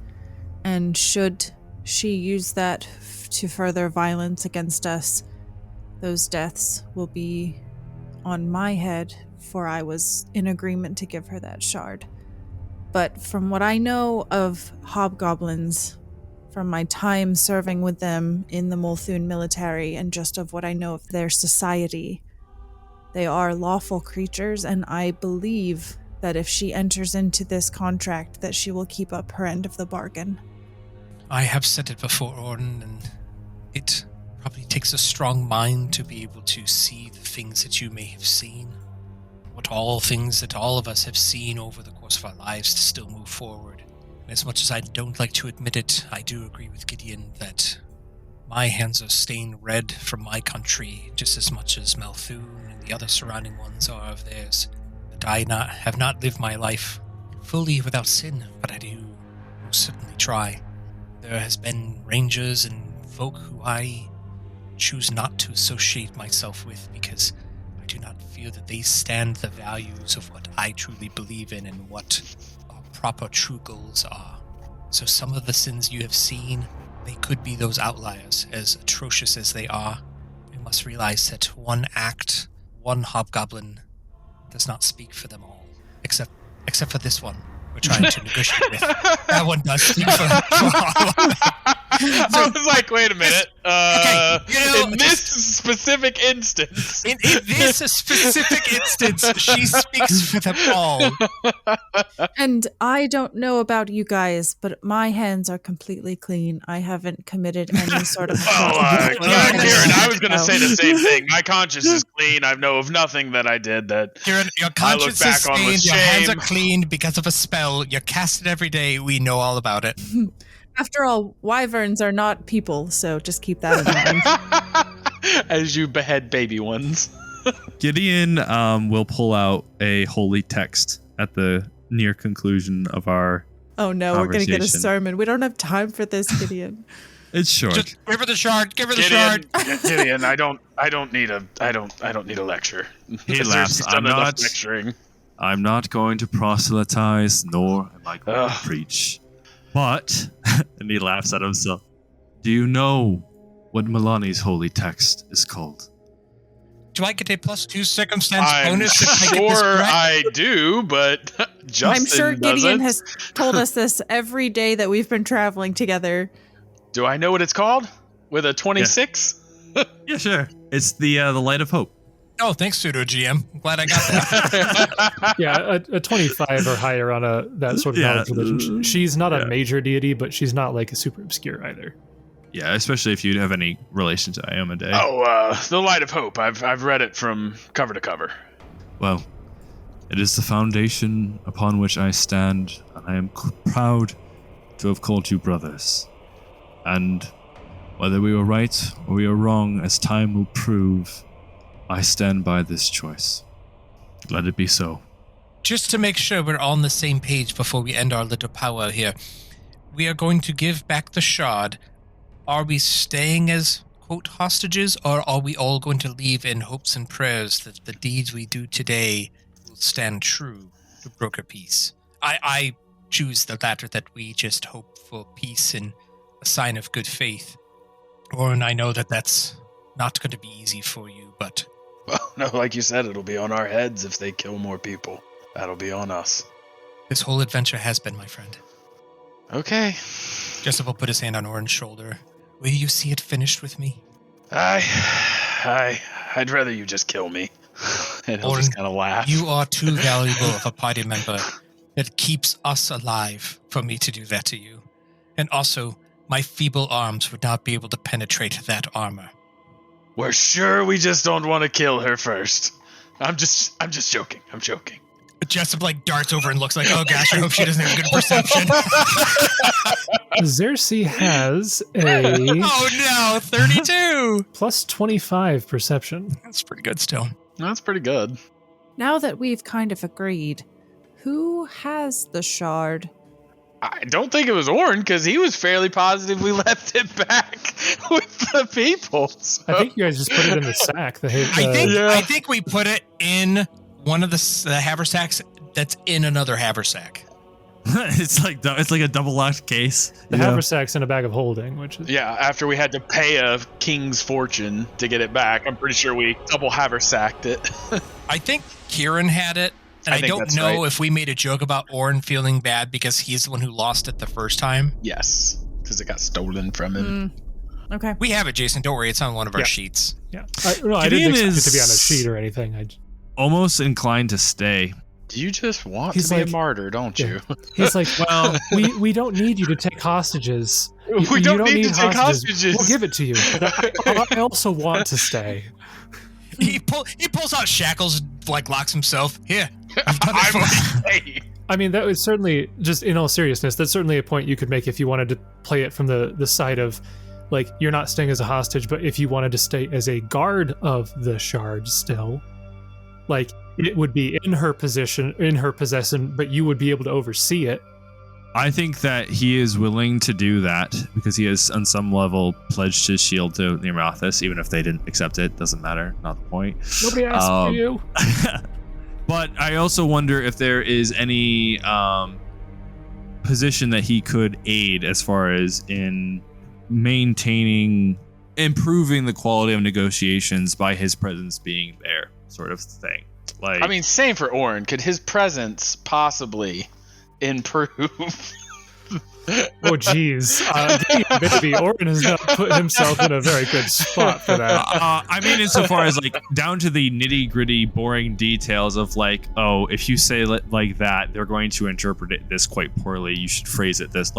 And should she use that to further violence against us, those deaths will be on my head, for I was in agreement to give her that shard. But from what I know of hobgoblins, from my time serving with them in the Multhun military, and just of what I know of their society, they are lawful creatures, and I believe that if she enters into this contract, that she will keep up her end of the bargain. I have said it before, Oran, and it probably takes a strong mind to be able to see the things that you may have seen. Things that all of us have seen over the course of our lives to still move forward. And as much as I don't like to admit it, I do agree with Gideon that my hands are stained red from my country just as much as Multhun and the other surrounding ones are of theirs. That I have not lived my life fully without sin, but I do most certainly try. There has been rangers and folk who I choose not to associate myself with because I do not feel that they stand the values of what I truly believe in and what our proper true goals are. So some of the sins you have seen, they could be those outliers, as atrocious as they are. We must realize that one act, one hobgoblin, does not speak for them all, except for this one we're trying to negotiate with. That one does speak for all. I was like, wait a minute. Okay, in this specific instance. In this specific instance, she speaks for them all. And I don't know about you guys, but my hands are completely clean. I haven't committed any sort of... Kieran, I was going to say the same thing. My conscience is clean. I know of nothing that I did that Kieran, your conscience is stained, your hands are cleaned because of a spell. You're casted every day. We know all about it. After all, wyverns are not people, so just keep that in mind. As you behead baby ones. Gideon will pull out a holy text at the near conclusion of our Oh no, we're gonna get a conversation. sermon. We don't have time for this, Gideon. It's short. Just give her the shard. Give her the shard. Gideon, I don't need a lecture. He laughs. She's done enough lecturing. I'm not going to proselytize, nor am I going to preach. But, and he laughs at himself, do you know what Milani's holy text is called? Do I get a +2 circumstance I'm bonus if I get this sure correct? I do, but Justin I'm sure Gideon doesn't. has told us this every day that we've been traveling together. Do I know what it's called? With a 26? Yeah, sure. It's the light of hope. Oh, thanks, Pseudo GM. I'm glad I got that. Yeah, a 25 or higher on that sort of knowledge religion. She's not a major deity, but she's not like a super obscure either. Yeah, especially if you have any relation to Iomedae. The Light of Hope. I've read it from cover to cover. Well, it is the foundation upon which I stand, and I am proud to have called you brothers. And whether we were right or we were wrong, as time will prove, I stand by this choice. Let it be so. Just to make sure we're on the same page before we end our little powwow here, we are going to give back the shard. Are we staying as, quote, hostages, or are we all going to leave in hopes and prayers that the deeds we do today will stand true to broker peace? I choose the latter, that we just hope for peace and a sign of good faith. Oran, I know that that's not going to be easy for you, but Well, no, like you said, it'll be on our heads if they kill more people. That'll be on us. This whole adventure has been, my friend. Okay. Jessup will put his hand on Oran's shoulder. Will you see it finished with me? I'd rather you just kill me. And he'll Oran, just kind of laugh. You are too valuable of a party member. It keeps us alive for me to do that to you. And also, my feeble arms would not be able to penetrate that armor. We're sure we just don't want to kill her first. I'm just joking. I'm joking. Jessup darts over and looks like, oh gosh, I hope she doesn't have good perception. Xerxes has a Oh no, 32! plus 25 perception. That's pretty good still. That's pretty good. Now that we've kind of agreed, who has the shard? I don't think it was Oran, because he was fairly positive we left it back with the people. So. I think you guys just put it in the sack. I think we put it in one of the haversacks that's in another haversack. It's like a double locked case. The haversack's in a bag of holding, which is Yeah, after we had to pay a king's fortune to get it back, I'm pretty sure we double haversacked it. I think Kieran had it, and I don't know if we made a joke about Oran feeling bad because he's the one who lost it the first time. Yes, because it got stolen from him. Okay. We have it, Jason. Don't worry, it's on one of our sheets. yeah. I didn't expect it to be on a sheet or anything. Almost inclined to stay. You just want He's to be like- a martyr, don't you? He's like, well, we don't need you to take hostages. We don't need to take hostages. We'll give it to you. But I also want to stay. He pulls out shackles, locks himself. Here, I've done it for you. I mean, that was certainly, just in all seriousness, that's certainly a point you could make if you wanted to play it from the side of, you're not staying as a hostage, but if you wanted to stay as a guard of the shard still, it would be in her possession, but you would be able to oversee it. I think that he is willing to do that because he has, on some level, pledged his shield to Nearmouthus, even if they didn't accept it. Doesn't matter. Not the point. Nobody asked for you. But I also wonder if there is any position that he could aid as far as in improving the quality of negotiations by his presence being there, sort of thing. I mean, same for Oran. Could his presence possibly improve? Oh, geez. Baby, Oran has not put himself in a very good spot for that. I mean, insofar as down to the nitty gritty, boring details of if you say like that, they're going to interpret it this quite poorly. You should phrase it this.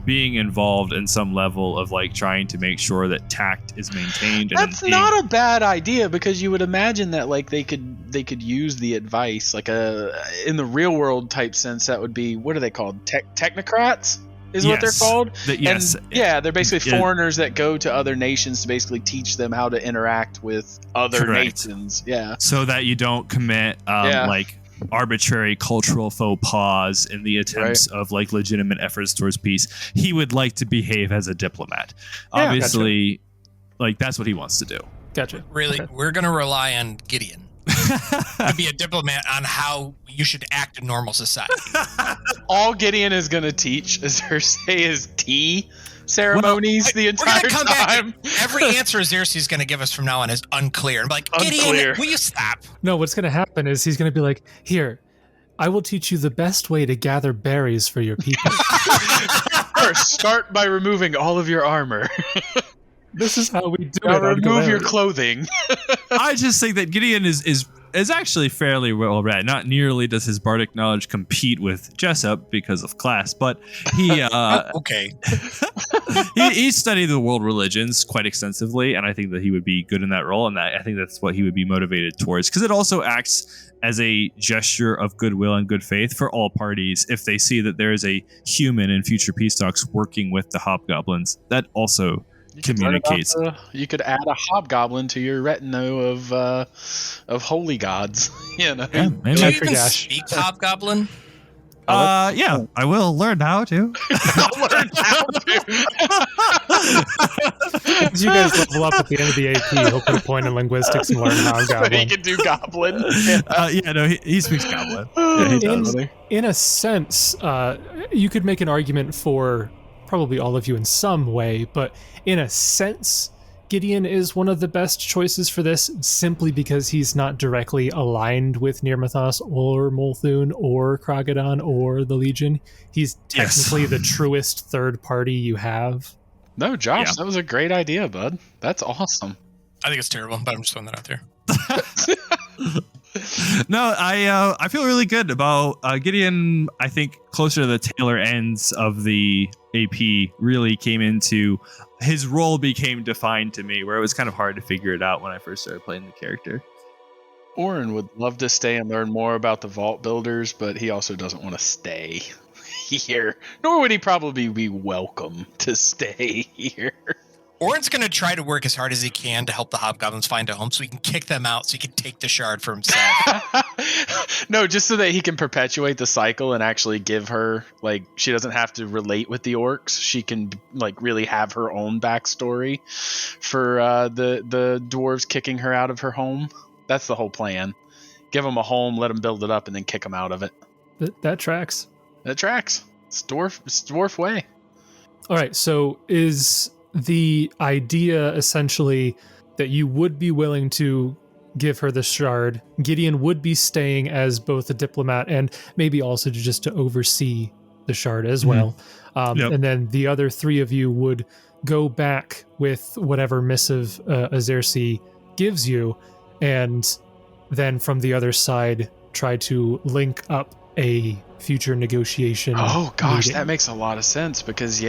Being involved in some level of trying to make sure that tact is maintained. That's not a bad idea, because you would imagine that they could use the advice in the real world type sense. That would be, what are they called? Technocrats is what they're called. Yes. They're basically foreigners that go to other nations to basically teach them how to interact with other nations. Yeah. So that you don't commit arbitrary cultural faux pas in the attempts of legitimate efforts towards peace. He would like to behave as a diplomat. Yeah, obviously, that's what he wants to do. Gotcha. Really, we're going to rely on Gideon to be a diplomat on how you should act in normal society. All Gideon is going to teach is tea ceremonies the entire time. Every answer Xerxes is going to give us from now on is unclear. I'm like, Gideon, will you stop? No, what's going to happen is he's going to be like, here, I will teach you the best way to gather berries for your people. First, start by removing all of your armor. This is how we do now it. remove your clothing. I just think that Gideon is actually fairly well read. Not nearly does his bardic knowledge compete with Jessup because of class, but he okay. he studied the world religions quite extensively, and I think that he would be good in that role, and I think that's what he would be motivated towards, because it also acts as a gesture of goodwill and good faith for all parties if they see that there is a human in future peace talks working with the hobgoblins. That also communicates. You could add a hobgoblin to your retinue of holy gods. Yeah, Do you even speak hobgoblin? Yeah, I will learn how to. I'll learn how to. As you guys level up at the end of the AP, he'll put a point in linguistics and learn how So he goblin. can do goblin. He speaks goblin. Yeah, he does. In a sense, you could make an argument for probably all of you in some way, but in a sense, Gideon is one of the best choices for this, simply because he's not directly aligned with Nirmathos or Molthun or Kragadon or the Legion. He's technically the truest third party you have. No, Josh, that was a great idea, bud. That's awesome. I think it's terrible, but I'm just throwing that out there. No, I feel really good about Gideon. I think closer to the tailor ends of the AP really came into his role, became defined to me, where it was kind of hard to figure it out when I first started playing the character. Oran would love to stay and learn more about the vault builders, but he also doesn't want to stay here. Nor would he probably be welcome to stay here. Oran's going to try to work as hard as he can to help the hobgoblins find a home so he can kick them out so he can take the shard for himself. No, just so that he can perpetuate the cycle and actually give her, like, she doesn't have to relate with the orcs. She can, like, really have her own backstory for the dwarves kicking her out of her home. That's the whole plan. Give them a home, let them build it up, and then kick them out of it. That tracks. That tracks. It's dwarf way. All right, so is the idea essentially that you would be willing to give her the shard? Gideon would be staying as both a diplomat and maybe also just to oversee the shard as well. And then the other three of you would go back with whatever missive Azersi gives you, and then from the other side try to link up a future negotiation. Oh gosh, meeting. that makes a lot of sense, because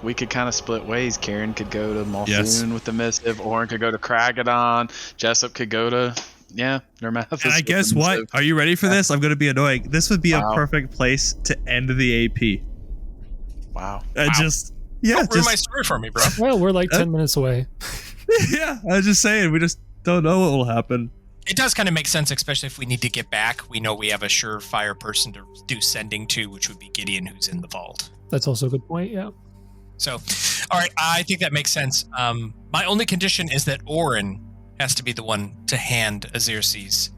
we could kind of split ways. Kieran could go to Molthun with the missive, Oran could go to Kragadon, Jessup could go to Nirmathos. And I guess what? Are you ready for this? I'm going to be annoying. This would be a perfect place to end the AP. Wow. Just Don't ruin my story for me, bro. Well, we're like 10 minutes away. Yeah, I was just saying, we just don't know what will happen. It does kind of make sense, especially if we need to get back. We know we have a surefire person to do sending to, which would be Gideon, who's in the vault. That's also a good point, yeah. So, all right, I think that makes sense. My only condition is that Oran has to be the one to hand Azersi's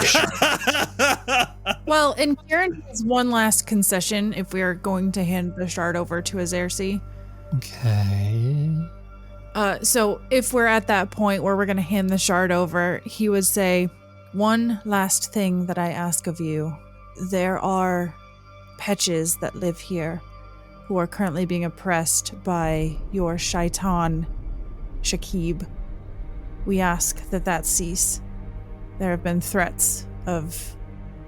shard. Well, and Kieran has one last concession if we are going to hand the shard over to Azersi. Okay. So if we're at that point where we're going to hand the shard over, he would say, one last thing that I ask of you. There are Petches that live here who are currently being oppressed by your shaitan, Shakib. We ask that cease. There have been threats of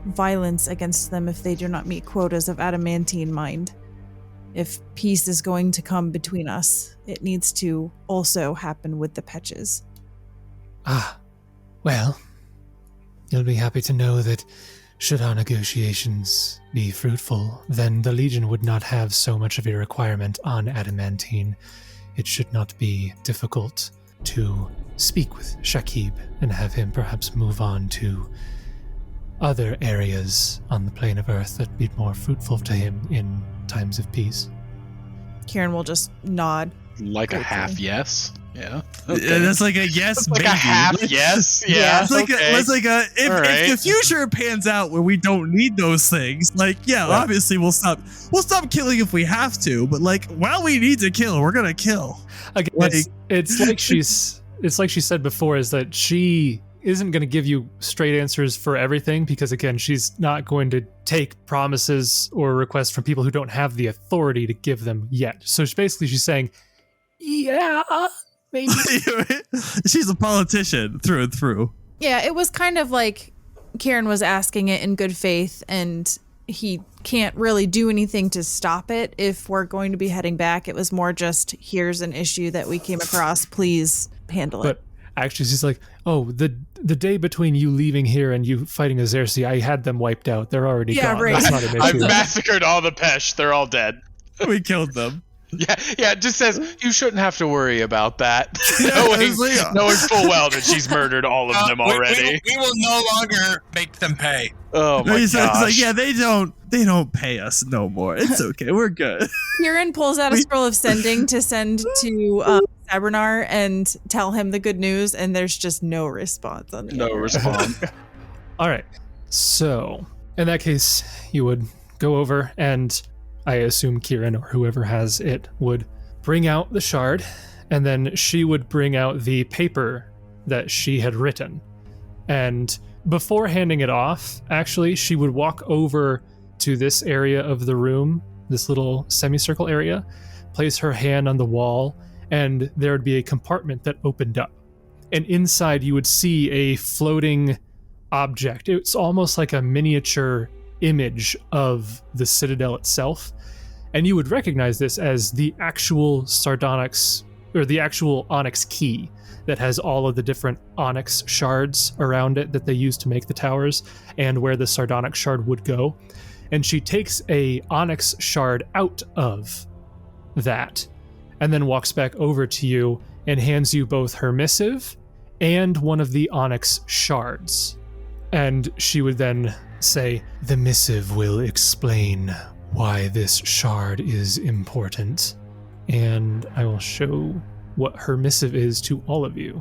violence against them if they do not meet quotas of adamantine mind. If peace is going to come between us, it needs to also happen with the Petches. Well, you'll be happy to know that should our negotiations be fruitful, then the Legion would not have so much of a requirement on adamantine. It should not be difficult to speak with Shakib and have him perhaps move on to other areas on the plane of Earth that'd be more fruitful to him in times of peace. Kieran will just nod. Like a half yes. Yeah. Okay. Yeah, that's like a yes, like baby. a half yes. Yeah. It's like if the future pans out where we don't need those things, obviously we'll stop killing if we have to, but like while we need to kill, we're gonna kill. Again, it's like she said before, is that she isn't going to give you straight answers for everything, because again, she's not going to take promises or requests from people who don't have the authority to give them yet. So she's saying, yeah, maybe. She's a politician through and through. Yeah, it was kind of like Kieran was asking it in good faith, and he can't really do anything to stop it if we're going to be heading back. It was more just, here's an issue that we came across, please handle it. But actually, she's like, oh, the day between you leaving here and you fighting Azersi, I had them wiped out. They're already gone. Right. That's not an I've issue. massacred all the Pesh. They're all dead. We killed them. Yeah, it just says you shouldn't have to worry about that. knowing full well that she's murdered all of them already. We will no longer make them pay. Oh my He's gosh. like, yeah, they don't pay us no more. It's okay, we're good. Kieran pulls out a scroll of sending to send to Sabernar and tell him the good news, and there's just no response on the No response. All right. So, in that case, you would go over, and I assume Kieran or whoever has it would bring out the shard And then she would bring out the paper that she had written. And before handing it off, actually, she would walk over to this area of the room, this little semicircle area, place her hand on the wall, and there would be a compartment that opened up. And inside you would see a floating object. It's almost like a miniature image of the citadel itself. And you would recognize this as the actual sardonyx, or the actual onyx key that has all of the different onyx shards around it that they use to make the towers, and where the sardonyx shard would go. And she takes a onyx shard out of that, and then walks back over to you and hands you both her missive and one of the onyx shards. And she would then say, "The missive will explain why this shard is important." And I will show what her missive is to all of you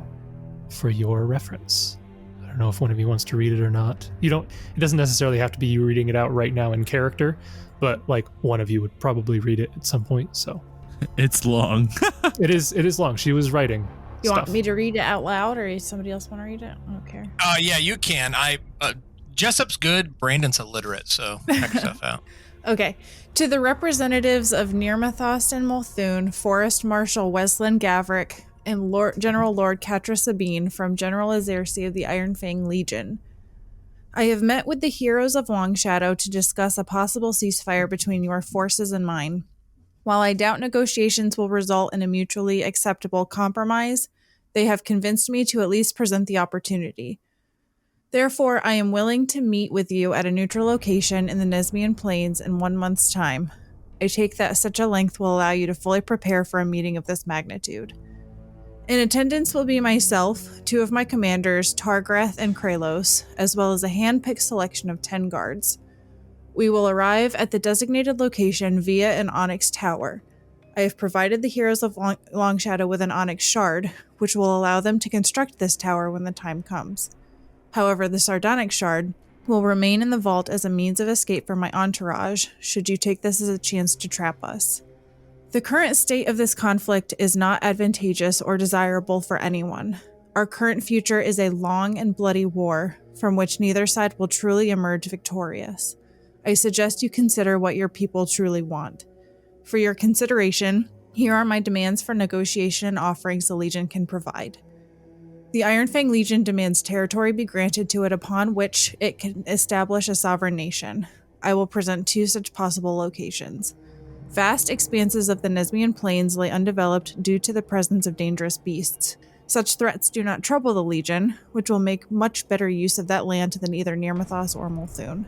for your reference. I don't know if one of you wants to read it or not. It doesn't necessarily have to be you reading it out right now in character, but like one of you would probably read it at some point, so. It's long. It is long. She was writing You stuff. want me to read it out loud, or does somebody else want to read it? I don't care. Yeah, you can. Jessup's good. Brandon's illiterate, so check yourself out. Okay. To the representatives of Nirmathos and Multhune, Forest Marshal Wesleyan Gavrick, and General Lord Catra Sabine from General Azersi of the Ironfang Legion. I have met with the heroes of Longshadow to discuss a possible ceasefire between your forces and mine. While I doubt negotiations will result in a mutually acceptable compromise, they have convinced me to at least present the opportunity. Therefore, I am willing to meet with you at a neutral location in the Nesmian Plains in 1 month's time. I take that such a length will allow you to fully prepare for a meeting of this magnitude. In attendance will be myself, 2 of my commanders, Targrath and Kralos, as well as a hand-picked selection of 10 guards. We will arrive at the designated location via an onyx tower. I have provided the heroes of Longshadow with an onyx shard, which will allow them to construct this tower when the time comes. However, the sardonyx shard will remain in the vault as a means of escape for my entourage, should you take this as a chance to trap us. The current state of this conflict is not advantageous or desirable for anyone. Our current future is a long and bloody war, from which neither side will truly emerge victorious. I suggest you consider what your people truly want. For your consideration, here are my demands for negotiation and offerings the Legion can provide. The Ironfang Legion demands territory be granted to it upon which it can establish a sovereign nation. I will present 2 such possible locations. Vast expanses of the Nesmian Plains lay undeveloped due to the presence of dangerous beasts. Such threats do not trouble the Legion, which will make much better use of that land than either Nirmathos or Multhune.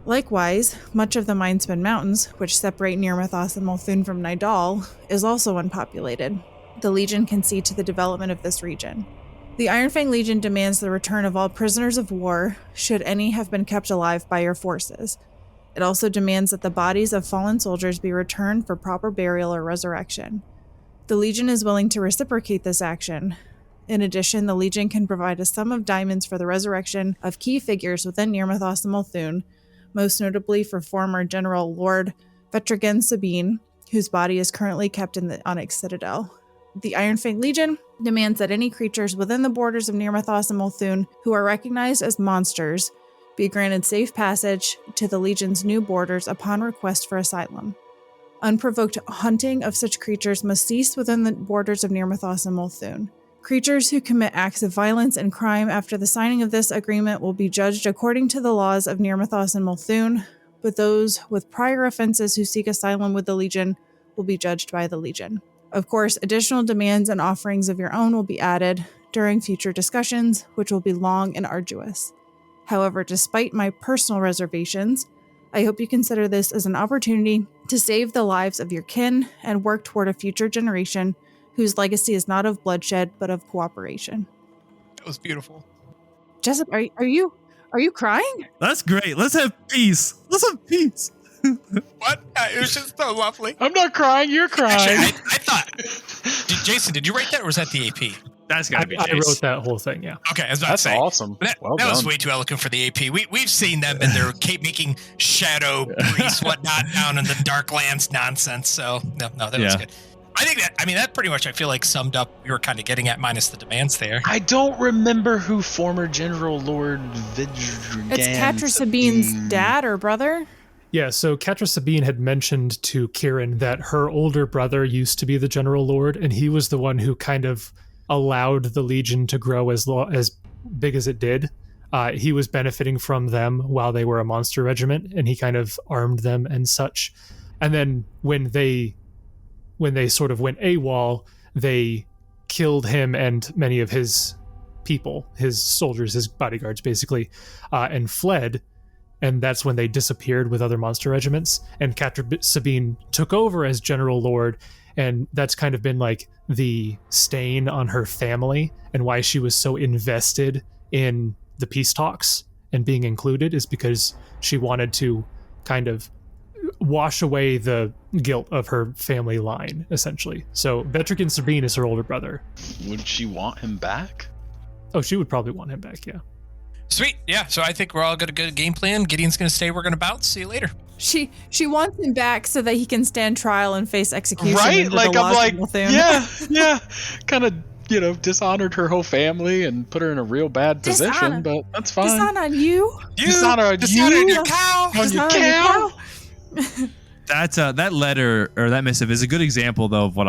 Likewise, much of the Mindspin Mountains, which separate Nirmathos and Multhune from Nidal, is also unpopulated. The Legion can see to the development of this region. The Ironfang Legion demands the return of all prisoners of war, should any have been kept alive by your forces. It also demands that the bodies of fallen soldiers be returned for proper burial or resurrection. The Legion is willing to reciprocate this action. In addition, the Legion can provide a sum of diamonds for the resurrection of key figures within Nirmathos and Multhune, most notably for former General Lord Vetragen Sabine, whose body is currently kept in the Onyx Citadel. The Ironfang Legion demands that any creatures within the borders of Nirmathos and Multhune who are recognized as monsters be granted safe passage to the Legion's new borders upon request for asylum. Unprovoked hunting of such creatures must cease within the borders of Nirmathos and Multhune. Creatures who commit acts of violence and crime after the signing of this agreement will be judged according to the laws of Nirmathos and Multhune, but those with prior offenses who seek asylum with the Legion will be judged by the Legion. Of course, additional demands and offerings of your own will be added during future discussions, which will be long and arduous. However, despite my personal reservations, I hope you consider this as an opportunity to save the lives of your kin and work toward a future generation whose legacy is not of bloodshed, but of cooperation. That was beautiful. Jessup, are you crying? That's great. Let's have peace. Let's have peace. What? It was just so lovely. I'm not crying, you're crying. Actually, I thought... Jason, did you write that, or was that the AP? That's gotta be I Jace. wrote that whole thing, yeah. Okay, I was about That's to say. awesome. That Well was done. way too eloquent for the AP. We've seen them in their cape making shadow priests, whatnot, down in the Darklands nonsense. So, no, that was good. That pretty much, I feel like, summed up what we were kind of getting at, minus the demands there. I don't remember who former General Lord Vidrigan. It's Catra Sabine's dad or brother. Yeah, so Catra Sabine had mentioned to Kieran that her older brother used to be the General Lord, and he was the one who kind of allowed the Legion to grow as big as it did. He was benefiting from them while they were a monster regiment, and he kind of armed them and such. And then when they sort of went AWOL, they killed him and many of his people, his soldiers, his bodyguards, basically, and fled. And that's when they disappeared with other monster regiments. And Catra Sabine took over as General Lord, and that's kind of been like the stain on her family, and why she was so invested in the peace talks and being included is because she wanted to kind of wash away the guilt of her family line, essentially. So Vetrigan Sabine is her older brother. Would she want him back? Oh, she would probably want him back, yeah. Sweet. Yeah, so I think we're all got a good game plan. Gideon's going to stay. We're going to bounce. See you later. She wants him back so that he can stand trial and face execution. Right? under Like, the I'm laws like, of Multhune. yeah. Kind of, dishonored her whole family and put her in a real bad position, but that's fine. Dishonor on you. Dishonor on your cow. On your Dishonor cow. That letter or that missive is a good example, though, of what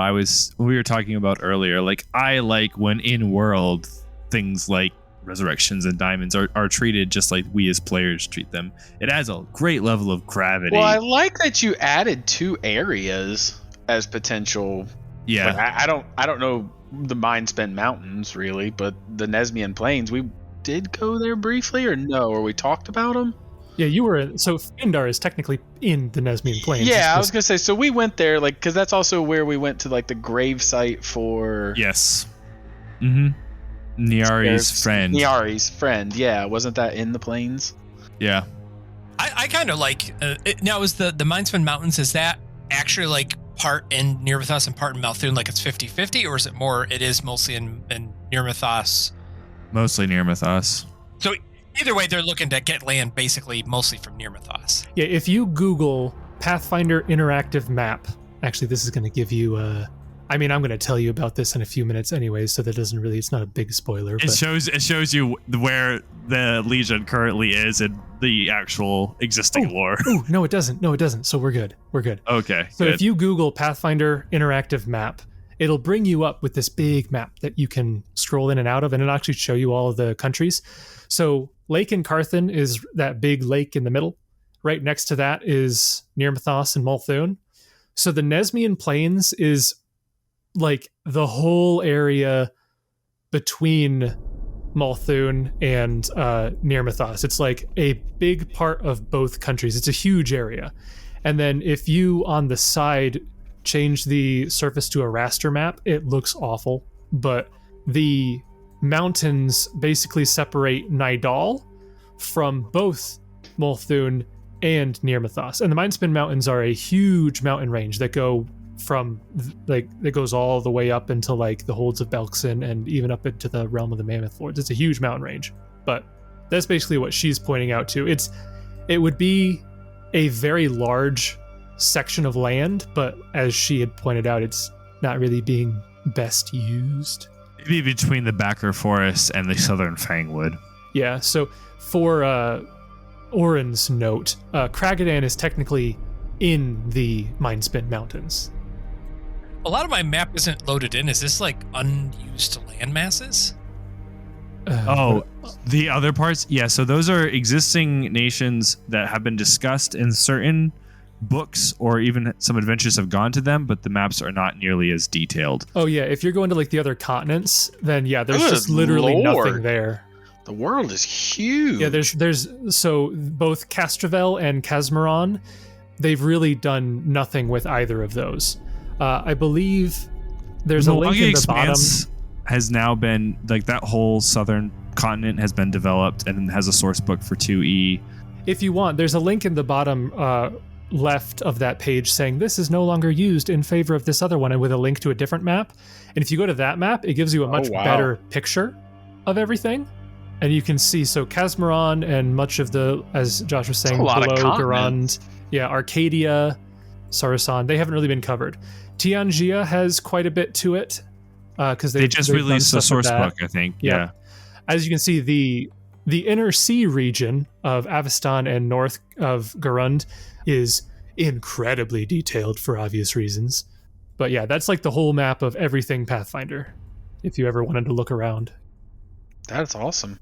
we were talking about earlier. Like, I like when in world things like resurrections and diamonds are treated just like we as players treat them. It adds a great level of gravity. Well, I like that you added 2 areas as potential. Yeah. Like, I don't know the Mindspend Mountains really, but the Nesmian Plains, we did go there briefly, or no? Or we talked about them? Yeah, you were. So Phaendar is technically in the Nesmian Plains. Yeah, I was gonna say. So we went there, like, because that's also where we went to, like, the grave site for. Yes. Mm-hmm. Nyari's friend. Nyari's friend. Yeah, wasn't that in the plains? Yeah. I kind of like. Now, is the Mindspend Mountains, is that actually like part in Nirmathos and part in Multhune, like it's 50-50, or is it more? It is mostly in Nirmathos. Mostly Nirmathos. So either way, they're looking to get land basically mostly from Nirmathos. Yeah, if you Google Pathfinder interactive map, actually, this is going to give you I'm going to tell you about this in a few minutes anyway, so that doesn't really, it's not a big spoiler. It shows you where the Legion currently is in the actual existing lore. Oh, no, it doesn't. So we're good. Okay. So good. if you Google Pathfinder interactive map, it'll bring you up with this big map that you can scroll in and out of, and it'll actually show you all of the countries. So Lake in Carthan is that big lake in the middle. Right next to that is Nirmathos and Multhune. So the Nesmian Plains is like the whole area between Multhune and Nirmathos. It's like a big part of both countries. It's a huge area. And then if you on the side change the surface to a raster map, it looks awful. But the mountains basically separate Nidal from both Multhune and Nirmathos. And the Mindspin Mountains are a huge mountain range that go from, like, it goes all the way up into like the holds of Belkson and even up into the realm of the Mammoth Lords. It's a huge mountain range, but that's basically what she's pointing out too. It would be a very large section of land, but as she had pointed out, it's not really being best used. Maybe between the Backer Forest and the Southern Fangwood. Yeah, so for Oran's note, Kragadan is technically in the Mindspin Mountains. A lot of my map isn't loaded in. Is this like unused land masses? The other parts? Yeah, so those are existing nations that have been discussed in certain books, or even some adventures have gone to them, but the maps are not nearly as detailed. Oh yeah, if you're going to like the other continents, then yeah, there's Good just literally Lord. nothing there. The world is huge. Yeah, there's so both Castravel and Casmeron, they've really done nothing with either of those. I believe there's a link in the bottom. Has now been, like, that whole southern continent has been developed and has a source book for 2E. If you want, there's a link in the bottom left of that page saying this is no longer used in favor of this other one, and with a link to a different map. And if you go to that map, it gives you a much better picture of everything. And you can see, so Casmeron and much of the, as Josh was saying, below Garand, yeah, Arcadia, Sarasan, they haven't really been covered. Tianjia has quite a bit to it because They just released a source book, I think. Yep. Yeah. As you can see, the inner sea region of Avestan and north of Garund is incredibly detailed for obvious reasons. But yeah, that's like the whole map of everything Pathfinder, if you ever wanted to look around. That's awesome.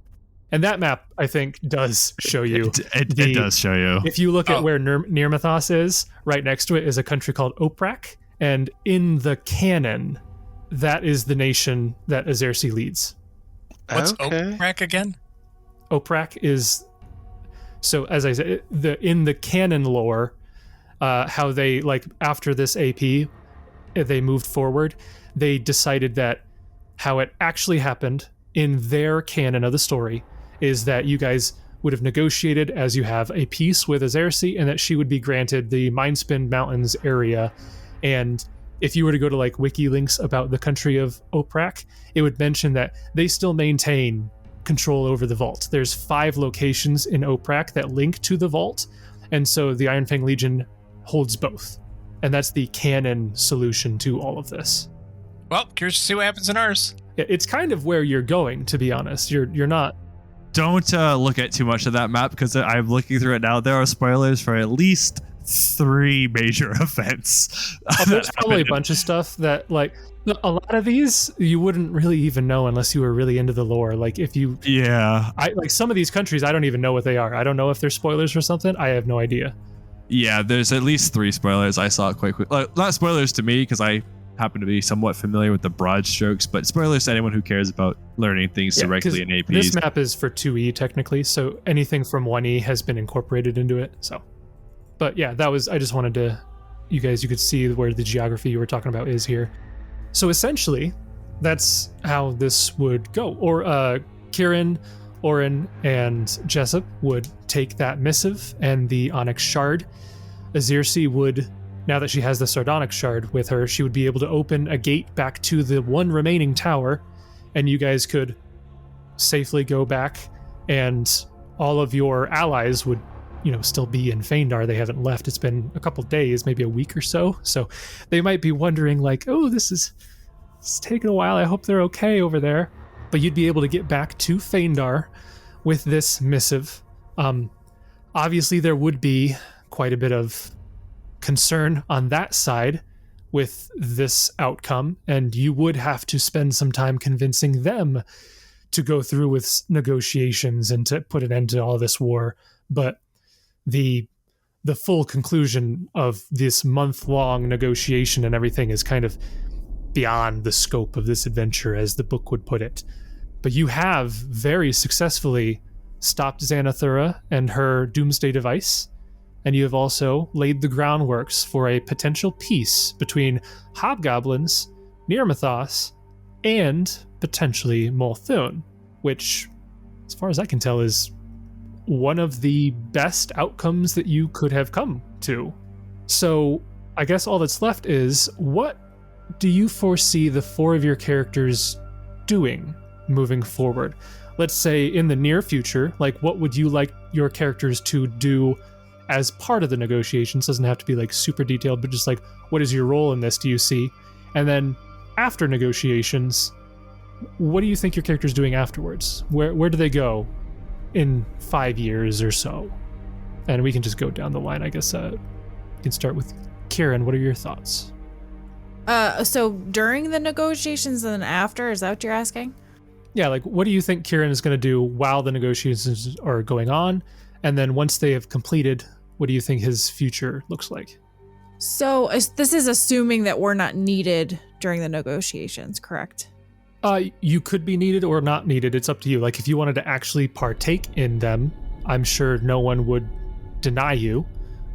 And that map, I think, does show you. It does show you. If you look at where Nirmathos is, right next to it is a country called Oprak. And in the canon, that is the nation that Azersi leads. What's Oprak again? Oprak is... So, as I said, in the canon lore, how they, like, after this AP, they moved forward, they decided that how it actually happened in their canon of the story is that you guys would have negotiated as you have a peace with Azersi, and that she would be granted the Mindspin Mountains area. And if you were to go to like wiki links about the country of Oprak, it would mention that they still maintain control over the vault. There's 5 locations in Oprak that link to the vault, and so the Ironfang Legion holds both. And that's the canon solution to all of this. Well, curious to see what happens in ours. It's kind of where you're going, to be honest. You're not... Don't look at too much of that map, because I'm looking through it now. There are spoilers for at least 3 major events. There's probably a bunch of stuff that, like, a lot of these you wouldn't really even know unless you were really into the lore. Like, if you... Yeah. Like, some of these countries, I don't even know what they are. I don't know if they're spoilers or something. I have no idea. Yeah, there's at least 3 spoilers. I saw it quite quick. Not spoilers to me, because I happen to be somewhat familiar with the broad strokes, but spoilers to anyone who cares about learning things directly in APs. This map is for 2E technically, so anything from 1E has been incorporated into it. So, but yeah, I just wanted to, you could see where the geography you were talking about is here. So essentially, that's how this would go. Or Kieran, Oran, and Jessup would take that missive and the Onyx Shard. Azersi would, now that she has the Sardonyx Shard with her, she would be able to open a gate back to the one remaining tower, and you guys could safely go back, and all of your allies would, still be in Phaendar. They haven't left. It's been a couple days, maybe a week or so. So they might be wondering, like, oh, it's taking a while. I hope they're okay over there. But you'd be able to get back to Phaendar with this missive. Obviously, there would be quite a bit of concern on that side with this outcome, and you would have to spend some time convincing them to go through with negotiations and to put an end to all this war. But the full conclusion of this month-long negotiation and everything is kind of beyond the scope of this adventure, as the book would put it. But you have very successfully stopped Xanathura and her doomsday device, and you have also laid the groundworks for a potential peace between hobgoblins, Nirmathos, and potentially Multhune, which, as far as I can tell, is one of the best outcomes that you could have come to. So I guess all that's left is, what do you foresee the 4 of your characters doing moving forward? Let's say in the near future, like, what would you like your characters to do as part of the negotiations? Doesn't have to be like super detailed, but just like, what is your role in this, do you see? And then after negotiations, what do you think your character's doing afterwards? Where do they go in 5 years or so? And we can just go down the line, I guess. We can start with Kieran. What are your thoughts? So during the negotiations and then after, is that what you're asking? Yeah, like, what do you think Kieran is going to do while the negotiations are going on? And then once they have completed, what do you think his future looks like? So this is assuming that we're not needed during the negotiations, correct? You could be needed or not needed. It's up to you. Like, if you wanted to actually partake in them, I'm sure no one would deny you.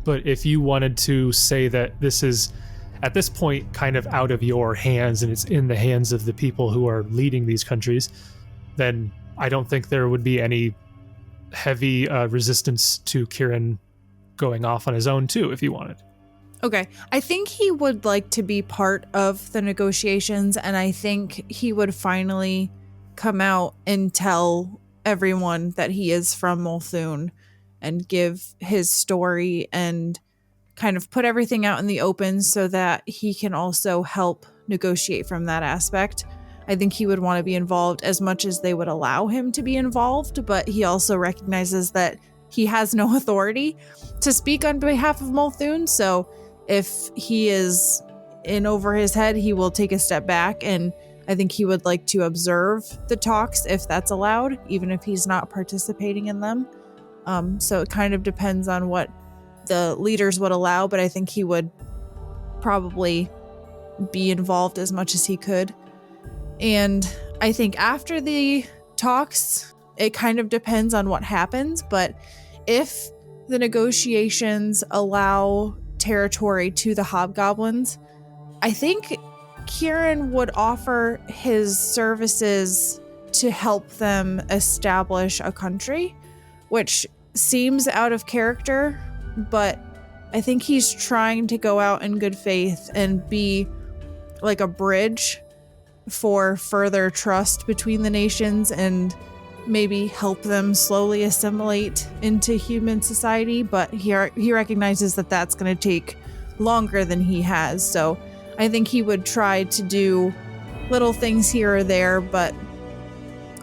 But if you wanted to say that this is, at this point, kind of out of your hands and it's in the hands of the people who are leading these countries, then I don't think there would be any heavy resistance to Kieran going off on his own too, if he wanted. Okay. I think he would like to be part of the negotiations, and I think he would finally come out and tell everyone that he is from Multhune and give his story and kind of put everything out in the open so that he can also help negotiate from that aspect. I think he would want to be involved as much as they would allow him to be involved, but he also recognizes that he has no authority to speak on behalf of Multhune, so if he is in over his head, he will take a step back, and I think he would like to observe the talks if that's allowed, even if he's not participating in them. So it kind of depends on what the leaders would allow, but I think he would probably be involved as much as he could. And I think after the talks, it kind of depends on what happens, but if the negotiations allow territory to the hobgoblins, I think Kieran would offer his services to help them establish a country, which seems out of character, but I think he's trying to go out in good faith and be like a bridge for further trust between the nations and maybe help them slowly assimilate into human society, but he recognizes that that's going to take longer than he has. So I think he would try to do little things here or there, but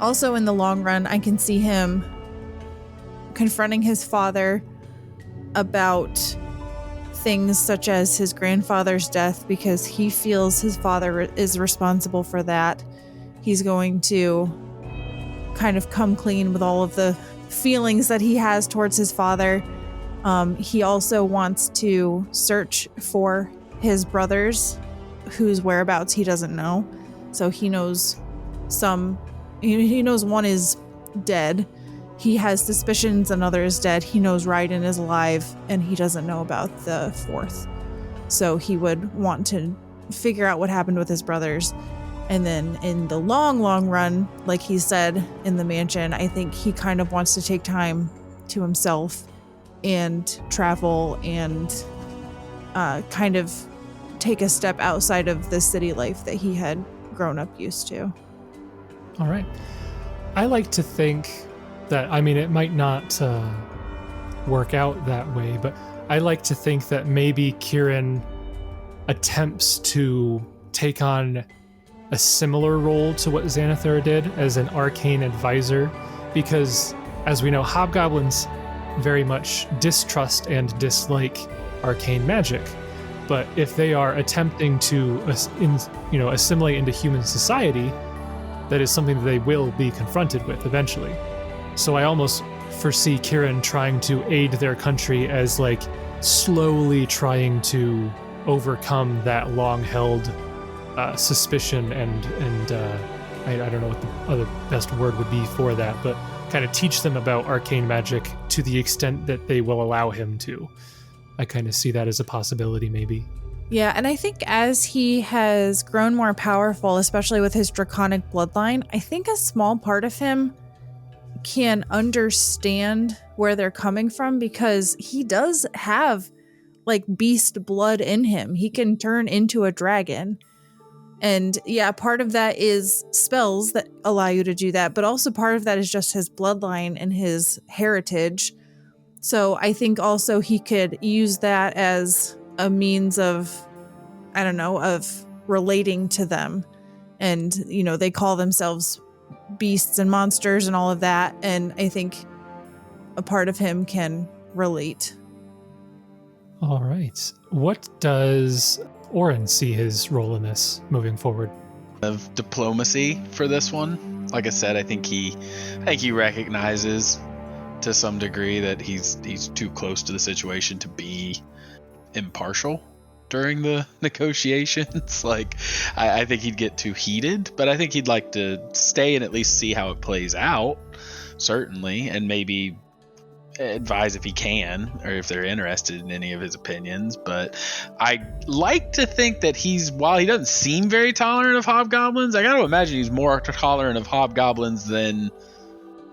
also in the long run, I can see him confronting his father about things such as his grandfather's death, because he feels his father is responsible for that. He's going to kind of come clean with all of the feelings that he has towards his father. He also wants to search for his brothers whose whereabouts he doesn't know. So he knows he knows one is dead. He has suspicions another is dead. He knows Raiden is alive, and he doesn't know about the fourth. So he would want to figure out what happened with his brothers. And then in the long, long run, like he said in the mansion, I think he kind of wants to take time to himself and travel and kind of take a step outside of the city life that he had grown up used to. All right. I like to think that, I mean, it might not work out that way, but I like to think that maybe Kieran attempts to take on a similar role to what Xanathar did as an arcane advisor, because as we know, hobgoblins very much distrust and dislike arcane magic. But if they are attempting to assimilate into human society, that is something that they will be confronted with eventually. So I almost foresee Kieran trying to aid their country as like slowly trying to overcome that long-held suspicion and I don't know what the other best word would be for that, but kind of teach them about arcane magic to the extent that they will allow him to. I kind of see that as a possibility, maybe. Yeah, and I think as he has grown more powerful, especially with his draconic bloodline, I think a small part of him can understand where they're coming from, because he does have like beast blood in him. He can turn into a dragon. And yeah, part of that is spells that allow you to do that, but also part of that is just his bloodline and his heritage. So I think also he could use that as a means of, I don't know, of relating to them. And, you know, they call themselves beasts and monsters and all of that. And I think a part of him can relate. All right. What does Oran see his role in this moving forward? Of diplomacy for this one. Like I said, I think he recognizes to some degree that he's too close to the situation to be impartial during the negotiations. Like, I think he'd get too heated, but I think he'd like to stay and at least see how it plays out, certainly, and maybe advise if he can, or if they're interested in any of his opinions. But I like to think that while he doesn't seem very tolerant of hobgoblins, I gotta imagine he's more tolerant of hobgoblins than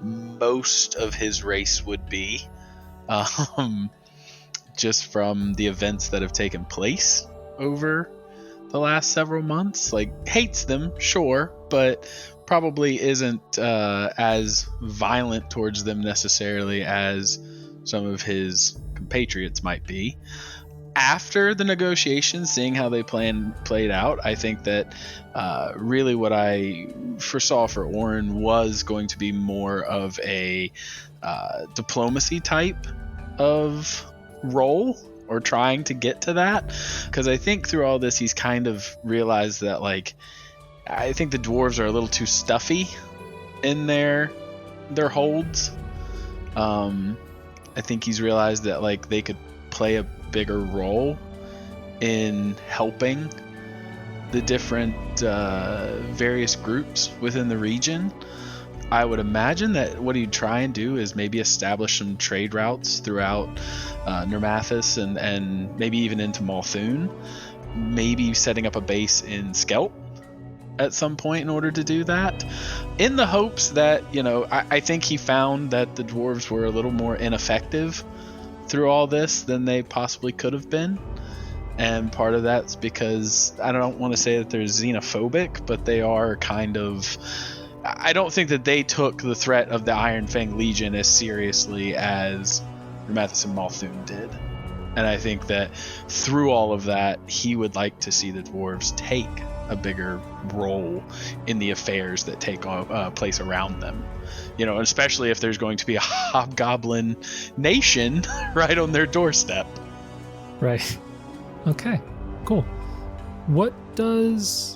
most of his race would be, just from the events that have taken place over the last several months. Like, hates them, sure, but probably isn't as violent towards them necessarily as some of his compatriots might be. after the negotiations, seeing how they played out, I think that really what I foresaw for Oran was going to be more of a diplomacy type of role, or trying to get to that, because I think through all this he's kind of realized that, like, I think the dwarves are a little too stuffy in their holds. I think he's realized that, like, they could play a bigger role in helping the different various groups within the region. I would imagine that what he'd try and do is maybe establish some trade routes throughout Nermathis and maybe even into Malthun, maybe setting up a base in Skelt at some point in order to do that, in the hopes that, I think he found that the dwarves were a little more ineffective through all this than they possibly could have been. And part of that's because, I don't want to say that they're xenophobic, but they are kind of... I don't think that they took the threat of the Ironfang Legion as seriously as Nermathis and Malthun did. And I think that through all of that, he would like to see the dwarves take a bigger role in the affairs that take place around them. Especially if there's going to be a hobgoblin nation right on their doorstep. Right. Okay, cool. What does...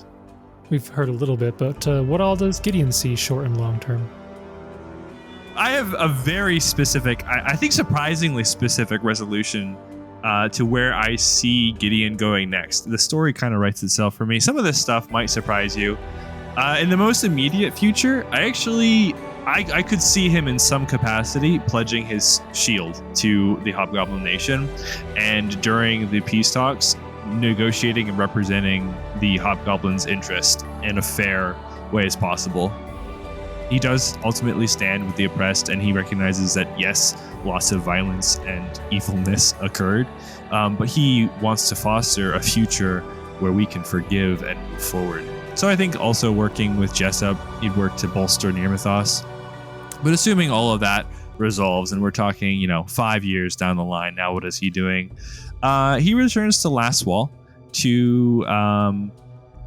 We've heard a little bit, but what all does Gideon see short and long term? I have a very specific, I think surprisingly specific resolution to where I see Gideon going next. The story kind of writes itself for me. Some of this stuff might surprise you. In the most immediate future, I could see him in some capacity pledging his shield to the Hobgoblin Nation, and during the peace talks, negotiating and representing the Hobgoblin's interest in a fair way as possible. He does ultimately stand with the oppressed, and he recognizes that, yes, lots of violence and evilness occurred, but he wants to foster a future where we can forgive and move forward. So I think also working with Jessup, he'd work to bolster Nirmathos. But assuming all of that resolves, and we're talking, 5 years down the line, now what is he doing? He returns to Lastwall to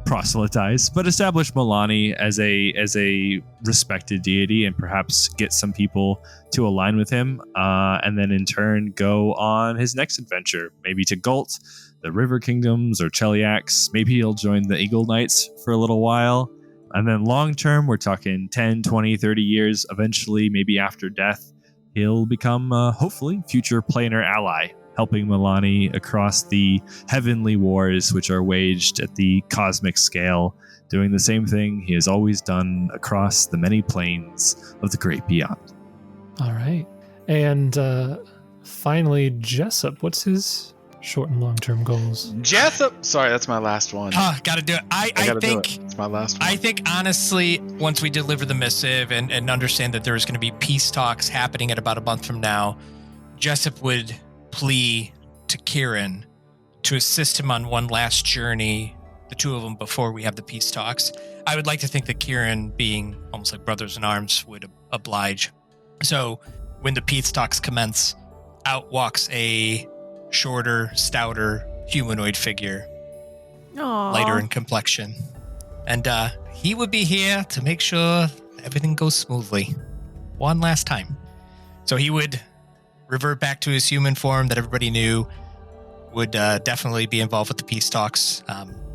proselytize, but establish Milani as a respected deity, and perhaps get some people to align with him, and then in turn go on his next adventure, maybe to Gult, the River Kingdoms, or Cheliax. Maybe he'll join the Eagle Knights for a little while, and then long term, we're talking 10, 20, 30 years, eventually, maybe after death, he'll become, hopefully, future planar ally, helping Milani across the heavenly wars which are waged at the cosmic scale, doing the same thing he has always done across the many planes of the great beyond. All right. And finally, Jessup, what's his short and long-term goals? Jessup! Sorry, that's my last one. Gotta do it. I think it's my last one. I think, honestly, once we deliver the missive and understand that there's going to be peace talks happening at about a month from now, Jessup would plea to Kieran to assist him on one last journey, the two of them, before we have the peace talks. I would like to think that Kieran, being almost like brothers in arms, would oblige. So when the peace talks commence, out walks a shorter, stouter humanoid figure, Aww. lighter in complexion, and he would be here to make sure everything goes smoothly one last time. So he would revert back to his human form that everybody knew, would definitely be involved with the peace talks.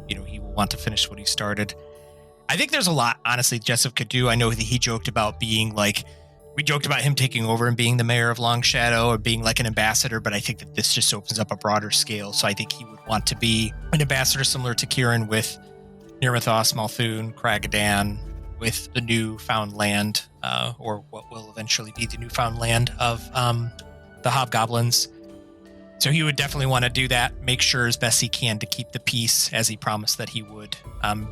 He will want to finish what he started. I think there's a lot, honestly, Jessup could do. I know that he joked about being we joked about him taking over and being the mayor of Long Shadow, or being like an ambassador, but I think that this just opens up a broader scale. So I think he would want to be an ambassador similar to Kieran with Nirmathos, Malthun, Kragadan, with the newfound land, or what will eventually be the newfound land of the Hobgoblins. So he would definitely want to do that, make sure as best he can to keep the peace, as he promised that he would,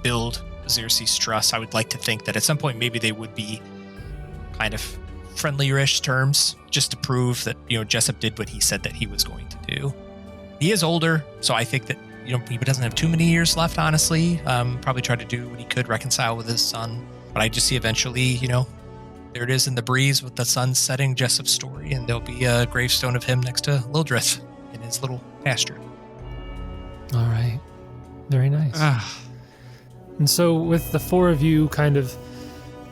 build Xerxes' trust. I would like to think that at some point maybe they would be kind of friendlier-ish terms, just to prove that, Jessup did what he said that he was going to do. He is older, so I think that, he doesn't have too many years left, honestly. Probably try to do what he could, reconcile with his son. But I just see eventually, there it is in the breeze with the sun setting, Jessup's story, and there'll be a gravestone of him next to Lildrith in his little pasture. All right. Very nice. And so with the four of you kind of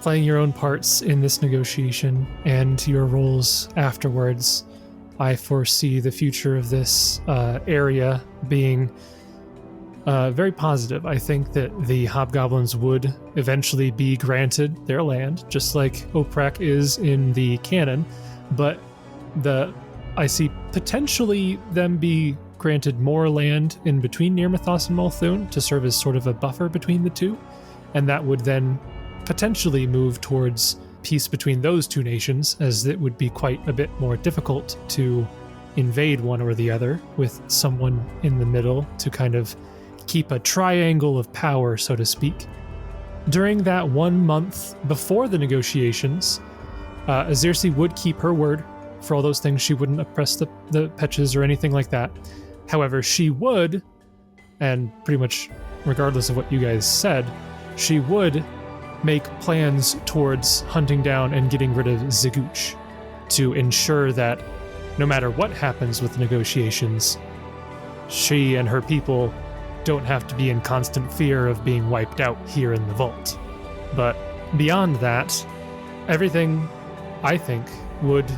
playing your own parts in this negotiation and your roles afterwards, I foresee the future of this area being very positive. I think that the hobgoblins would eventually be granted their land, just like Oprak is in the canon, but I see potentially them be granted more land in between Nirmathos and Multhune to serve as sort of a buffer between the two, and that would then potentially move towards peace between those two nations, as it would be quite a bit more difficult to invade one or the other with someone in the middle to kind of keep a triangle of power, so to speak. During that 1 month before the negotiations, Azirce would keep her word for all those things. She wouldn't oppress the Petches or anything like that. However, she would, and pretty much regardless of what you guys said, she would make plans towards hunting down and getting rid of Ziguch to ensure that no matter what happens with the negotiations, she and her people don't have to be in constant fear of being wiped out here in the vault. But beyond that, everything, I think, would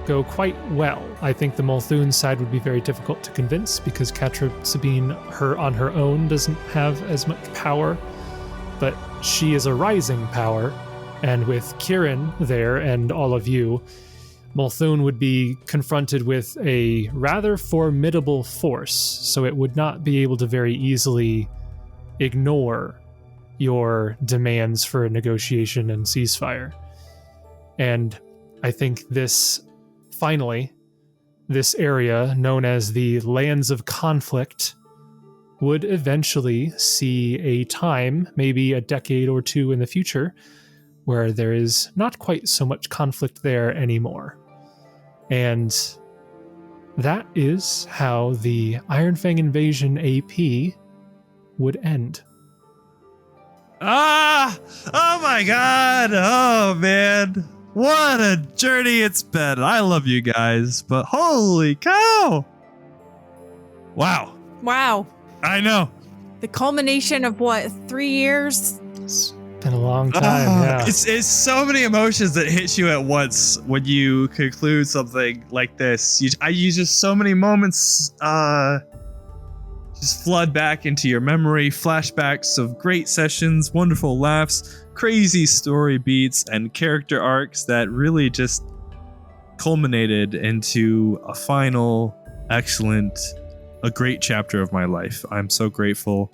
go quite well. I think the Multhune side would be very difficult to convince because Catra Sabine, on her own, doesn't have as much power, but she is a rising power, and with Kieran there and all of you, Multhune would be confronted with a rather formidable force, so it would not be able to very easily ignore your demands for a negotiation and ceasefire. And I think this area, known as the Lands of Conflict, would eventually see a time, maybe a decade or two in the future, where there is not quite so much conflict there anymore. And that is how the Ironfang Invasion AP would end. Oh my god! Oh man! What a journey it's been. I love you guys, but holy cow! Wow. Wow. I know. The culmination of what, 3 years? It's been a long time, yeah. It's so many emotions that hit you at once when you conclude something like this. You just so many moments just flood back into your memory, flashbacks of great sessions, wonderful laughs, crazy story beats, and character arcs that really just culminated into a final, excellent, a great chapter of my life. I'm so grateful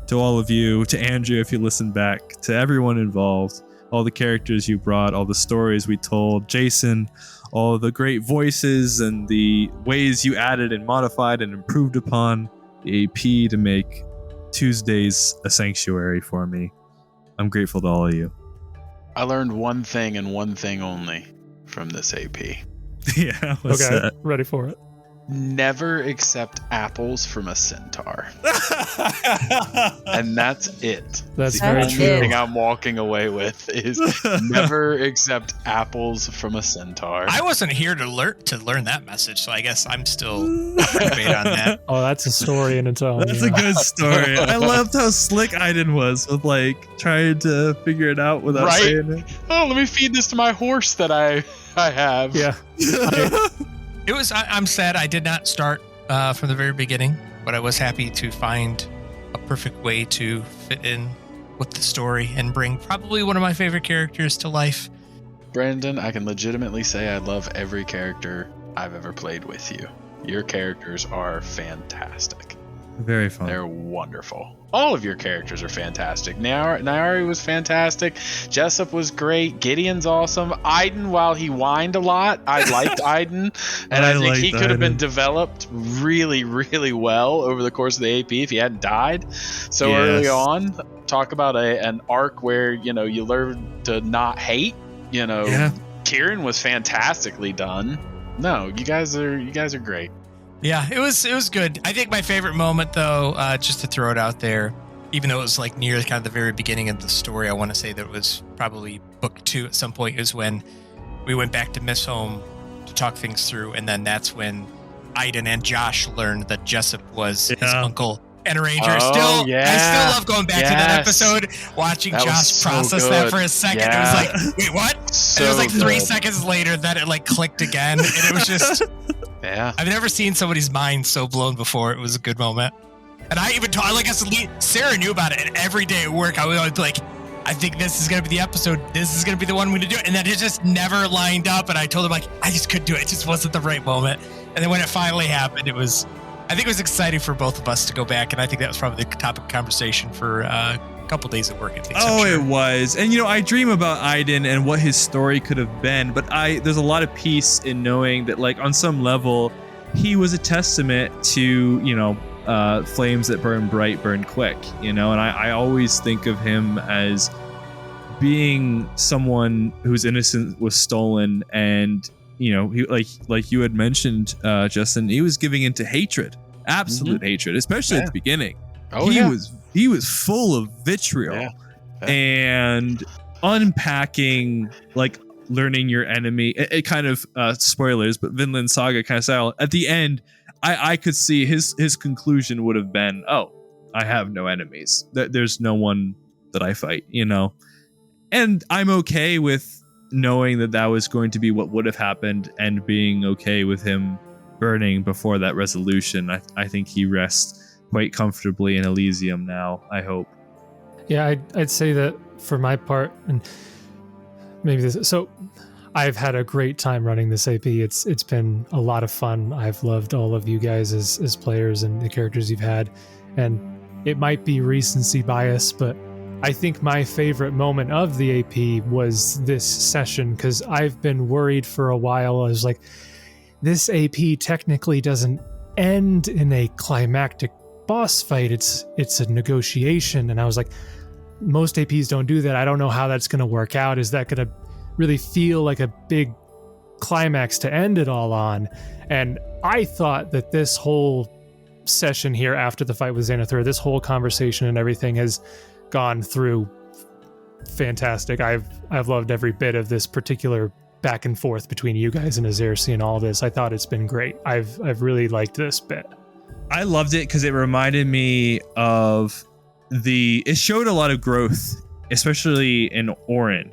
to all of you, to Andrew if you listen back, to everyone involved, all the characters you brought, all the stories we told, Jason, all the great voices and the ways you added and modified and improved upon the AP to make Tuesdays a sanctuary for me. I'm grateful to all of you. I learned one thing and one thing only from this AP. Yeah, what's Okay, that? ready for it. Never accept apples from a centaur. And that's it. That's the very only true. thing I'm walking away with is never accept apples from a centaur. I wasn't here to learn that message, so I guess I'm still debate on that. Oh, that's a story in its own. That's a good story. I loved how slick Aiden was with trying to figure it out without saying it. Oh, let me feed this to my horse that I have. Yeah. I'm sad I did not start from the very beginning, but I was happy to find a perfect way to fit in with the story and bring probably one of my favorite characters to life. Brandon, I can legitimately say I love every character I've ever played with you. Your characters are fantastic. Very fun. They're wonderful. All of your characters are fantastic. Nyari was fantastic. Jessup was great. Gideon's awesome. Aiden, while he whined a lot, I liked Aiden. And I think he could have been developed really, really well over the course of the AP if he hadn't died so early on. Talk about an arc where, you learn to not hate. Kieran was fantastically done. No, you guys are great. Yeah, it was good. I think my favorite moment, though, just to throw it out there, even though it was near kind of the very beginning of the story, I want to say that it was probably book 2 at some point, is when we went back to Miss Home to talk things through, and then that's when Aiden and Josh learned that Jessup was his uncle, and a ranger. Oh, I yeah. still love going back to that Yes. episode, watching That was Josh so process that good. for a second. Yeah. It was like, wait, what? So And it was like 3 good. seconds later that it like clicked again, and it was just. Yeah. I've never seen somebody's mind so blown before. It was a good moment. And I even told, like, Sarah knew about it, and every day at work, I would always be like, I think this is going to be the episode. This is going to be the one we're going to do it. And then it just never lined up. And I told him, like, I just couldn't do it. It just wasn't the right moment. And then when it finally happened, I think it was exciting for both of us to go back. And I think that was probably the topic of conversation for a couple days at work, at least. Oh, I'm sure. it was. And, I dream about Aiden and what his story could have been. But there's a lot of peace in knowing that, like, on some level, he was a testament to, flames that burn bright, burn quick, and I always think of him as being someone whose innocence was stolen, and he, like you had mentioned, Justin, he was giving into hatred, absolute hatred, especially at the beginning. Oh, he was full of vitriol. Yeah. And unpacking, like, learning your enemy, it kind of spoilers, but Vinland Saga kind of style. At the end, I could see his conclusion would have been, oh, I have no enemies. There's no one that I fight, And I'm okay with knowing that was going to be what would have happened, and being okay with him burning before that resolution. I think he rests quite comfortably in Elysium now, I hope. Yeah, I'd say that for my part, and maybe this. So, I've had a great time running this AP. It's been a lot of fun. I've loved all of you guys as players and the characters you've had, and it might be recency bias, but I think my favorite moment of the AP was this session, because I've been worried for a while. I was like, this AP technically doesn't end in a climactic boss fight. It's a negotiation, and I was like, most APs don't do that. I don't know how that's going to work out. Is that going to really feel like a big climax to end it all on? And I thought that this whole session here after the fight with Xanathar, this whole conversation and everything has gone through fantastic. I've loved every bit of this particular back and forth between you guys and Azersi and all this. I thought it's been great. I've really liked this bit. I loved it because it reminded me of it showed a lot of growth, especially in Oran.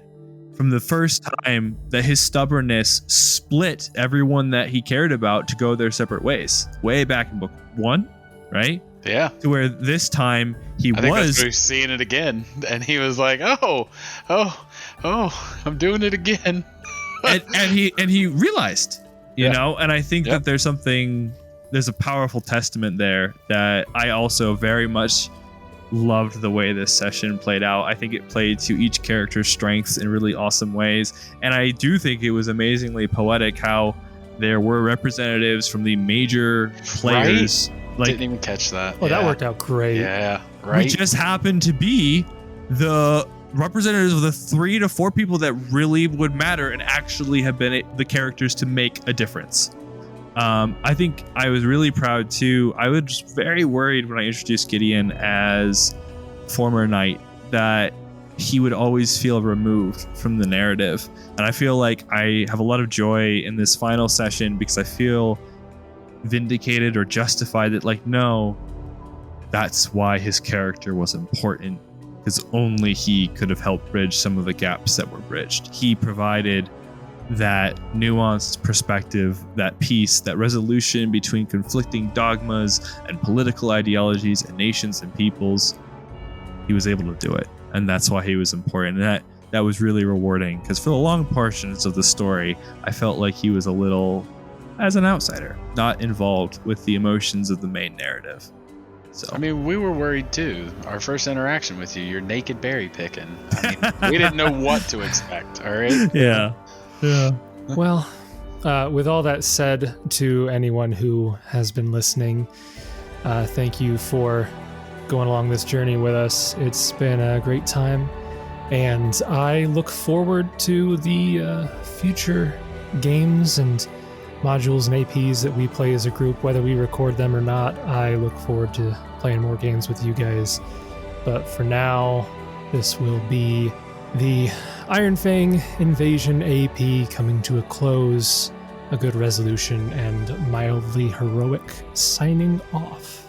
From the first time that his stubbornness split everyone that he cared about to go their separate ways, way back in book 1, right? Yeah. To where this time I think that's where he's seeing it again, and he was like, "Oh, I'm doing it again." and he realized, and I think that there's a powerful testament there that I also very much loved the way this session played out. I think it played to each character's strengths in really awesome ways, and I do think it was amazingly poetic how there were representatives from the major players. Right? Like, Didn't even catch that. Oh, that worked out great. Yeah, right. We just happened to be the representatives of the 3 to 4 people that really would matter and actually have been the characters to make a difference. I think I was really proud too. I was very worried when I introduced Gideon as former knight that he would always feel removed from the narrative. And I feel like I have a lot of joy in this final session because I feel vindicated or justified that, like, no, that's why his character was important, because only he could have helped bridge some of the gaps that were bridged. He provided that nuanced perspective, that peace, that resolution between conflicting dogmas and political ideologies and nations and peoples. He was able to do it, and that's why he was important. And that was really rewarding, because for the long portions of the story, I felt like he was a little as an outsider, not involved with the emotions of the main narrative. So I mean, we were worried too. Our first interaction with you, you're naked berry picking. I mean, we didn't know what to expect. All right. Yeah. Well, with all that said, to anyone who has been listening, thank you for going along this journey with us. It's been a great time, and I look forward to the future games and modules and APs that we play as a group, whether we record them or not. I look forward to playing more games with you guys. But for now, this will be the Ironfang Invasion AP coming to a close, a good resolution, and mildly heroic signing off.